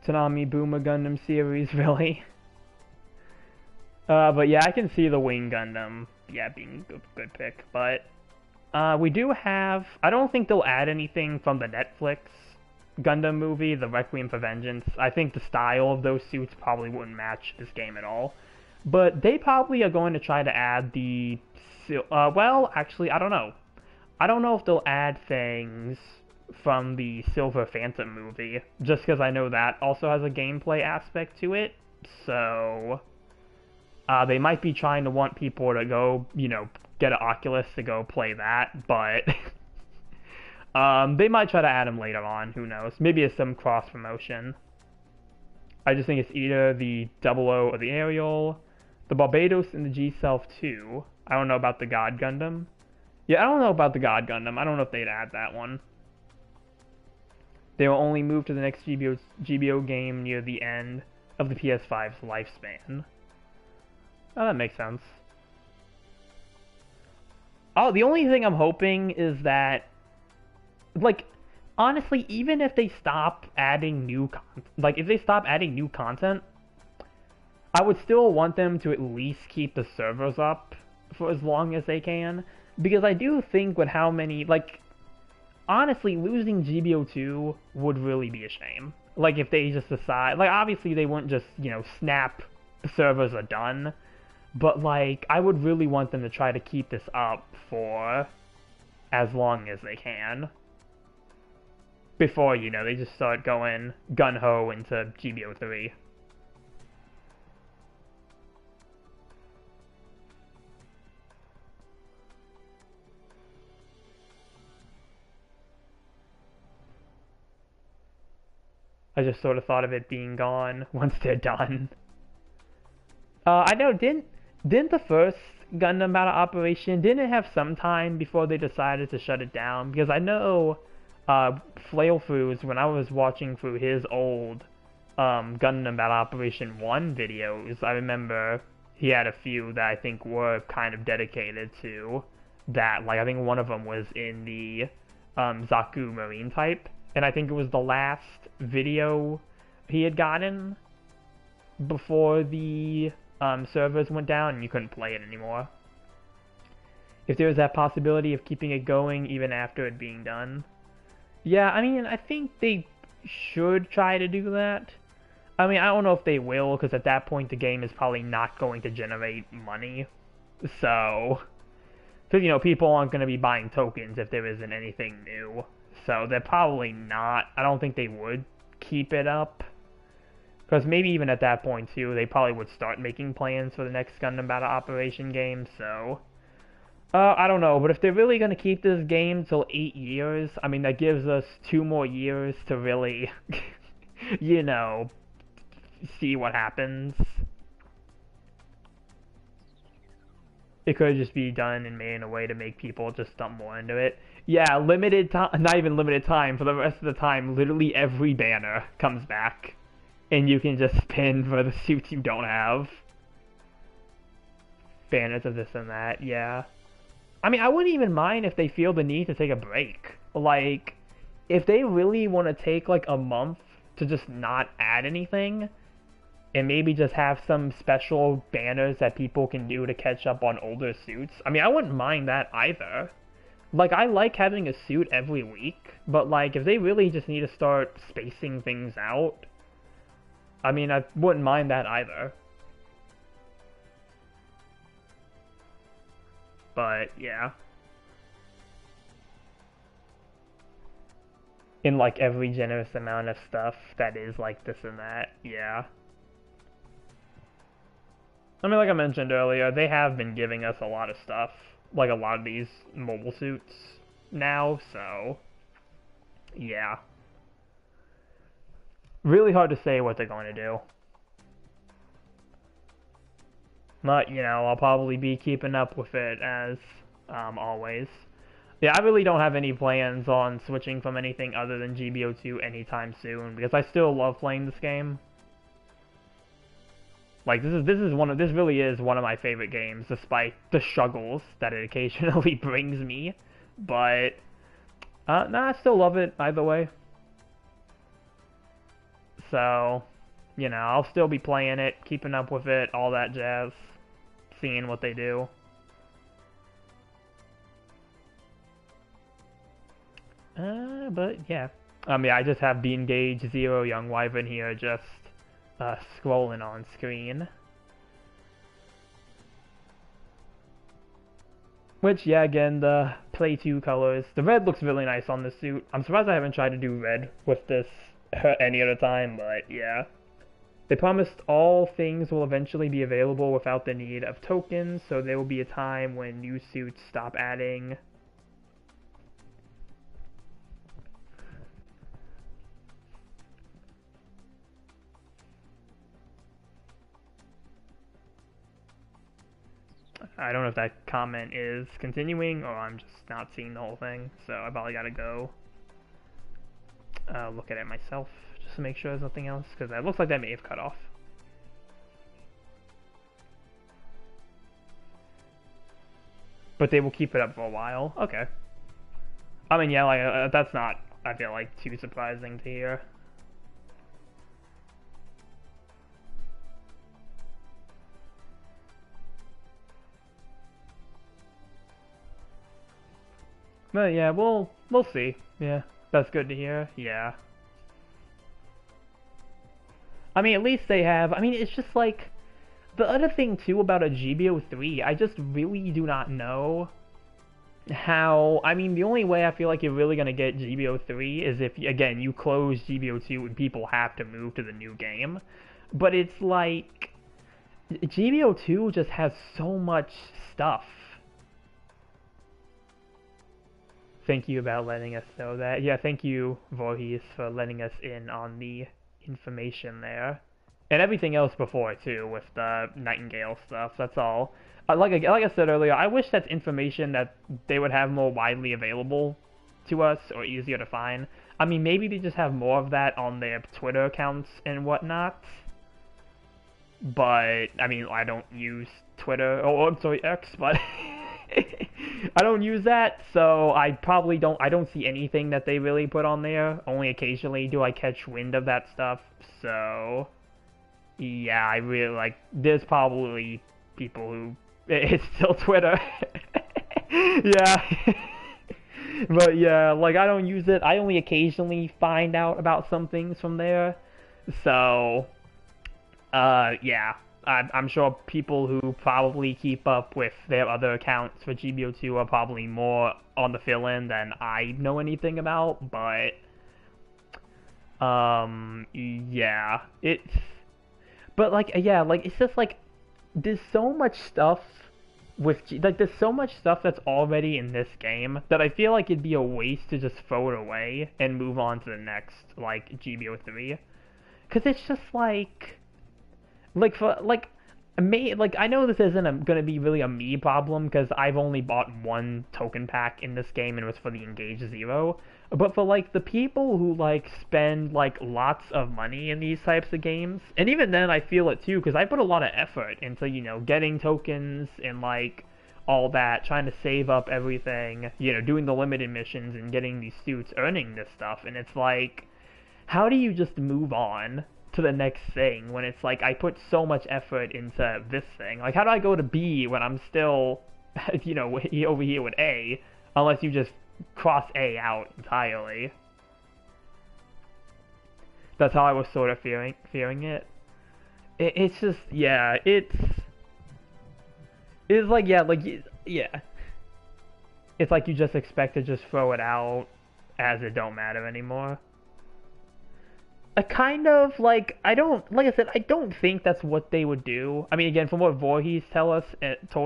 Tsunami Boomer Gundam series, really? But yeah, I can see the Wing Gundam, yeah, being a good pick. But we do have, I don't think they'll add anything from the Netflix Gundam movie, the Requiem for Vengeance. I think the style of those suits probably wouldn't match this game at all. But they probably are going to try to add the, well, actually, I don't know. I don't know if they'll add things from the Silver Phantom movie, just because I know that also has a gameplay aspect to it. So they might be trying to want people to go, you know, get an Oculus to go play that, but they might try to add them later on, who knows. Maybe it's some cross-promotion. I just think it's either the 00 or the Ariel, the Barbados, and the G-Self 2. I don't know about the God Gundam. Yeah, I don't know about the God Gundam. I don't know if they'd add that one. They will only move to the next GBO game near the end of the PS5's lifespan. Oh, that makes sense. Oh, the only thing I'm hoping is that, like, honestly, even if they stop adding new content, I would still want them to at least keep the servers up for as long as they can, because I do think with how many, like, honestly, losing GBO2 would really be a shame. Like, if they just decide, like, obviously they wouldn't just, you know, snap servers are done, but, like, I would really want them to try to keep this up for as long as they can. Before, you know, they just start going gun-ho into GBO3. I just sort of thought of it being gone once they're done. I know, didn't the first Gundam Battle Operation, didn't it have some time before they decided to shut it down? Because I know Flail Foods, when I was watching through his old Gundam Battle Operation 1 videos, I remember he had a few that I think were kind of dedicated to that. Like, I think one of them was in the Zaku Marine type, and I think it was the last video he had gotten before the servers went down and you couldn't play it anymore. If there was that possibility of keeping it going even after it being done. Yeah, I mean, I think they should try to do that. I mean, I don't know if they will, because at that point the game is probably not going to generate money. So, because, you know, people aren't going to be buying tokens if there isn't anything new. So they're probably not, I don't think they would keep it up. Because maybe even at that point, too, they probably would start making plans for the next Gundam Battle Operation game, so I don't know, but if they're really going to keep this game till 8 years, I mean, that gives us 2 more years to really, you know, see what happens. It could just be done and made in a way to make people just dump more into it. Yeah, limited time, not even limited time, for the rest of the time, literally every banner comes back. And you can just spin for the suits you don't have. Banners of this and that, yeah. I mean, I wouldn't even mind if they feel the need to take a break. Like, if they really want to take, like, a month to just not add anything, and maybe just have some special banners that people can do to catch up on older suits, I mean, I wouldn't mind that either. Like, I like having a suit every week, but, like, if they really just need to start spacing things out, I mean, I wouldn't mind that either. But, yeah. In, like, every generous amount of stuff that is, like, this and that, yeah. I mean, like I mentioned earlier, they have been giving us a lot of stuff, like a lot of these mobile suits now, so yeah. Really hard to say what they're going to do. But, you know, I'll probably be keeping up with it as always. Yeah, I really don't have any plans on switching from anything other than GBO2 anytime soon, because I still love playing this game. Like, this really is one of my favorite games, despite the struggles that it occasionally brings me. But, nah, I still love it either way. So, you know, I'll still be playing it, keeping up with it, all that jazz, seeing what they do. But yeah. Yeah, I just have the Engage Zero Yonghwavin here just scrolling on screen. Which, yeah, again, the Play 2 colors. The red looks really nice on this suit. I'm surprised I haven't tried to do red with this any other time, but yeah. They promised all things will eventually be available without the need of tokens, so there will be a time when new suits stop adding. I don't know if that comment is continuing or I'm just not seeing the whole thing, so I probably gotta go look at it myself just to make sure there's nothing else, because it looks like that may have cut off. But they will keep it up for a while. Okay. I mean, yeah, like that's not, I feel like, too surprising to hear. But yeah, we'll see. Yeah, that's good to hear. Yeah. I mean, at least they have. I mean, it's just like the other thing too about a GBO3. I just really do not know how. I mean, the only way I feel like you're really gonna get GBO3 is if again you close GBO2 and people have to move to the new game. But it's like GBO2 just has so much stuff. Thank you about letting us know that. Yeah, thank you, Voorhees, for letting us in on the information there. And everything else before, too, with the Nightingale stuff. That's all. Like I said earlier, I wish that's information that they would have more widely available to us, or easier to find. I mean, maybe they just have more of that on their Twitter accounts and whatnot. But, I mean, I don't use Twitter, I'm sorry, X, but... I don't use that, so I don't see anything that they really put on there. Only occasionally do I catch wind of that stuff, so... Yeah, I really, like, there's probably people who... It's still Twitter. Yeah. But yeah, like, I don't use it. I only occasionally find out about some things from there. So... yeah. I'm sure people who probably keep up with their other accounts for GBO2 are probably more on the fill-in than I know anything about, but... yeah. It's... But, like, yeah, like, it's just, like, there's so much stuff with... there's so much stuff that's already in this game that I feel like it'd be a waste to just throw it away and move on to the next, like, GBO3. Because it's just, like... Like, I know this isn't gonna be really a me problem, because I've only bought one token pack in this game, and it was for the Engage Zero. But for, like, the people who, like, spend, like, lots of money in these types of games, and even then I feel it too, because I put a lot of effort into, you know, getting tokens and, like, all that, trying to save up everything, you know, doing the limited missions and getting these suits, earning this stuff, and it's like, how do you just move on to the next thing when it's like I put so much effort into this thing? Like, how do I go to B when I'm still, you know, over here with A, unless you just cross A out entirely? That's how I was sort of fearing it. It's just, yeah, it's like, yeah. It's like you just expect to just throw it out as it don't matter anymore. I kind of, like, I don't, like I said, I don't think that's what they would do. I mean, again, from what Voorhees told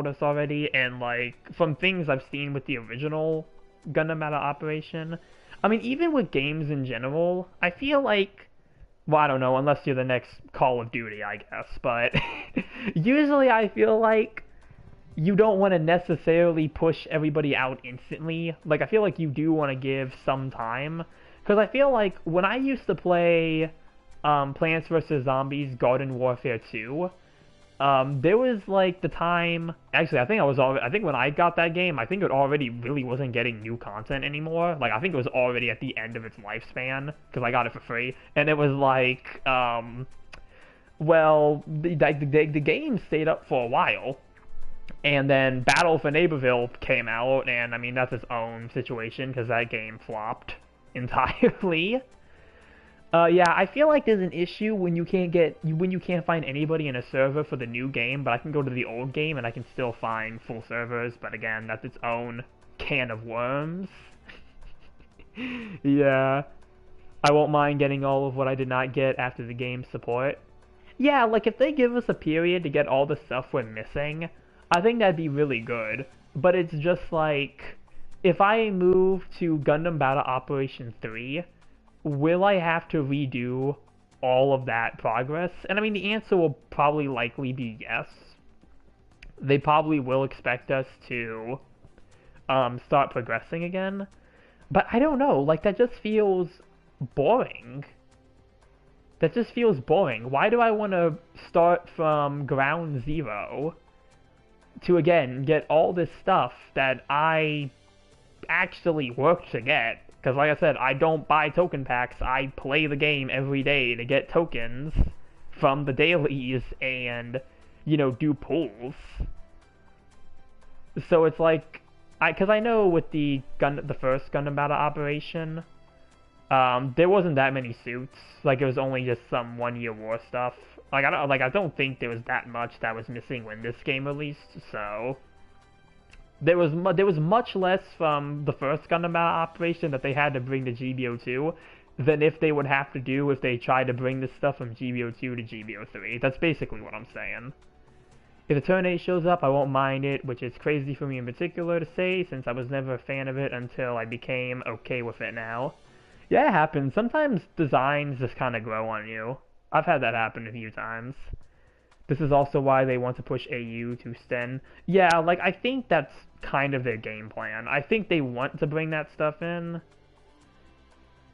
us already, and, like, from things I've seen with the original Gundam Out of Operation, I mean, even with games in general, I feel like, well, I don't know, unless you're the next Call of Duty, I guess, but usually I feel like you don't want to necessarily push everybody out instantly. Like, I feel like you do want to give some time. Because I feel like when I used to play Plants vs. Zombies Garden Warfare 2, there was like the time. Actually, I think when I got that game, I think it already really wasn't getting new content anymore. Like, I think it was already at the end of its lifespan because I got it for free, and it was like, well, the game stayed up for a while, and then Battle for Neighborville came out, and I mean that's its own situation because that game flopped entirely. Yeah, I feel like there's an issue when you can't find anybody in a server for the new game, but I can go to the old game and I can still find full servers, but again, that's its own can of worms. Yeah, I won't mind getting all of what I did not get after the game's support. Yeah, like if they give us a period to get all the stuff we're missing, I think that'd be really good. But it's just like, if I move to Gundam Battle Operation 3, will I have to redo all of that progress? And I mean, the answer will probably likely be yes. They probably will expect us to start progressing again. But I don't know, like that just feels boring. That just feels boring. Why do I want to start from ground zero to, again, get all this stuff that I actually work to get? Because like I said, I don't buy token packs, I play the game every day to get tokens from the dailies and, you know, do pulls. So it's like, because I know with the first Gundam Battle Operation, there wasn't that many suits. Like, it was only just some 1-year war stuff. Like, I don't think there was that much that was missing when this game released, so there was much less from the first Gundam Battle Operation that they had to bring to GBO2 than if they would have to do if they tried to bring this stuff from GBO2 to GBO3. That's basically what I'm saying. If the Turn 8 shows up, I won't mind it, which is crazy for me in particular to say, since I was never a fan of it until I became okay with it now. Yeah, it happens. Sometimes designs just kind of grow on you. I've had that happen a few times. This is also why they want to push AU to Sten. Yeah, like, I think that's kind of their game plan. I think they want to bring that stuff in,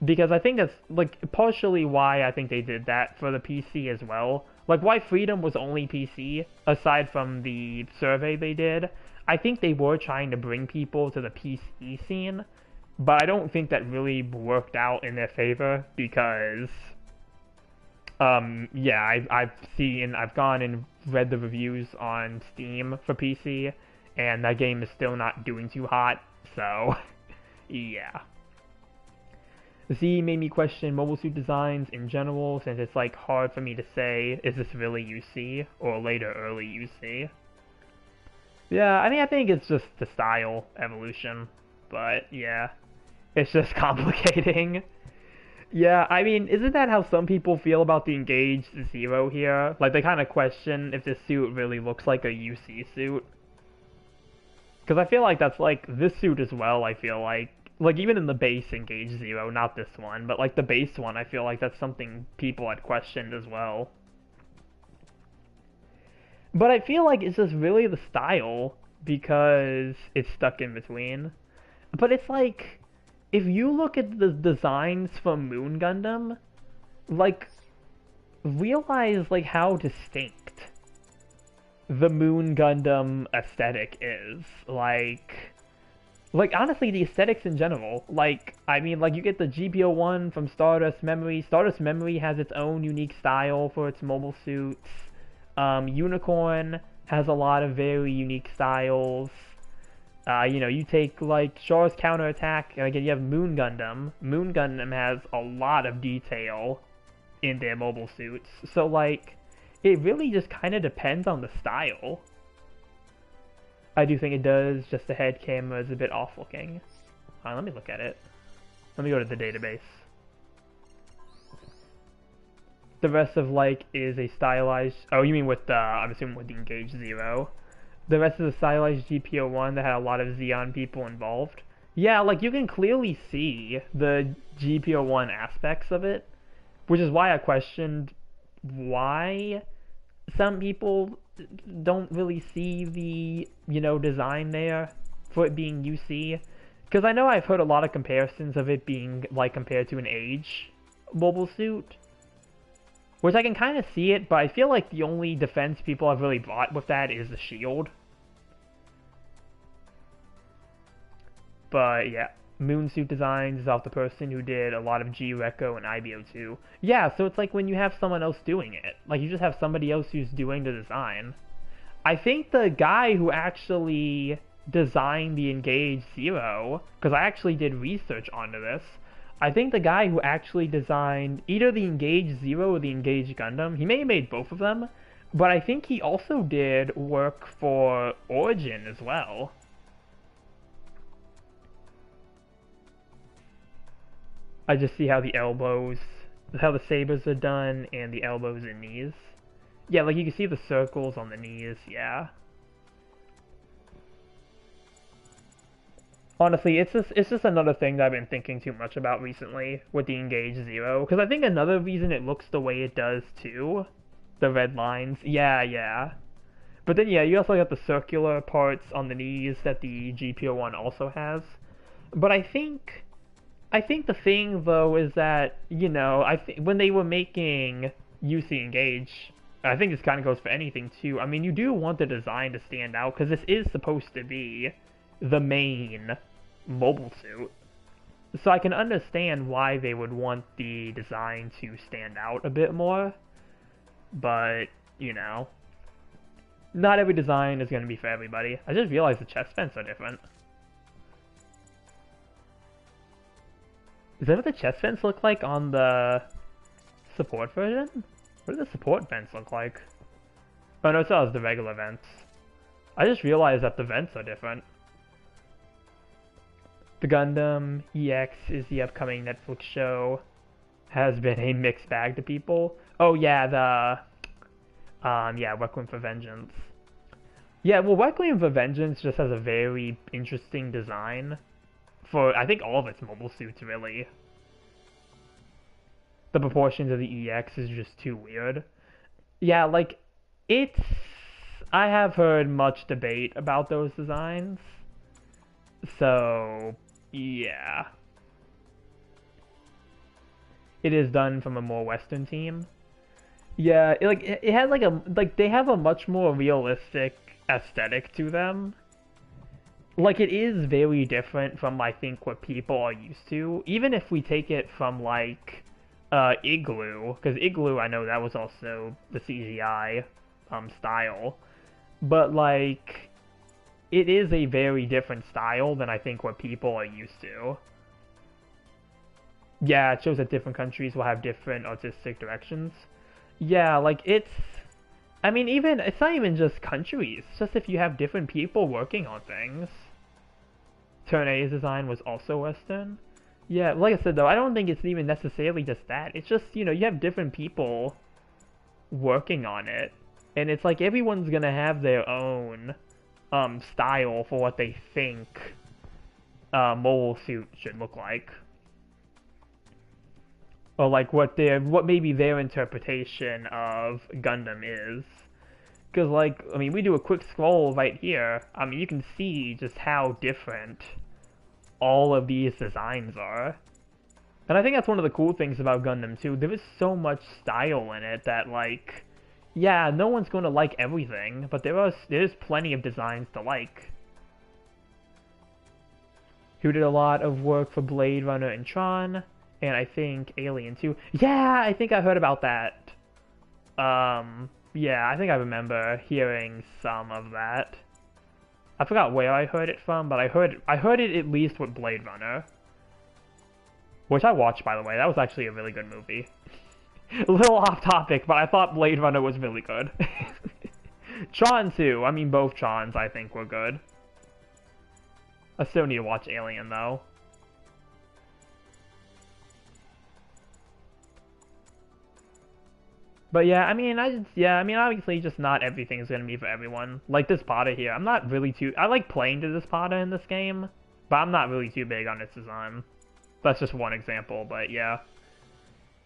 because I think that's, like, partially why I think they did that for the PC as well. Like, why Freedom was only PC, aside from the survey they did, I think they were trying to bring people to the PC scene, but I don't think that really worked out in their favor, because yeah, I've gone and read the reviews on Steam for PC, and that game is still not doing too hot, so yeah. Z made me question mobile suit designs in general, since it's like hard for me to say, is this really UC, or later early UC? Yeah, I mean, I think it's just the style evolution, but yeah, it's just complicating. Yeah, I mean, isn't that how some people feel about the Engaged Zero here? Like, they kind of question if this suit really looks like a UC suit. Because I feel like that's, like, this suit as well, I feel like, even in the base Engaged Zero, not this one, but, like, the base one, I feel like that's something people had questioned as well. But I feel like it's just really the style, because it's stuck in between. But it's like, if you look at the designs from Moon Gundam, like, realize, like, how distinct the Moon Gundam aesthetic is. Like, honestly, the aesthetics in general. Like, I mean, like, you get the GBO1 from Stardust Memory. Stardust Memory has its own unique style for its mobile suits. Unicorn has a lot of very unique styles. You know, you take, like, Char's Counterattack, and again, you have Moon Gundam. Moon Gundam has a lot of detail in their mobile suits. So, like, it really just kind of depends on the style. I do think it does, just the head camera is a bit off-looking. Let me look at it. Let me go to the database. The rest of like is a stylized. Oh, you mean with the? I'm assuming with the Engage Zero. The rest is a stylized GPO1 that had a lot of Xeon people involved. Yeah, like you can clearly see the GPO1 aspects of it, which is why I questioned why some people don't really see the, design there for it being UC. Because I know I've heard a lot of comparisons of it being, like, compared to an Age mobile suit. Which I can kind of see it, but I feel like the only defense people have really bought with that is the shield. But, yeah. Moonsuit Designs is off the person who did a lot of G-Reco and IBO2. Yeah, so it's like when you have someone else doing it. Like, you just have somebody else who's doing the design. I think the guy who actually designed the Engage Zero, because I actually did research onto this, I think the guy who actually designed either the Engage Zero or the Engage Gundam, he may have made both of them, but I think he also did work for Origin as well. I just see how the elbows, how the sabers are done, and the elbows and knees. Yeah, like you can see the circles on the knees, yeah. Honestly, it's just another thing that I've been thinking too much about recently with the Engage Zero, because I think another reason it looks the way it does too, the red lines, yeah. But then yeah, you also got the circular parts on the knees that the GPO1 also has. But I think the thing though is that, when they were making UC Engage, I think this kind of goes for anything too. I mean, you do want the design to stand out because this is supposed to be the main mobile suit. So I can understand why they would want the design to stand out a bit more. But, not every design is going to be for everybody. I just realized the chest vents are different. Is that what the chest vents look like on the support version? What do the support vents look like? Oh no, it still has the regular vents. I just realized that the vents are different. The Gundam EX is the upcoming Netflix show. Has been a mixed bag to people. Oh yeah, Requiem for Vengeance. Yeah, well, Requiem for Vengeance just has a very interesting design. For, I think, all of its mobile suits, really. The proportions of the EX is just too weird. Yeah, like, I have heard much debate about those designs. So, yeah. It is done from a more Western team. Yeah, it had they have a much more realistic aesthetic to them. Like, it is very different from, I think, what people are used to. Even if we take it from, like, Igloo, because Igloo, I know that was also the CGI style. But, like, it is a very different style than I think what people are used to. Yeah, it shows that different countries will have different artistic directions. Yeah, like, it's not even just countries. It's just if you have different people working on things. Turn A's design was also Western. Yeah, like I said though, I don't think it's even necessarily just that. It's just, you have different people working on it. And it's like everyone's gonna have their own style for what they think mobile suit should look like. Or like what maybe their interpretation of Gundam is. Because, like, we do a quick scroll right here. You can see just how different all of these designs are. And I think that's one of the cool things about Gundam, too. There is so much style in it that, like, yeah, no one's going to like everything, but there's plenty of designs to like. Who did a lot of work for Blade Runner and Tron, and I think Alien, too. Yeah, I think I heard about that. Yeah, I think I remember hearing some of that. I forgot where I heard it from, but I heard it at least with Blade Runner. Which I watched, by the way. That was actually a really good movie. A little off topic, but I thought Blade Runner was really good. Tron too. Both Trons I think were good. I still need to watch Alien though. But yeah, I mean, I mean, obviously, just not everything is gonna be for everyone. Like this Potter here, I'm not really too. I like playing to this Potter in this game, but I'm not really too big on its design. That's just one example, but yeah,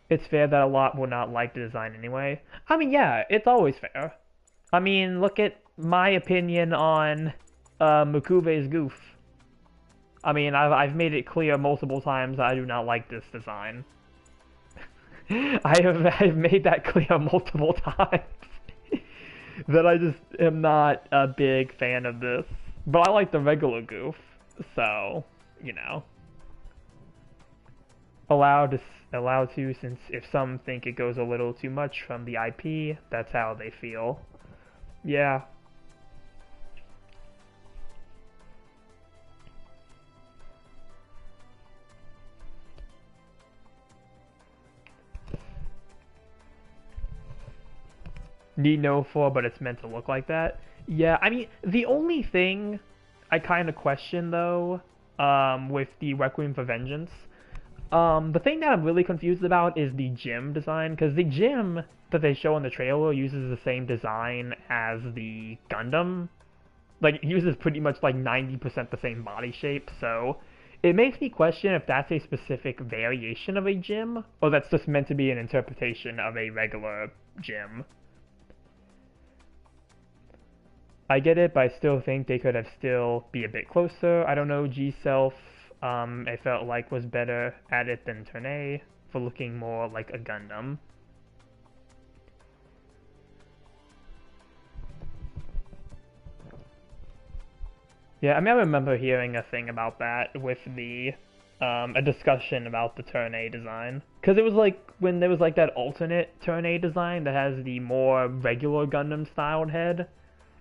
it's fair that a lot will not like the design anyway. I mean, yeah, it's always fair. I mean, look at my opinion on Mukube's goof. I mean, I've made it clear multiple times that I do not like this design. I've made that clear multiple times that I just am not a big fan of this. But I like the regular goof, so you know, allowed to, since if some think it goes a little too much from the IP, that's how they feel. Yeah. Need no for, but it's meant to look like that. Yeah, I mean, the only thing I kind of question though, with the Requiem for Vengeance, the thing that I'm really confused about is the gym design, because the gym that they show in the trailer uses the same design as the Gundam. Like, it uses pretty much like 90% the same body shape, so it makes me question if that's a specific variation of a gym, or that's just meant to be an interpretation of a regular gym. I get it, but I still think they could have still be a bit closer. I don't know, G-Self, I felt like was better at it than Turne for looking more like a Gundam. Yeah, I mean, I remember hearing a thing about that with the, a discussion about the Turne design. Because it was like, when there was like that alternate Turne design that has the more regular Gundam styled head,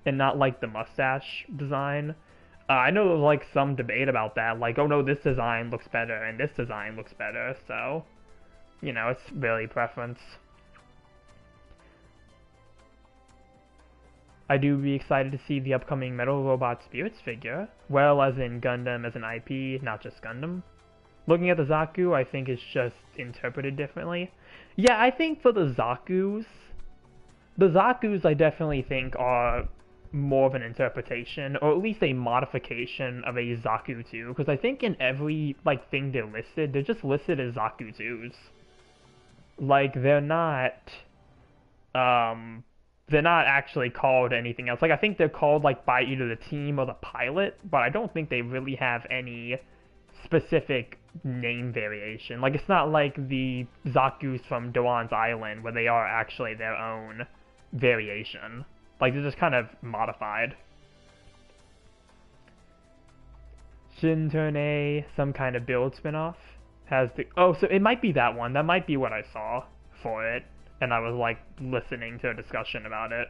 and not like the mustache design. I know there was like some debate about that, like, oh no, this design looks better and this design looks better, so, you know, it's really preference. I do be excited to see the upcoming Metal Robot Spirits figure, well as in Gundam as an IP, not just Gundam. Looking at the Zaku, I think it's just interpreted differently. Yeah, I think for the Zakus I definitely think are more of an interpretation, or at least a modification of a Zaku 2, because I think in every, like, thing they're just listed as Zaku 2s. Like, they're not actually called anything else. Like, I think they're called, like, by either the team or the pilot, but I don't think they really have any specific name variation. Like, it's not like the Zakus from Doan's Island, where they are actually their own variation. Like, they're just kind of modified. Shin Turne, some kind of build spinoff, has the... Oh, so it might be that one. That might be what I saw for it. And I was, like, listening to a discussion about it.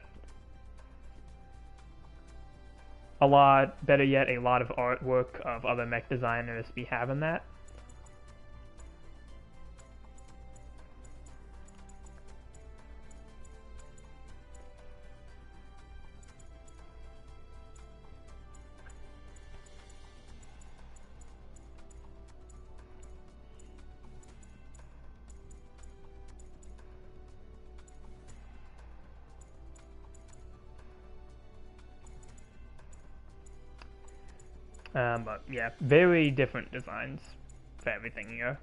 A lot, better yet, a lot of artwork of other mech designers be having that. But yeah, very different designs for everything here.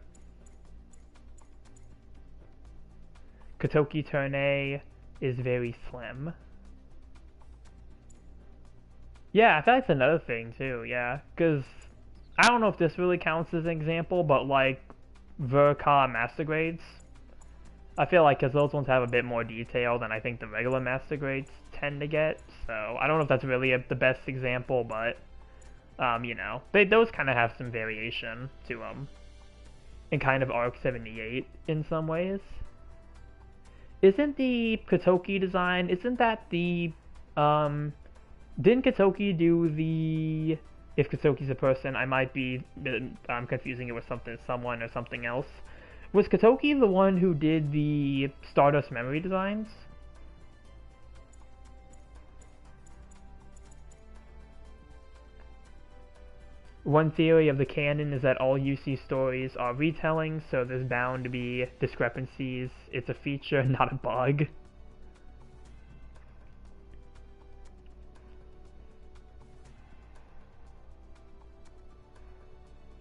Kotoki Turne is very slim. Yeah, that's another thing too, yeah. Because I don't know if this really counts as an example, but like Verka Master Grades, I feel like because those ones have a bit more detail than I think the regular Master Grades tend to get. So I don't know if that's really the best example, but you know, those kind of have some variation to them. And kind of Arc 78 in some ways. Isn't the Kotoki design, isn't that the, didn't Kotoki do the, if Kotoki's a person, I might be, I'm confusing it with someone or something else. Was Kotoki the one who did the Stardust Memory designs? one theory of the canon is that all UC stories are retellings, so there's bound to be discrepancies. It's a feature, not a bug.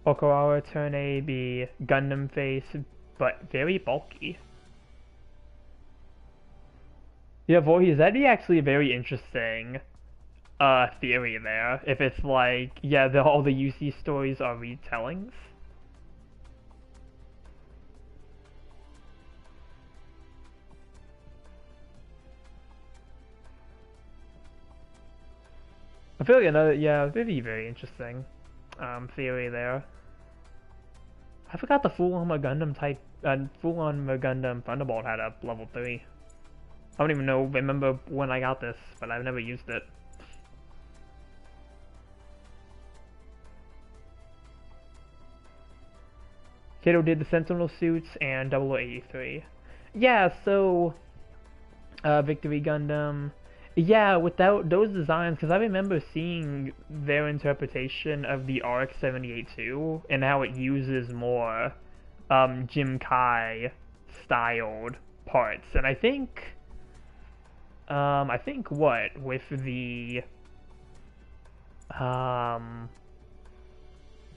Okawara turn A be Gundam face, but very bulky. Yeah, Voorhees, that'd be actually a very interesting theory there. If it's like, yeah, all the UC stories are retellings. I feel like another, yeah, it'd be very interesting theory there. I forgot the full armor Gundam type, full armor Gundam Thunderbolt had a level 3. I don't even remember when I got this, but I've never used it. Kato did the Sentinel suits and 0083. Yeah, so Victory Gundam. Yeah, without those designs, because I remember seeing their interpretation of the RX-78-2 and how it uses more Jim Kai styled parts, and I think what with the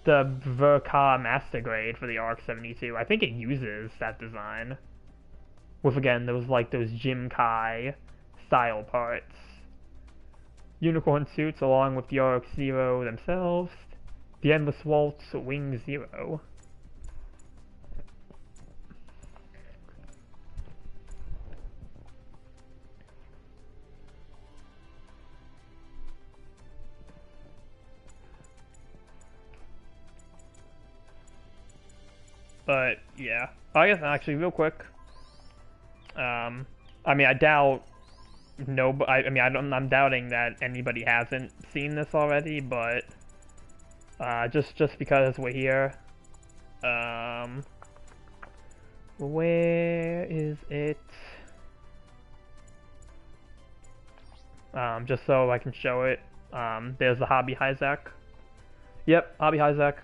Verka Master Grade for the RX-72, I think it uses that design. With again those Jim Kai style parts. Unicorn suits along with the RX-0 themselves. The Endless Waltz Wing 0. But yeah, I guess actually real quick. I mean, I doubt I'm doubting that anybody hasn't seen this already, but just because we're here. Where is it? Just so I can show it. There's the Hobby Hyzak. Yep, Hobby Hyzak.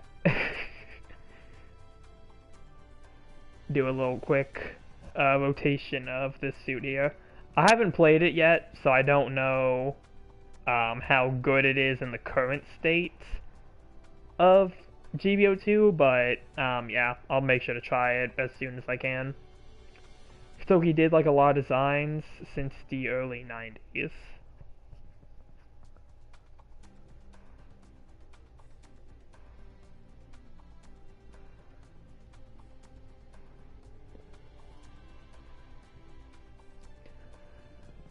Do a little quick rotation of this suit here. I haven't played it yet, so I don't know how good it is in the current state of GBO2, but yeah, I'll make sure to try it as soon as I can. Stoke did like a lot of designs since the early 90s.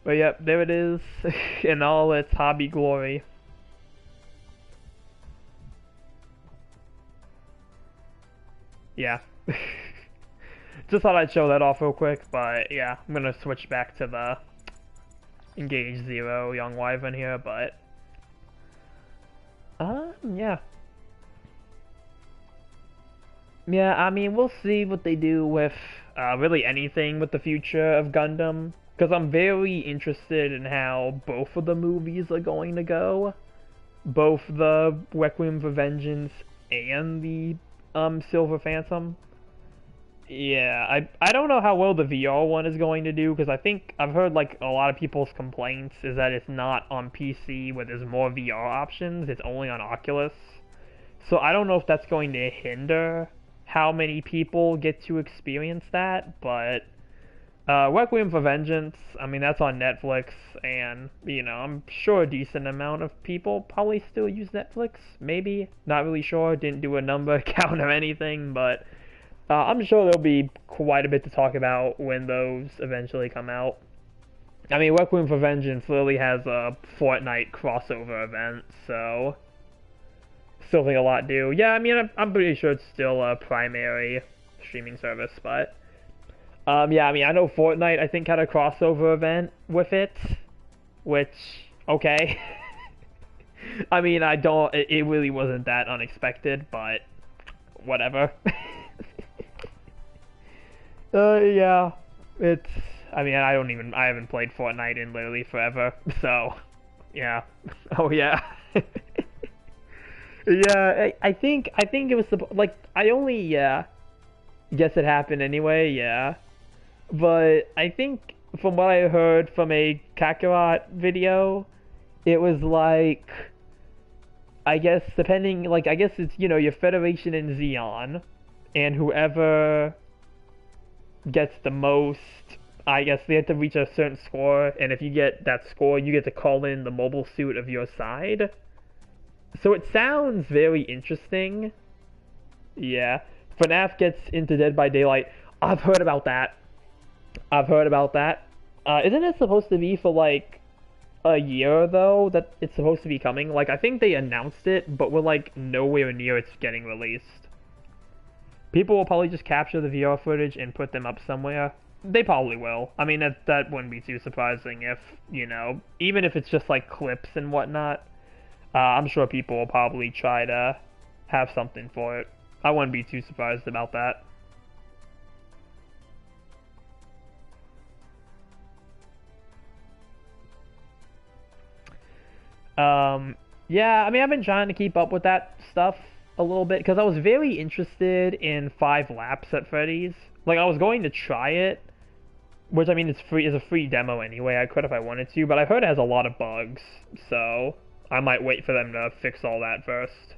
But yep, there it is, in all its hobby glory. Yeah. Just thought I'd show that off real quick, but yeah, I'm gonna switch back to the Engage Zero Yonghwavin here, but yeah. Yeah, I mean, we'll see what they do with really anything with the future of Gundam. Because I'm very interested in how both of the movies are going to go. Both the Requiem for Vengeance and the Silver Phantom. Yeah, I don't know how well the VR one is going to do, because I think I've heard like a lot of people's complaints is that it's not on PC where there's more VR options, it's only on Oculus. So I don't know if that's going to hinder how many people get to experience that, but Requiem for Vengeance, I mean, that's on Netflix, and, you know, I'm sure a decent amount of people probably still use Netflix, maybe, not really sure, didn't do a number count or anything, but I'm sure there'll be quite a bit to talk about when those eventually come out. I mean, Requiem for Vengeance literally has a Fortnite crossover event, so still think a lot do. Yeah, I mean, I'm pretty sure it's still a primary streaming service, but yeah, I mean, I know Fortnite, I think, had a crossover event with it, which, okay. I mean, it really wasn't that unexpected, but whatever. Yeah, I mean, I haven't played Fortnite in literally forever, so, yeah. Oh, yeah. Yeah, I think it was like I only guess it happened anyway. Yeah, but I think from what I heard from a Kakarot video, it was like I guess depending like I guess it's your Federation and Xeon, and whoever gets the most. I guess they have to reach a certain score, and if you get that score, you get to call in the mobile suit of your side. So it sounds very interesting. Yeah. FNAF gets into Dead by Daylight. I've heard about that. I've heard about that. Isn't it supposed to be for like a year though that it's supposed to be coming? Like I think they announced it, but we're like nowhere near it's getting released. People will probably just capture the VR footage and put them up somewhere. They probably will. I mean that wouldn't be too surprising if, even if it's just like clips and whatnot. I'm sure people will probably try to have something for it. I wouldn't be too surprised about that. Yeah, I mean, I've been trying to keep up with that stuff a little bit because I was very interested in 5 Laps at Freddy's. Like, I was going to try it, which I mean, it's free. It's a free demo anyway. I could if I wanted to, but I've heard it has a lot of bugs, so I might wait for them to fix all that first.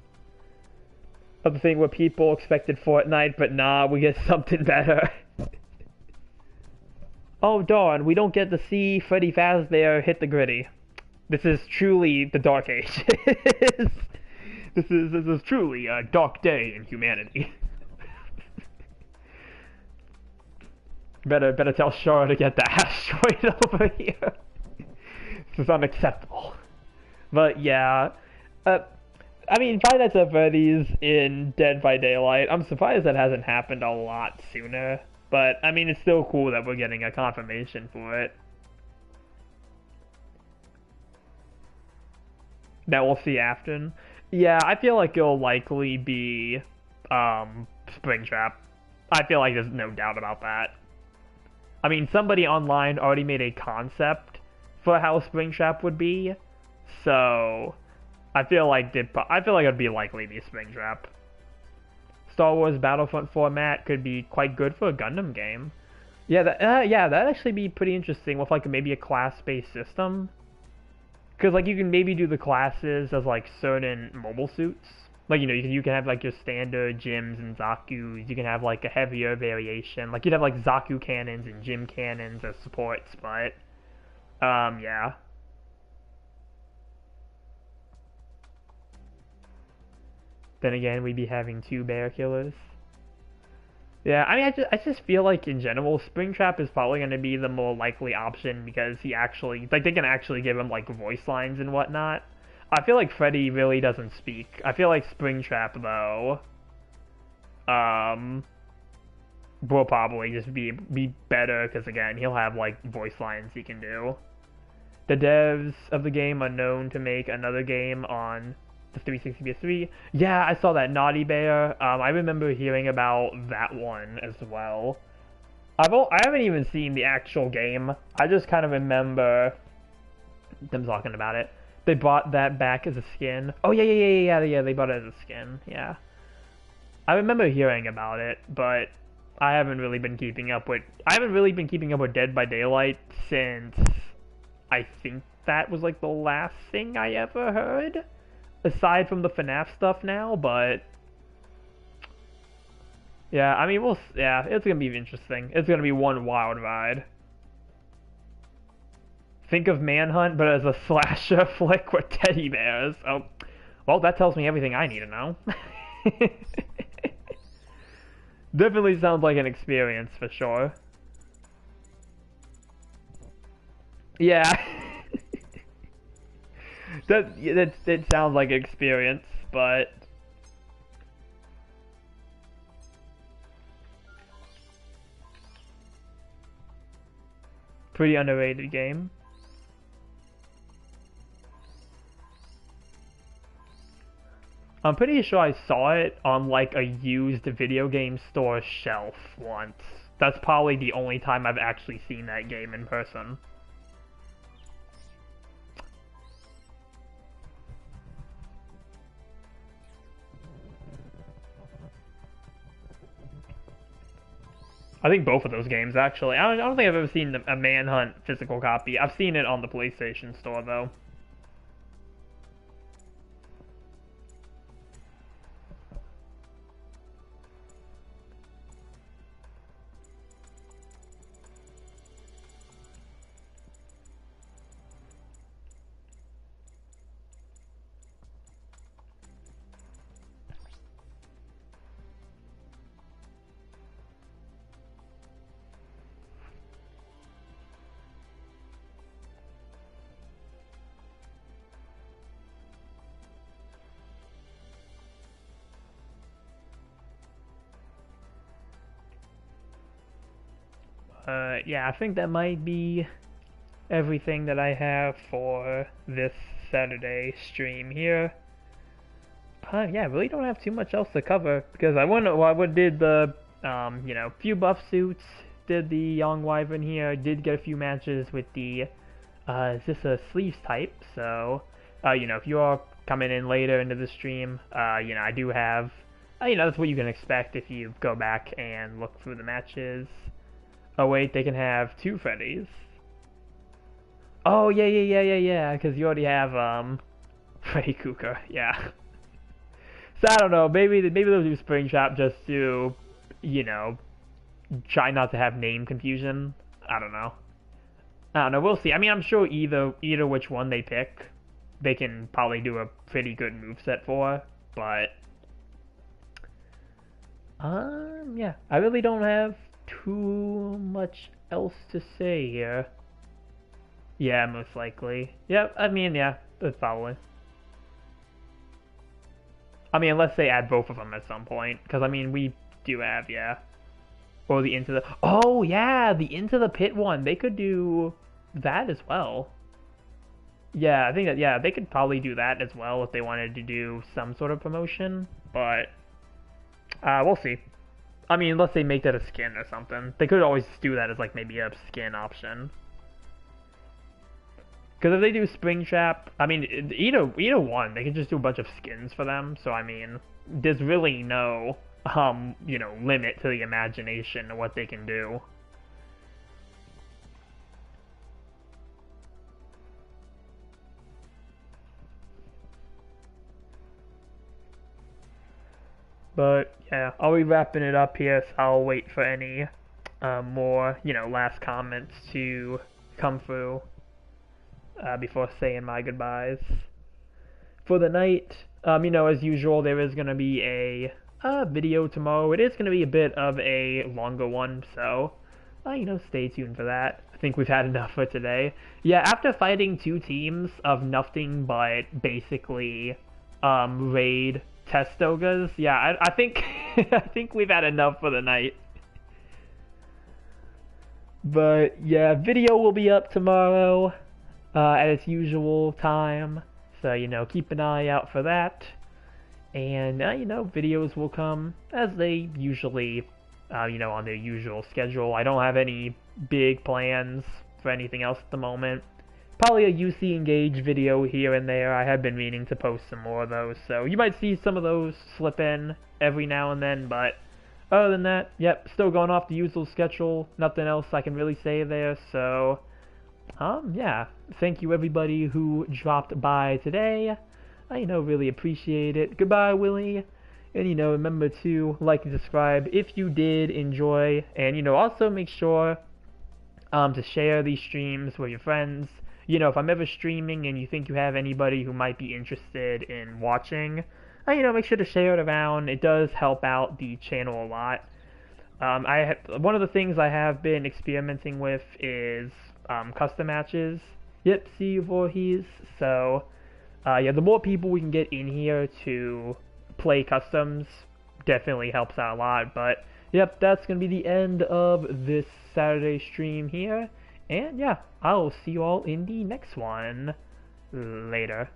Other thing where people expected Fortnite, but nah, we get something better. Oh darn, we don't get to see Freddy Fazbear hit the gritty. This is truly the Dark Ages. This is truly a dark day in humanity. Better tell Shara to get the asteroid over here. This is unacceptable. But yeah, I mean, Five Nights at Freddy's in Dead by Daylight. I'm surprised that hasn't happened a lot sooner. But I mean, it's still cool that we're getting a confirmation for it. That we'll see after. Yeah, I feel like it'll likely be Springtrap. I feel like there's no doubt about that. I mean, somebody online already made a concept for how Springtrap would be, so I feel like it'd be likely to be Springtrap. Star Wars Battlefront format could be quite good for a Gundam game. Yeah, that'd actually be pretty interesting with like maybe a class-based system. Because like you can maybe do the classes as like certain mobile suits. Like you can have like your standard Jims and Zaku's. You can have like a heavier variation. Like you'd have like Zaku cannons and Jim cannons as supports, but yeah. Then again, we'd be having 2 bear killers. Yeah, I mean, I just feel like in general, Springtrap is probably going to be the more likely option because he actually, like, they can actually give him, like, voice lines and whatnot. I feel like Freddy really doesn't speak. I feel like Springtrap, though, will probably just be better because, again, he'll have, like, voice lines he can do. The devs of the game are known to make another game on the 360 PS3. Yeah, I saw that Naughty Bear. I remember hearing about that one as well. I haven't even seen the actual game. I just kind of remember them talking about it. They bought that back as a skin. Oh yeah. They bought it as a skin. Yeah. I remember hearing about it, but I haven't really been keeping up with. Dead by Daylight since I think that was like the last thing I ever heard. Aside from the FNAF stuff now, but yeah, I mean, it's gonna be interesting. It's gonna be one wild ride. Think of Manhunt, but as a slasher flick with teddy bears. Oh, well, that tells me everything I need to know. Definitely sounds like an experience for sure. Yeah. That sounds like an experience, but pretty underrated game. I'm pretty sure I saw it on like a used video game store shelf once. That's probably the only time I've actually seen that game in person. I think both of those games, actually. I don't think I've ever seen a Manhunt physical copy. I've seen it on the PlayStation Store, though. Yeah, I think that might be everything that I have for this Saturday stream here. Yeah, I really don't have too much else to cover because I did the few buff suits, did the Yonghwavin here, did get a few matches with the is this a sleeves type? So if you are coming in later into the stream, I do have that's what you can expect if you go back and look through the matches. Oh wait, they can have 2 Freddys. Oh yeah, because you already have Freddy Krueger, yeah. So I don't know, maybe they'll do Springtrap just to, try not to have name confusion. I don't know, we'll see. I mean, I'm sure either which one they pick, they can probably do a pretty good moveset for, but yeah, I really don't have too much else to say here. Yeah, most likely. Yep, I mean, yeah, that's probably. I mean, unless they add both of them at some point, because I mean, we do have, yeah. Or the Into the... Oh, yeah, the Into the Pit one. They could do that as well. Yeah, I think that, yeah, they could probably do that as well if they wanted to do some sort of promotion, but we'll see. I mean, unless they make that a skin or something. They could always do that as, like, maybe a skin option. Because if they do Springtrap, I mean, either one, they can just do a bunch of skins for them. So, I mean, there's really no, limit to the imagination of what they can do. But, yeah, I'll be wrapping it up here, so I'll wait for any more, last comments to come through before saying my goodbyes. For the night, as usual, there is going to be a video tomorrow. It is going to be a bit of a longer one, so, stay tuned for that. I think we've had enough for today. Yeah, after fighting 2 teams of nothing but basically raid Testogas, yeah, I think I think we've had enough for the night. But yeah, video will be up tomorrow at its usual time, so keep an eye out for that. And videos will come as they usually on their usual schedule. I don't have any big plans for anything else at the moment. Probably a UC Engage video here and there. I have been meaning to post some more of those, so you might see some of those slip in every now and then, but other than that, yep, still going off the usual schedule. Nothing else I can really say there, so yeah, thank you everybody who dropped by today. I really appreciate it. Goodbye, Willie. And remember to like and subscribe if you did enjoy, and also make sure to share these streams with your friends. If I'm ever streaming and you think you have anybody who might be interested in watching, make sure to share it around. It does help out the channel a lot. One of the things I have been experimenting with is custom matches. Yep, see you, Voorhees. So, yeah, the more people we can get in here to play customs, definitely helps out a lot. But, yep, that's going to be the end of this Saturday stream here. And yeah, I'll see you all in the next one. Later.